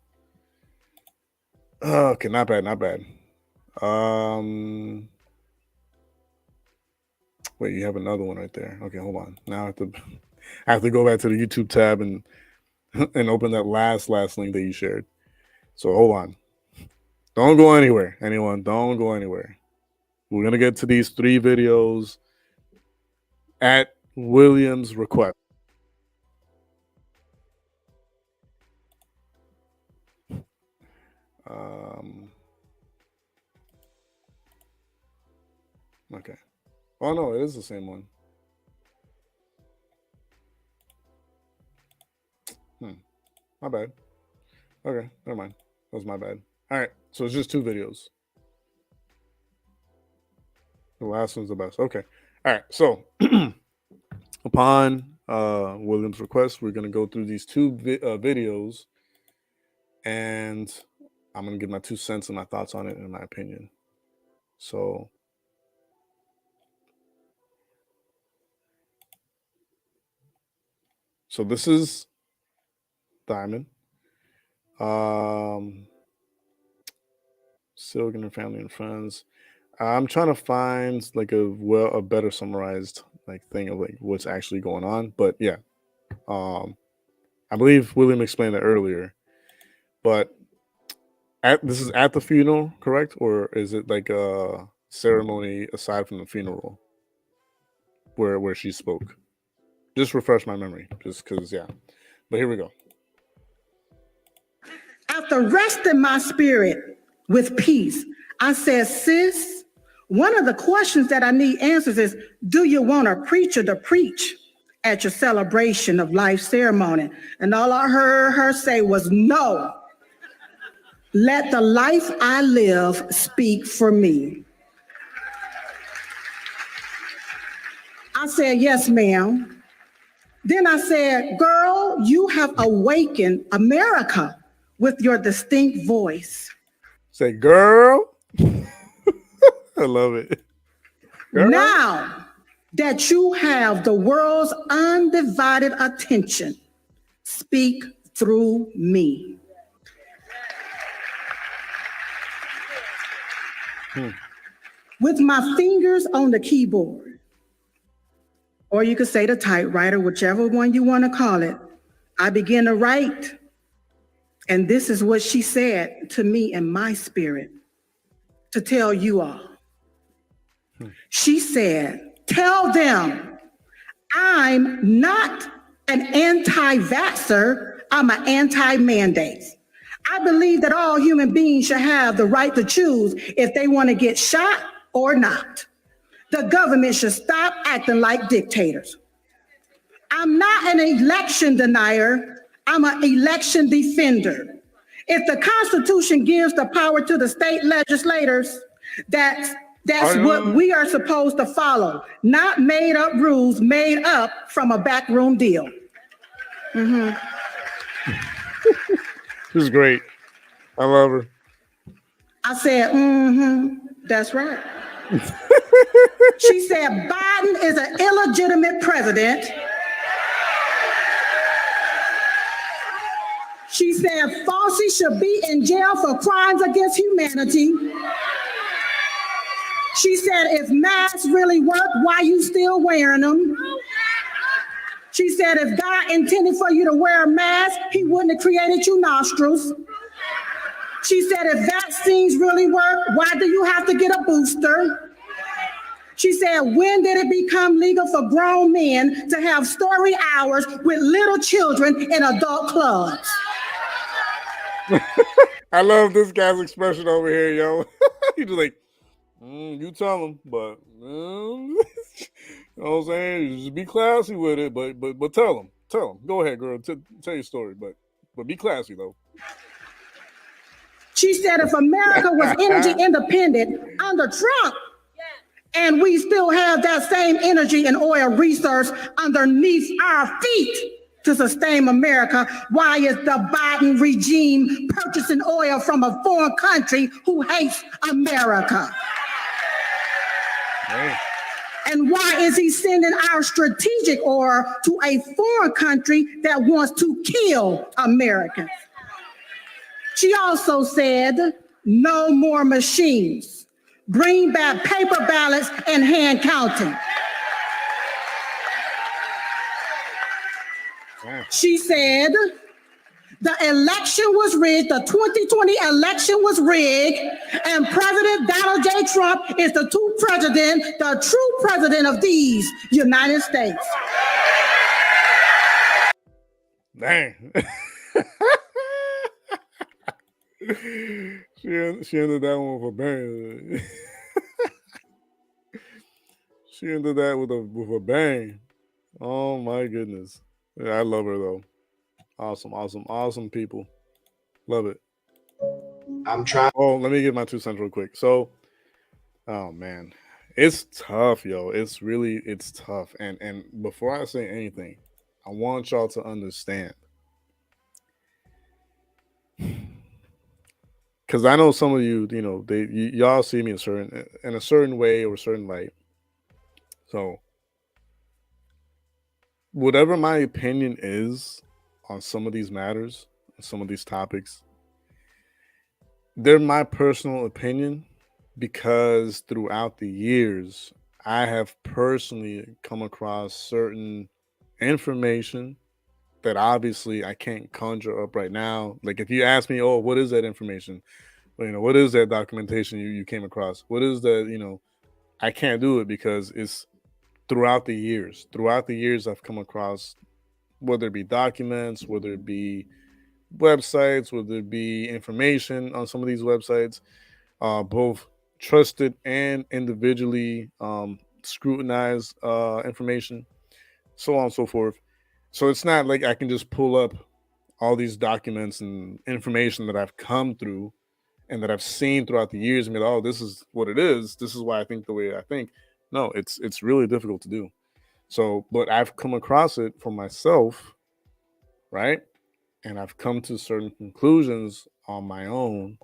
Okay, not bad. Wait, you have another one right there. Okay, hold on. Now I have to go back to the YouTube tab and open that last link that you shared. So hold on. Don't go anywhere, anyone. Don't go anywhere. We're gonna get to these 3 videos at William's request. Okay. Oh no, it is the same one. My bad. Okay, never mind. That was my bad. All right, so it's just 2 videos. The last one's the best. Okay. All right. So upon William's request, we're gonna go through these two videos, and I'm gonna give my 2 cents and my thoughts on it and my opinion. So this is Diamond. Silgan and family and friends. I'm trying to find like a better summarized like thing of like what's actually going on. But yeah, I believe William explained it earlier. But this is at the funeral, correct? Or is it like a ceremony aside from the funeral where she spoke? Just refresh my memory, just because, yeah. But here we go. After resting my spirit with peace, I said, sis, one of the questions that I need answers is, do you want a preacher to preach at your celebration of life ceremony? And all I heard her say was, no. Let the life I live speak for me. I said, yes, ma'am. Then I said, girl, you have awakened America with your distinct voice. Say, girl. I love it. Girl. Now that you have the world's undivided attention, speak through me. With my fingers on the keyboard, or you could say the typewriter, whichever one you want to call it, I began to write. And this is what she said to me in my spirit to tell you all. She said, tell them I'm not an anti-vaxxer, I'm an anti-mandate. I believe that all human beings should have the right to choose if they want to get shot or not. The government should stop acting like dictators. I'm not an election denier, I'm an election defender. If the Constitution gives the power to the state legislators, that's what we are supposed to follow, not made up rules made up from a backroom deal. This is great. I love her. I said, that's right. She said, Biden is an illegitimate president. She said, Fauci should be in jail for crimes against humanity. She said, if masks really work, why you still wearing them? She said, if God intended for you to wear a mask, he wouldn't have created you nostrils. She said, if vaccines really work, why do you have to get a booster? She said, when did it become legal for grown men to have story hours with little children in adult clubs? I love this guy's expression over here, yo. He's just like, you tell him, but you know what I'm saying? Just be classy with it, but tell him. Go ahead, girl. Tell your story, but be classy though. She said, if America was energy independent under Trump, and we still have that same energy and oil resource underneath our feet to sustain America, why is the Biden regime purchasing oil from a foreign country who hates America? Hey. And why is he sending our strategic oil to a foreign country that wants to kill Americans? She also said, no more machines. Bring back paper ballots and hand counting. She said, the election was rigged, the 2020 election was rigged, and President Donald J. Trump is the true president of these United States. Dang. She ended that one with a bang. She ended that with a bang. Oh my goodness. Yeah, I love her though. Awesome people. Love it. I'm trying. Oh, let me get my 2 cents real quick. So, oh man, It's tough, yo. It's tough. And before I say anything, I want y'all to understand. Because I know some of you, y'all see me in a certain way or a certain light. So whatever my opinion is on some of these matters, some of these topics, they're my personal opinion because throughout the years, I have personally come across certain information that obviously I can't conjure up right now. Like if you ask me, oh, what is that information? Well, what is that documentation you came across? What is that, I can't do it because it's throughout the years. Throughout the years, I've come across, whether it be documents, whether it be websites, whether it be information on some of these websites, both trusted and individually scrutinized information, so on and so forth. So it's not like I can just pull up all these documents and information that I've come through and that I've seen throughout the years and be like, oh, this is what it is. This is why I think the way I think. No, it's really difficult to do. So, but I've come across it for myself, right? And I've come to certain conclusions on my own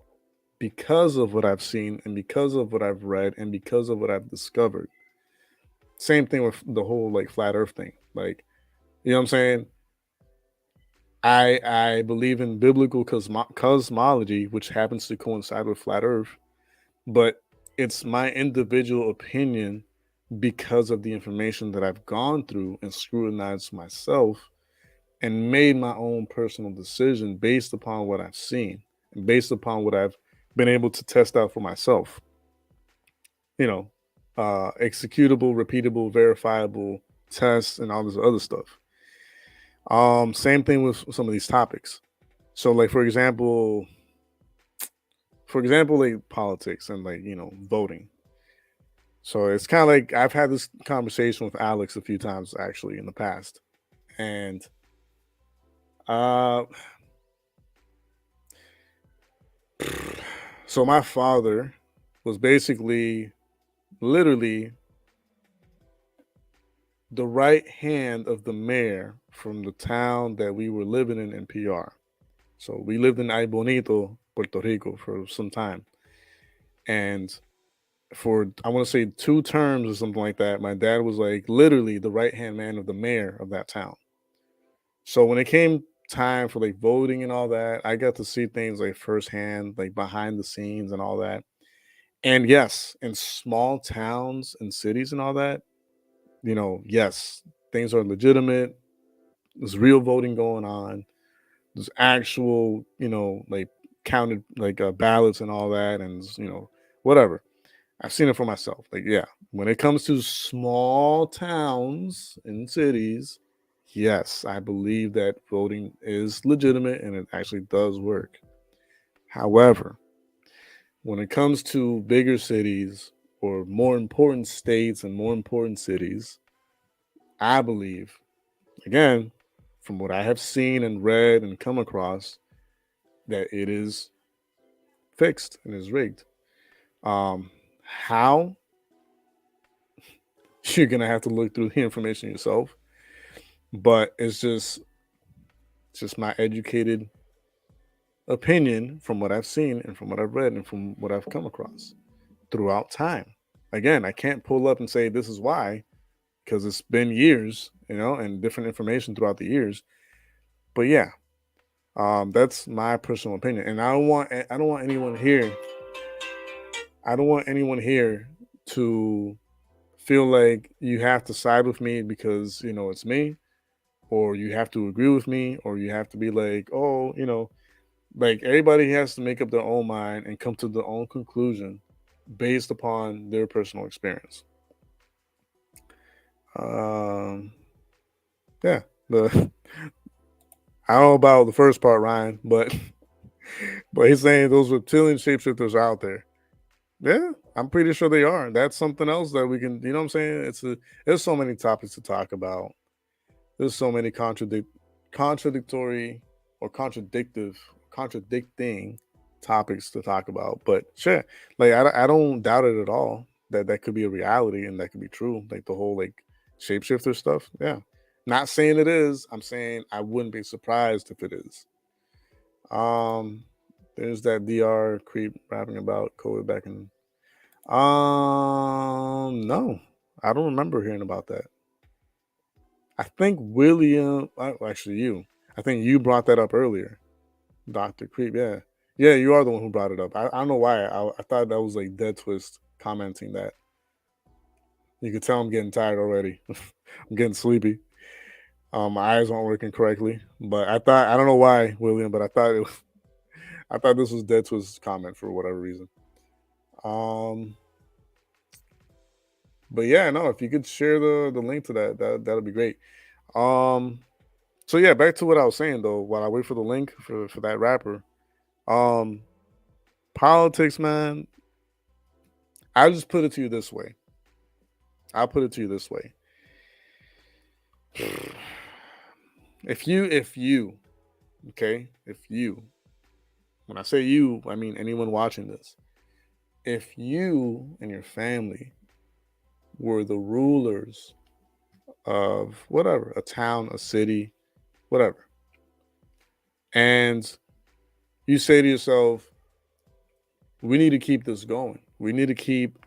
because of what I've seen and because of what I've read and because of what I've discovered. Same thing with the whole like flat earth thing. Like, you know what I'm saying? I believe in biblical cosmology, which happens to coincide with flat earth, but it's my individual opinion because of the information that I've gone through and scrutinized myself and made my own personal decision based upon what I've seen and based upon what I've been able to test out for myself. Executable, repeatable, verifiable tests and all this other stuff. Same thing with some of these topics. So, like for example, like politics and like voting. So it's kind of like I've had this conversation with Alex a few times actually in the past, and so my father was basically, literally, the right hand of the mayor from the town that we were living in PR. So we lived in Ay Bonito, Puerto Rico for some time. And for, I want to say 2 terms or something like that, my dad was like literally the right hand man of the mayor of that town. So when it came time for like voting and all that, I got to see things like firsthand, like behind the scenes and all that. And yes, in small towns and cities and all that, yes, things are legitimate. There's real voting going on. There's actual, like counted like ballots and all that, and whatever. I've seen it for myself. Like, yeah, when it comes to small towns and cities, yes, I believe that voting is legitimate and it actually does work. However, when it comes to bigger cities or more important states and more important cities, I believe, again, from what I have seen and read and come across, that it is fixed and is rigged. How? You're gonna have to look through the information yourself, but it's just my educated opinion from what I've seen and from what I've read and from what I've come across throughout time. Again, I can't pull up and say this is why, because it's been years, and different information throughout the years. But yeah, that's my personal opinion, and I don't want anyone here. I don't want anyone here to feel like you have to side with me because it's me, or you have to agree with me, or you have to be like, oh, like everybody has to make up their own mind and come to their own conclusion based upon their personal experience. Yeah, I don't know about the first part, Ryan, but he's saying those reptilian shapeshifters are out there. Yeah, I'm pretty sure they are. That's something else that we can, what I'm saying? There's so many topics to talk about. There's so many contradictory or contradicting topics to talk about. But sure, like I don't doubt it at all. that could be a reality and that could be true. Like the whole like shapeshifter stuff. Yeah. Not saying it is. I'm saying I wouldn't be surprised if it is. There's that DR creep rapping about COVID back in. No, I don't remember hearing about that. I think William, actually you. I think you brought that up earlier, Dr. Creep. Yeah, yeah, you are the one who brought it up. I don't know why. I thought that was like Dead Twist commenting that. You could tell I'm getting tired already. I'm getting sleepy. My eyes aren't working correctly, but I don't know why, William, but I thought this was Dead Twist's comment for whatever reason. But yeah, no, if you could share the link to that'd be great. So yeah, back to what I was saying though, while I wait for the link for that rapper. Politics, man. I'll just put it to you this way. If you, okay, when I say you, I mean anyone watching this. If you and your family were the rulers of whatever, a town, a city, whatever, and you say to yourself, we need to keep this going. We need to keep,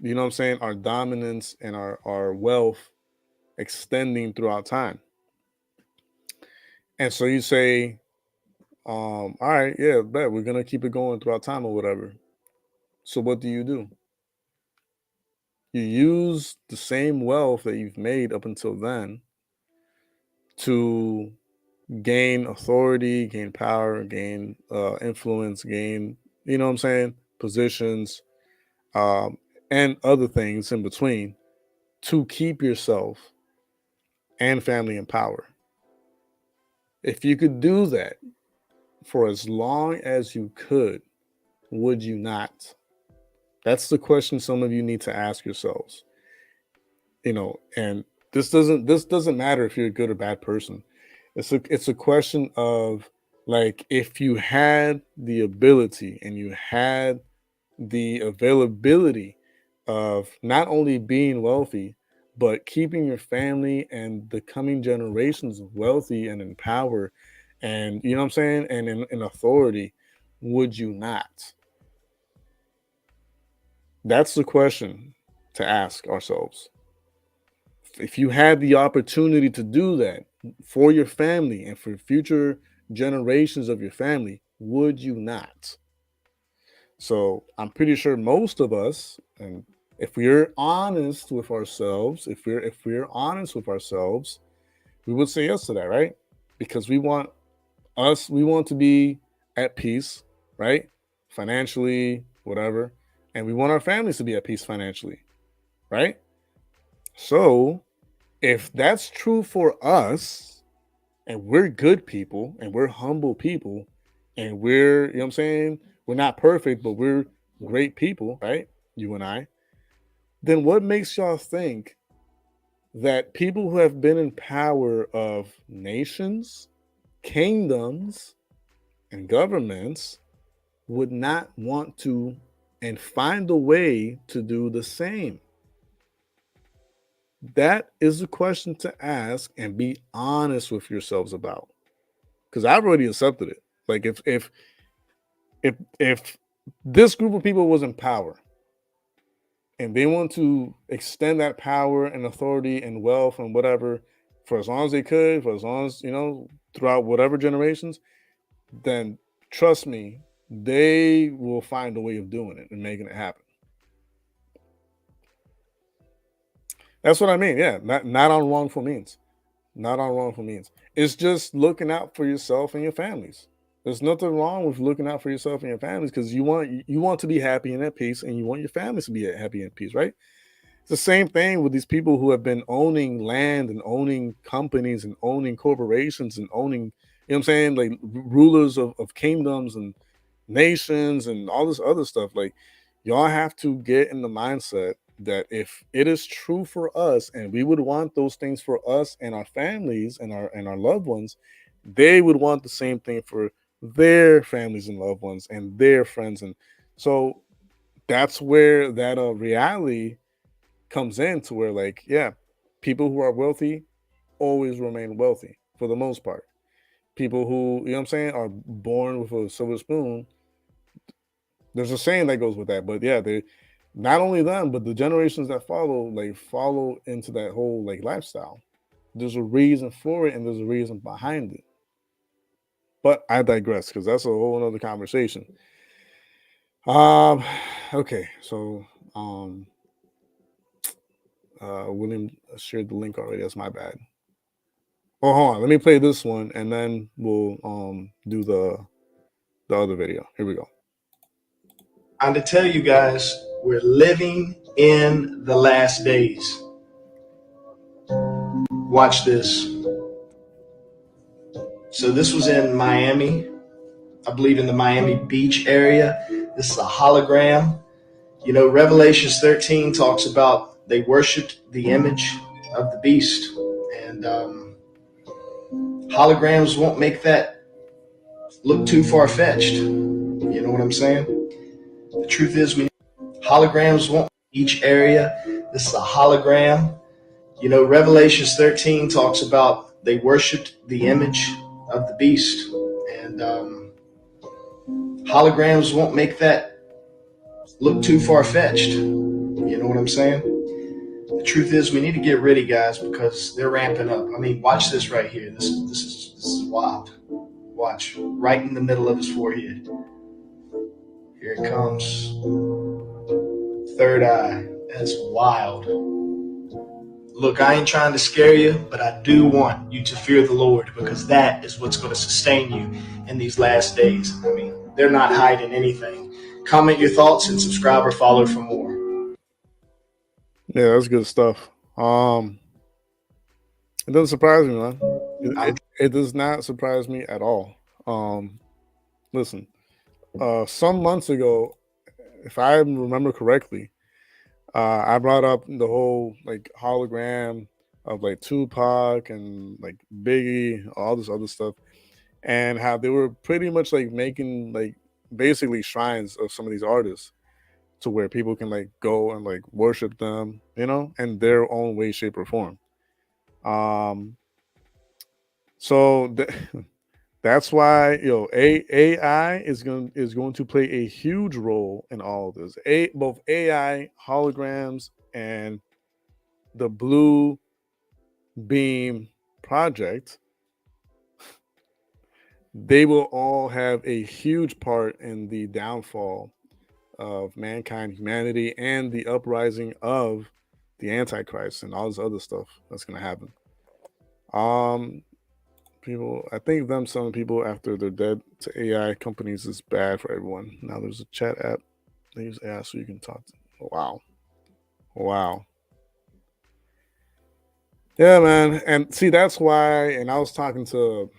you know what I'm saying, our dominance and our wealth extending throughout time. And so you say, all right, yeah, bet we're gonna keep it going throughout time or whatever. So what do? You use the same wealth that you've made up until then to gain authority, gain power, gain influence, gain, you know what I'm saying, positions, and other things in between to keep yourself and family in power. If you could do that for as long as you could, would you not? That's the question some of you need to ask yourselves. You know, and this doesn't matter if you're a good or bad person. It's a question of, like, if you had the ability and you had the availability of not only being wealthy, but keeping your family and the coming generations wealthy and in power, and you know what I'm saying, and in authority, would you not? That's the question to ask ourselves. If you had the opportunity to do that for your family and for future generations of your family, would you not? So I'm pretty sure most of us, and if we're honest with ourselves, if we're honest with ourselves, we would say yes to that, right? Because we want to be at peace, right? Financially, whatever. And we want our families to be at peace financially, right? So if that's true for us, and we're good people, and we're humble people, and we're, you know what I'm saying, we're not perfect, but we're great people, right? You and I. Then what makes y'all think that people who have been in power of nations, kingdoms, and governments would not want to and find a way to do the same? That is a question to ask and be honest with yourselves about. Because I've already accepted it. Like if this group of people was in power and they want to extend that power and authority and wealth and whatever for as long as they could, for as long as, you know, throughout whatever generations, then trust me, they will find a way of doing it and making it happen. That's what I mean. Yeah, not on wrongful means. Not on wrongful means. It's just looking out for yourself and your families. There's nothing wrong with looking out for yourself and your families, because you want to be happy and at peace, and you want your families to be happy and at peace, right? It's the same thing with these people who have been owning land and owning companies and owning corporations and owning, you know what I'm saying, like rulers of kingdoms and nations and all this other stuff. Like, y'all have to get in the mindset that if it is true for us and we would want those things for us and our families and our loved ones, they would want the same thing for their families and loved ones and their friends. And so that's where that reality comes in, to where, like, yeah, people who are wealthy always remain wealthy for the most part. People who, you know what I'm saying, are born with a silver spoon. There's a saying that goes with that, but yeah, they, not only them, but the generations that follow, like, follow into that whole, like, lifestyle. There's a reason for it, and there's a reason behind it. But I digress, because that's a whole other conversation. Okay, so William shared the link already. That's my bad. Oh, hold on. Let me play this one, and then we'll do the other video. Here we go. And to tell you guys, we're living in the last days. Watch this. So this was in Miami, I believe in the Miami Beach area. This is a hologram. You know, Revelations 13 talks about they worshiped the image of the beast. And holograms won't make that look too far-fetched. You know what I'm saying? The truth is, holograms won't each area. This is a hologram. You know, Revelations 13 talks about they worshiped the image of the beast. And holograms won't make that look too far-fetched. You know what I'm saying? The truth is, we need to get ready, guys, because they're ramping up. I mean, watch this right here. This is wild. Watch, right in the middle of his forehead. Here it comes. Third eye. That's wild. Look, I ain't trying to scare you, but I do want you to fear the Lord, because that is what's going to sustain you in these last days. I mean, they're not hiding anything. Comment your thoughts and subscribe or follow for more. Yeah, that's good stuff. It doesn't surprise me, man. It does not surprise me at all. Listen, some months ago, if I remember correctly, I brought up the whole, like, hologram of, like, Tupac and, like, Biggie, all this other stuff, and how they were pretty much, like, making, like, basically shrines of some of these artists, to where people can, like, go and, like, worship them, you know, in their own way, shape, or form. So that's why, AI is going to play a huge role in all of this. Both AI, holograms, and the Blue Beam project, they will all have a huge part in the downfall of mankind, humanity, and the uprising of the Antichrist and all this other stuff that's going to happen. People, I think them selling people after they're dead to AI companies is bad for everyone. Now there's a chat app. They use AI so you can talk to. Wow. Yeah, man. And see, that's why, and I was talking to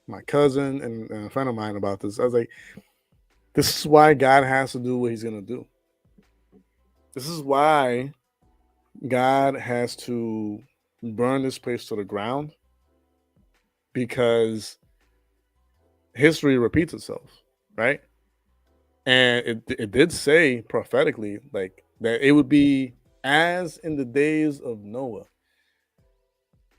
my cousin and a friend of mine about this. I was like, this is why God has to do what he's going to do. This is why God has to burn this place to the ground, because history repeats itself, right? And it did say prophetically, like, that it would be as in the days of Noah.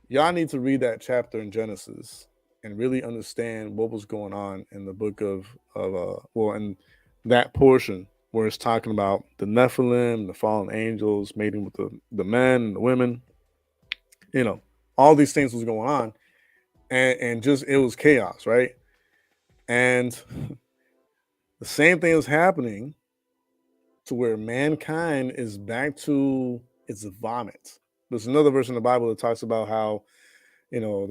Y'all need to read that chapter in Genesis and really understand what was going on in the book of in that portion where it's talking about the Nephilim, the fallen angels mating with the men and the women. You know, all these things was going on, and just, it was chaos, right? And the same thing is happening, to where mankind is back to its vomit. There's another verse in the Bible that talks about how, you know,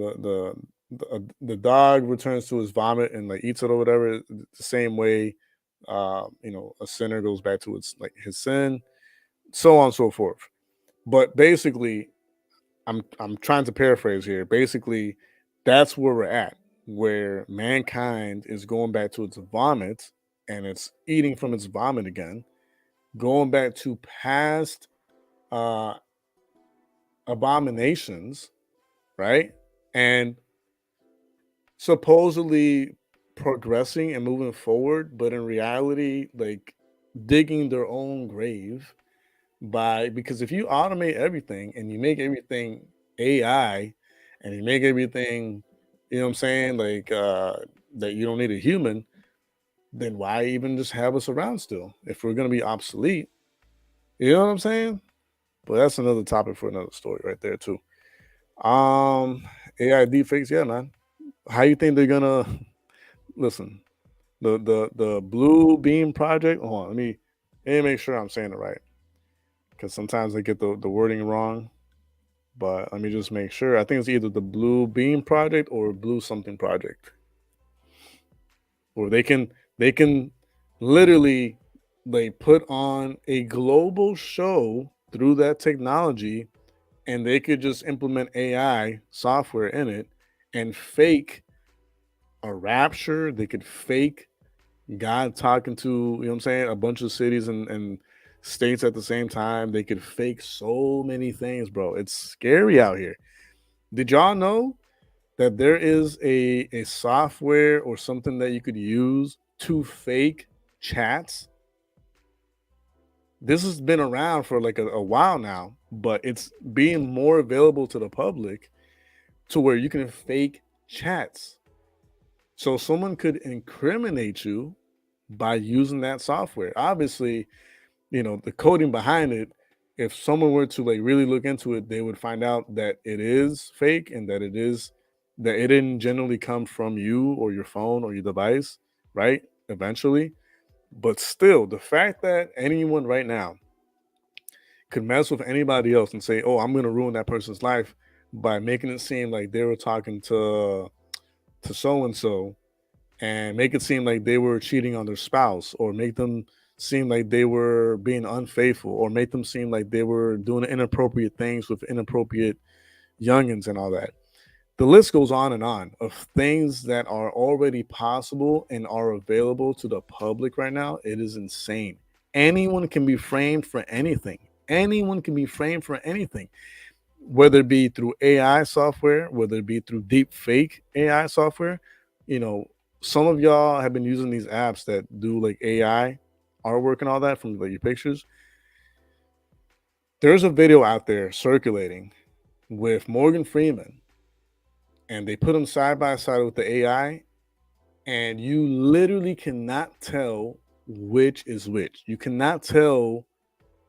the dog returns to his vomit and, like, eats it or whatever. The same way, you know, a sinner goes back to his sin, so on and so forth. But basically, I'm trying to paraphrase here. Basically, that's where we're at, where mankind is going back to its vomit, and it's eating from its vomit again, going back to past abominations, right? And supposedly progressing and moving forward, but in reality, like, digging their own grave because if you automate everything and you make everything AI and you make everything, you know what I'm saying, like that you don't need a human, then why even just have us around still if we're gonna be obsolete? You know what I'm saying? But that's another topic for another story right there too. AI deepfakes, yeah, man. How you think they're gonna listen? The Blue Beam Project. Hold on, let me make sure I'm saying it right because sometimes I get the wording wrong. But let me just make sure. I think it's either the Blue Beam Project or Blue something project, or they can literally put on a global show through that technology, and they could just implement AI software in it and fake a rapture. They could fake God talking to, you know what I'm saying, a bunch of cities and states at the same time. They could fake so many things, bro. It's scary out here. Did y'all know that there is a software or something that you could use to fake chats? This has been around for like a while now, but it's being more available to the public to where you can fake chats. So someone could incriminate you by using that software. Obviously, the coding behind it, if someone were to really look into it, they would find out that it is fake and that it didn't generally come from you or your phone or your device, right? Eventually. But still, the fact that anyone right now could mess with anybody else and say, "Oh, I'm going to ruin that person's life," by making it seem like they were talking to so and so, and make it seem like they were cheating on their spouse, or make them seem like they were being unfaithful, or make them seem like they were doing inappropriate things with inappropriate youngins and all that. The list goes on and on of things that are already possible and are available to the public right now. It is insane. Anyone can be framed for anything. Anyone can be framed for anything, whether it be through AI software, whether it be through deep fake AI software. Some of y'all have been using these apps that do like AI artwork and all that from your pictures. There's a video out there circulating with Morgan Freeman, and they put him side by side with the AI, and you literally cannot tell which is which. You cannot tell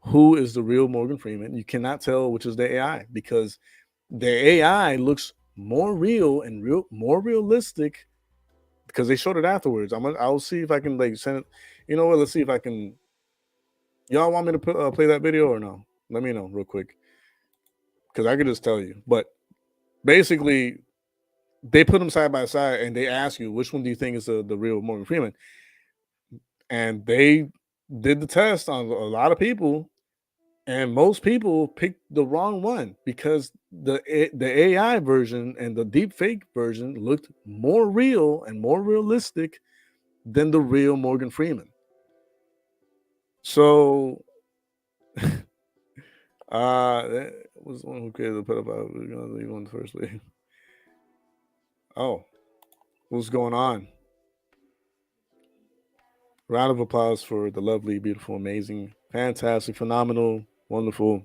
who is the real Morgan Freeman. You cannot tell which is the AI, because the AI looks more real and more realistic, because they showed it afterwards. I'll see if I can send it. You know what? Let's see if I can. Y'all want me to play that video or no? Let me know real quick, because I could just tell you. But basically, they put them side by side and they ask you which one do you think is the real Morgan Freeman, and they did the test on a lot of people, and most people picked the wrong one, because the AI version and the deep fake version looked more real and more realistic than the real Morgan Freeman. So that was the one who created the pedophile. We're gonna leave on the first way. Oh, what's going on? Round of applause for the lovely, beautiful, amazing, fantastic, phenomenal, wonderful,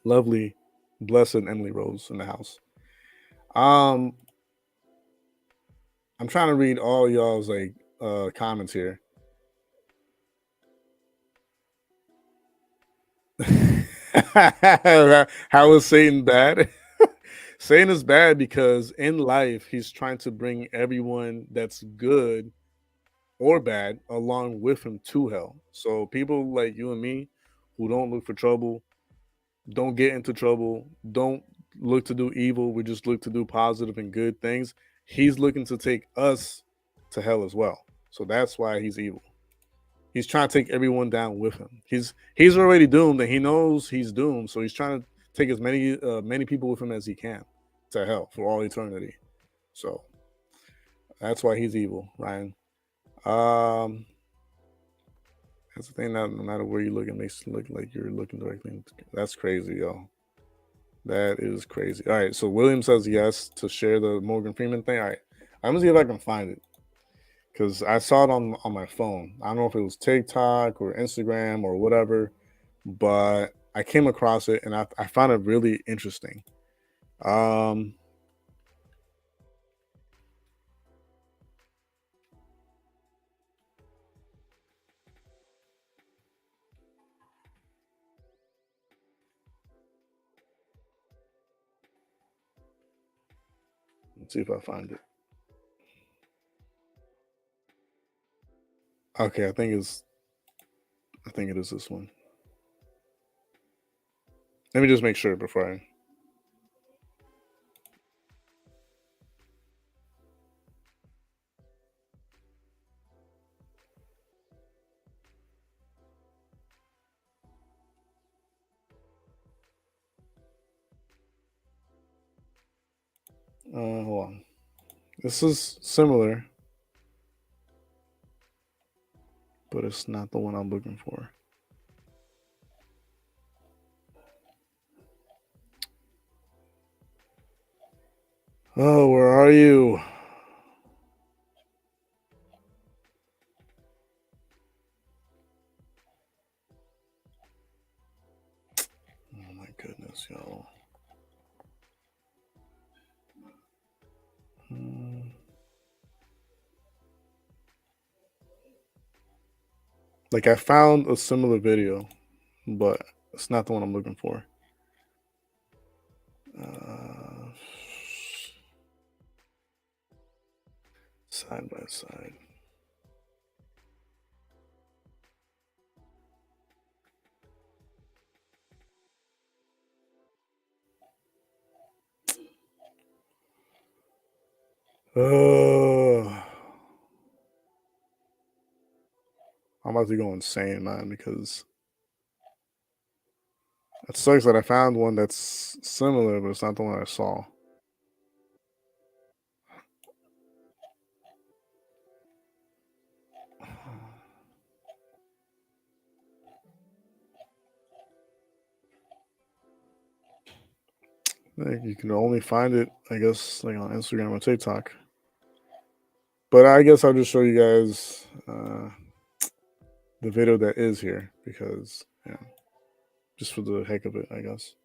lovely, blessed Emily Rose in the house. I'm trying to read all y'all's comments here. How is Satan bad? Satan is bad because in life he's trying to bring everyone that's good or bad along with him to hell. So people like you and me, who don't look for trouble, don't get into trouble, don't look to do evil, we just look to do positive and good things, he's looking to take us to hell as well. So that's why he's evil. He's trying to take everyone down with him. He's already doomed, and he knows he's doomed. So he's trying to take as many people with him as he can to hell for all eternity. So that's why he's evil, Ryan. That's the thing. That no matter where you look, it makes it look like you're looking directly. That's crazy, yo. That is crazy. All right. So William says yes to share the Morgan Freeman thing. All right. I'm gonna see if I can find it. because I saw it on my phone. I don't know if it was TikTok or Instagram or whatever, but I came across it and I found it really interesting. Let's see if I find it. Okay, I think it is this one. Let me just make sure before I. Hold on. This is similar, but it's not the one I'm looking for. Oh, where are you? Oh my goodness, y'all. Like I found a similar video, but it's not the one I'm looking for. Side by side. I'm about to go insane, man, because it sucks that I found one that's similar, but it's not the one I saw. Like, you can only find it, I guess, like on Instagram or TikTok. But I guess I'll just show you guys the video that is here because, yeah, just for the heck of it, I guess.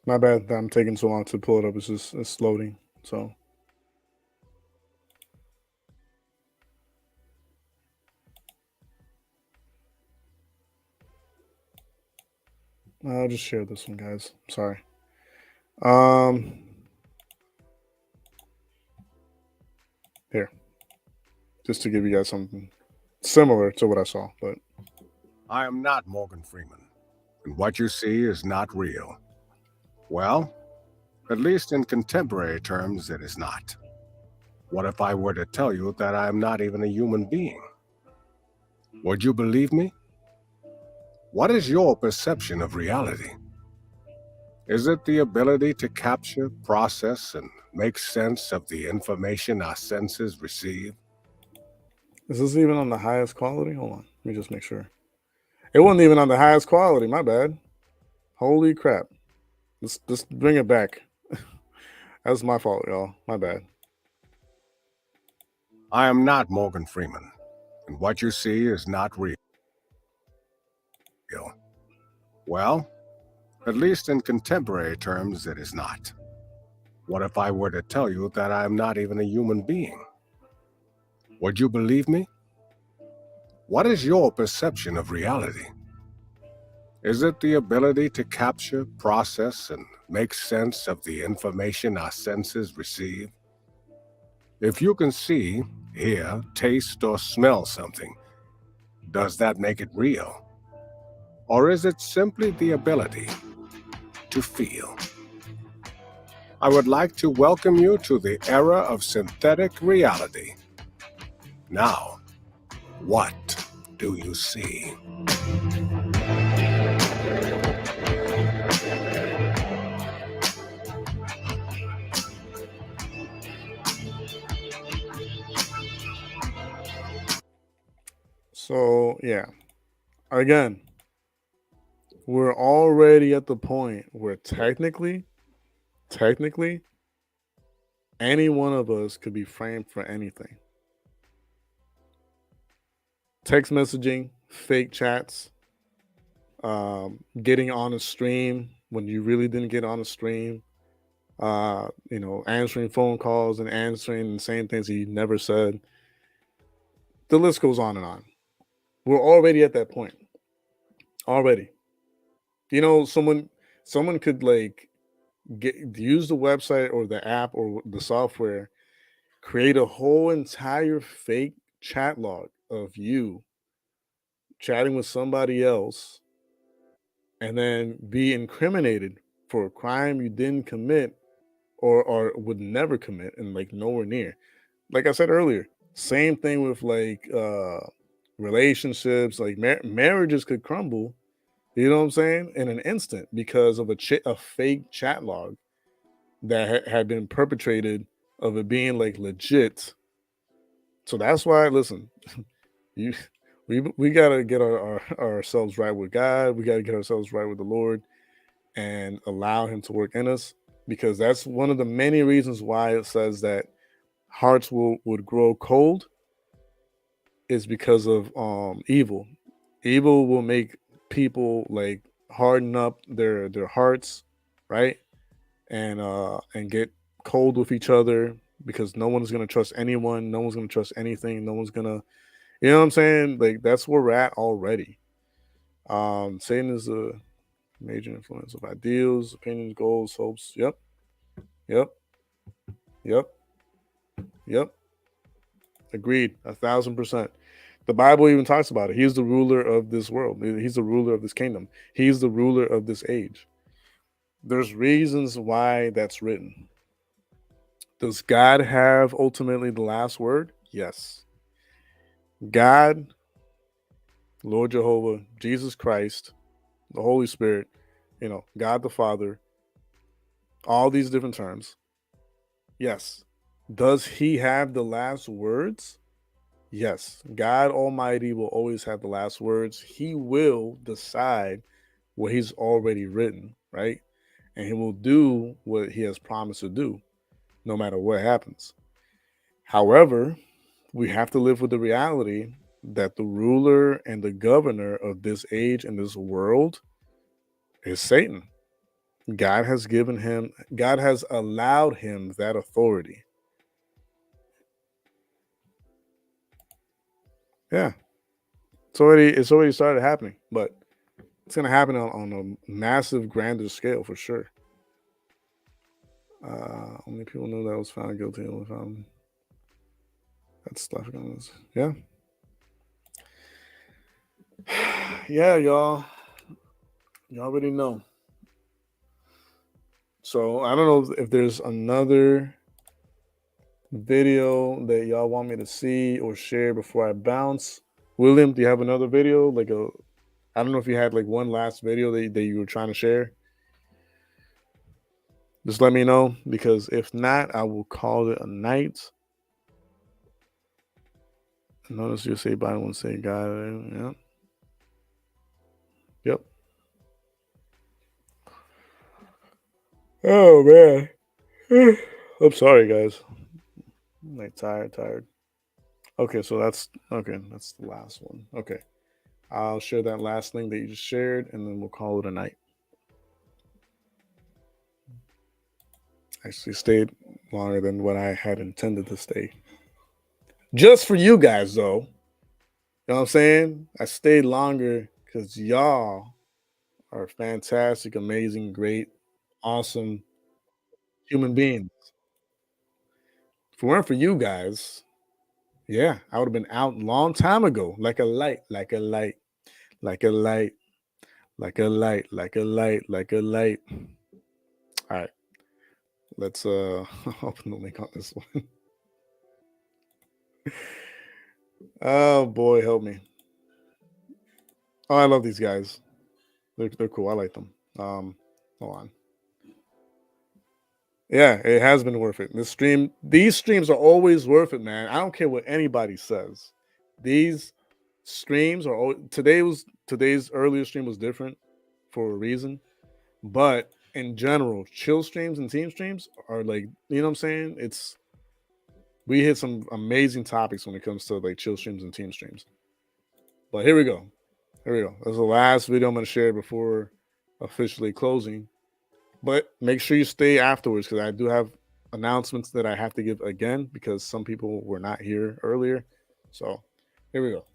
My bad that I'm taking so long to pull it up. It's loading. So I'll just share this one, guys. Sorry. Here. Just to give you guys something similar to what I saw, but I am not Morgan Freeman, and what you see is not real. Well, at least in contemporary terms, it is not. What if I were to tell you that I am not even a human being? Would you believe me? What is your perception of reality? Is it the ability to capture, process, and make sense of the information our senses receive? is this even on the highest quality? Hold on. Let me just make sure. It wasn't even on the highest quality. My bad. Holy crap. Let's bring it back. That's my fault, y'all. My bad. I am not Morgan Freeman, and what you see is not real. Well, at least in contemporary terms, it is not. What if I were to tell you that I am not even a human being? Would you believe me? What is your perception of reality? Is it the ability to capture, process, and make sense of the information our senses receive? If you can see, hear, taste, or smell something, does that make it real? Or is it simply the ability to feel? I would like to welcome you to the era of synthetic reality. Now, what do you see? So yeah, again, we're already at the point where technically, any one of us could be framed for anything. Text messaging, fake chats, getting on a stream when you really didn't get on a stream, answering phone calls and answering and saying things that you never said. The list goes on and on. We're already at that point. Already. Someone could use the website or the app or the software, create a whole entire fake chat log of you chatting with somebody else, and then be incriminated for a crime you didn't commit or would never commit, and nowhere near. Like I said earlier, same thing with relationships. Marriages could crumble, you know what I'm saying, in an instant because of a fake chat log that had been perpetrated of it being legit. So that's why, listen, we gotta get ourselves right with God. We gotta get ourselves right with the Lord and allow Him to work in us, because that's one of the many reasons why it says that hearts would grow cold, is because of evil. Evil will make people harden up their hearts, right? And get cold with each other, because no one's gonna trust anyone, no one's gonna trust anything, no one's gonna, you know what I'm saying? That's where we're at already. Satan is a major influence of ideals, opinions, goals, hopes. Yep. Agreed. 1,000%. The Bible even talks about it. He's the ruler of this world. He's the ruler of this kingdom. He's the ruler of this age. There's reasons why that's written. Does God have ultimately the last word? Yes. God, Lord Jehovah, Jesus Christ, the Holy Spirit, God the Father, all these different terms. Yes. Does He have the last words? Yes. God Almighty will always have the last words. He will decide what He's already written, right? And He will do what He has promised to do, no matter what happens. However, we have to live with the reality that the ruler and the governor of this age and this world is Satan. God has allowed him that authority. Yeah. It's already started happening, but it's going to happen on a massive, grander scale for sure. Only people know that I was found guilty. That's stuff. Yeah. Yeah, y'all. You already know. So I don't know if there's another video that y'all want me to see or share before I bounce. William, do you have another video? I don't know if you had one last video that you were trying to share. Just let me know, because if not, I will call it a night. Notice you say bye and say God. Yep. Oh man. I'm sorry, guys. I'm tired. Okay, so that's the last one. Okay. I'll share that last link that you just shared, and then we'll call it a night. Actually stayed longer than what I had intended to stay. Just for you guys, though. You know what I'm saying? I stayed longer because y'all are fantastic, amazing, great, awesome human beings. If it weren't for you guys, yeah, I would have been out a long time ago. Like a light. All right. Let's open the link on this one. Oh boy, help me. Oh, I love these guys. They're cool. I like them. Hold on. Yeah, it has been worth it. These streams are always worth it, man. I don't care what anybody says. These streams are today's earlier stream was different for a reason, but in general, chill streams and team streams are like, you know what I'm saying? We hit some amazing topics when it comes to like chill streams and team streams. But here we go. That's the last video I'm going to share before officially closing. But make sure you stay afterwards because I do have announcements that I have to give again because some people were not here earlier. So here we go.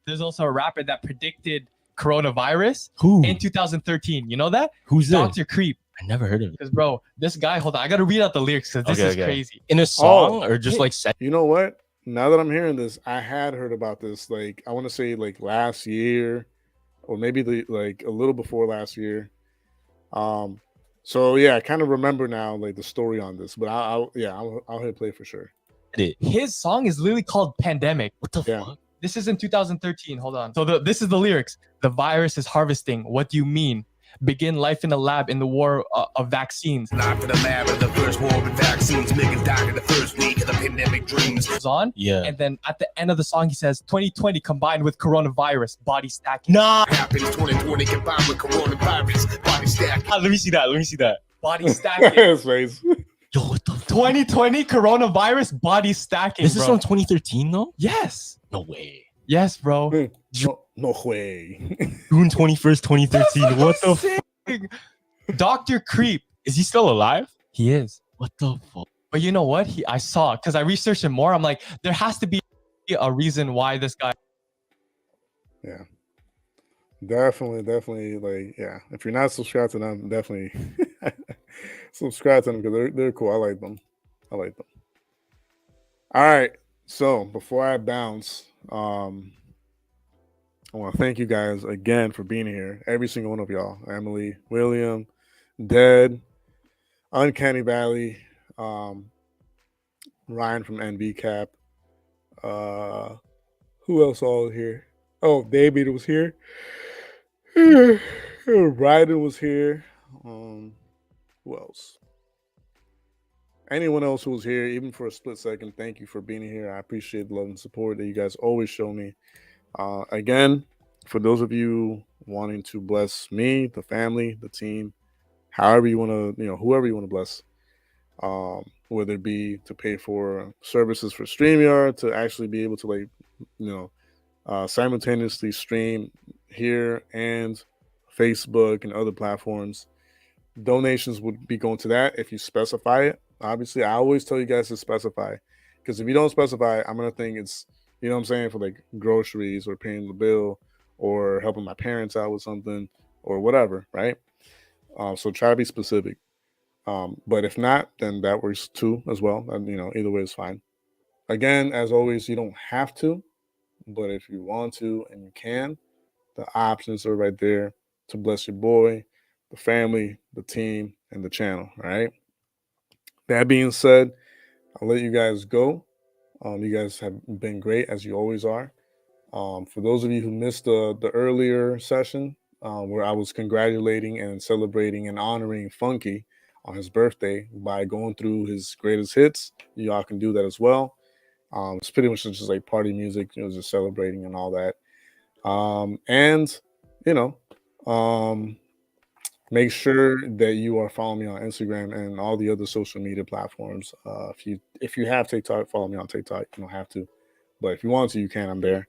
There's also a rapper that predicted coronavirus in 2013. You know that? Who's that? Dr. Creep. I never heard of it. Because, bro, this guy, hold on. I got to read out the lyrics because this is crazy. In a song or just like set? You know what? Now that I'm hearing this, I had heard about this. Like, I want to say like last year or maybe like a little before last year. So yeah, I kind of remember now like the story on this, but I'll hit play for sure. His song is literally called Pandemic. What the fuck? This is in 2013. Hold on. So this is the lyrics. The virus is harvesting. What do you mean? Begin life in a lab in the war of vaccines. Life in the lab in the first war of vaccines. Making die in the first week of the pandemic dreams. Goes on. Yeah. And then at the end of the song, he says, 2020 combined with coronavirus, body stacking. Nah. Happens 2020 combined with coronavirus, body stacking. Let me see that. Body stacking. His face. Yo, what the fuck? 2020 coronavirus, body stacking. This is from 2013 though? Yes. No way. Yes, bro. No way. June 21st, 2013. What the fuck? Dr. Creep. Is he still alive? He is. What the fuck? But you know what? I saw, because I researched him more. I'm like, there has to be a reason why this guy. Yeah. Definitely. Like, yeah. If you're not subscribed to them, definitely subscribe to them because they're cool. I like them. All right. So before I bounce, I want to thank you guys again for being here. Every single one of y'all. Emily, William, Dead, Uncanny Valley, Ryan from NVCap. Who else all here? Oh, David was here. Ryden was here. Who else? Anyone else who was here, even for a split second, thank you for being here. I appreciate the love and support that you guys always show me. Again, for those of you wanting to bless me, the family, the team, however you want to, whoever you want to bless, whether it be to pay for services for StreamYard, to actually be able to simultaneously stream here and Facebook and other platforms. Donations would be going to that if you specify it. Obviously, I always tell you guys to specify, because if you don't specify, I'm going to think it's, you know what I'm saying, for like groceries or paying the bill or helping my parents out with something or whatever, right? So try to be specific. But if not, then that works too as well. And, either way is fine. Again, as always, you don't have to, but if you want to and you can, the options are right there to bless your boy, the family, the team, and the channel, all right? That being said, I'll let you guys go. You guys have been great, as you always are. For those of you who missed the earlier session where I was congratulating and celebrating and honoring Funky on his birthday by going through his greatest hits, y'all can do that as well. It's pretty much just like party music, just celebrating and all that. Make sure that you are following me on Instagram and all the other social media platforms. If you have TikTok, follow me on TikTok. You don't have to, but if you want to, you can. I'm there.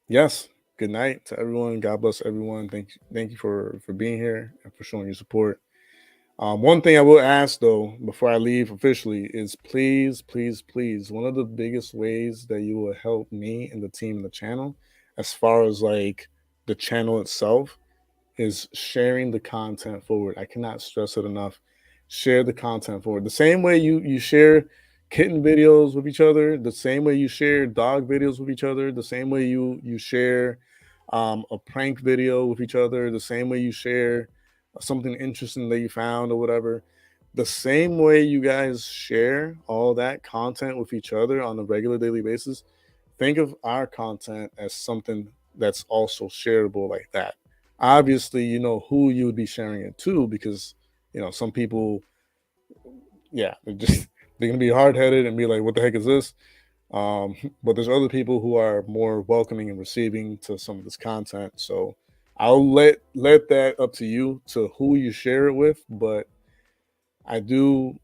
Yes. Good night to everyone. God bless everyone. Thank you for being here and for showing your support. One thing I will ask though, before I leave officially, is please, one of the biggest ways that you will help me and the team and the channel, as far as like the channel itself, is sharing the content forward. I cannot stress it enough. Share the content forward. The same way you share kitten videos with each other, the same way you share dog videos with each other, the same way you share a prank video with each other, the same way you share something interesting that you found or whatever, the same way you guys share all that content with each other on a regular daily basis, think of our content as something that's also shareable like that. Obviously, you know who you would be sharing it to, because some people, they're gonna be hard-headed and be like, what the heck is this? But there's other people who are more welcoming and receiving to some of this content. So I'll let that up to you, to who you share it with. But I do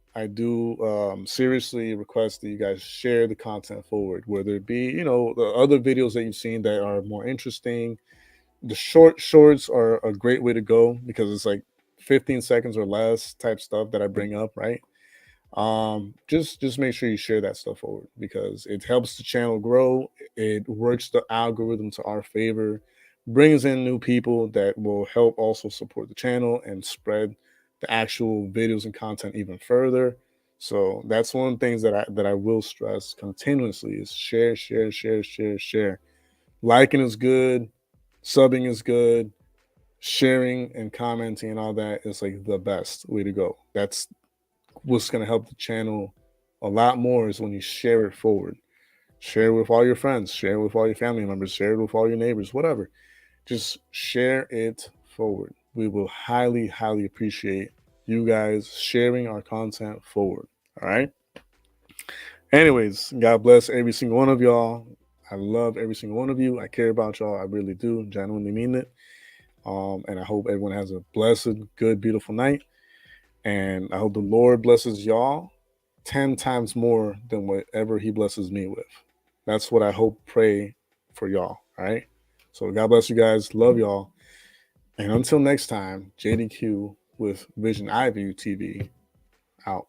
seriously request that you guys share the content forward, whether it be, you know, the other videos that you've seen that are more interesting. The shorts are a great way to go because it's like 15 seconds or less type stuff that I bring up, right? Just make sure you share that stuff forward because it helps the channel grow. It works the algorithm to our favor, brings in new people that will help also support the channel and spread the actual videos and content even further. So that's one of the things that I will stress continuously is share, share, share, share, share. Liking is good, subbing is good, sharing and commenting and all that is like the best way to go. That's what's going to help the channel a lot more is when you share it forward. Share it with all your friends, share it with all your family members, share it with all your neighbors, whatever. Just share it forward. We will highly, highly appreciate you guys sharing our content forward. All right. Anyways, God bless every single one of y'all. I love every single one of you. I care about y'all. I really do. Genuinely mean it. And I hope everyone has a blessed, good, beautiful night. And I hope the Lord blesses y'all 10 times more than whatever he blesses me with. That's what I hope, pray for y'all. All right. So God bless you guys. Love y'all. And until next time, JDQ with Vision I View TV out.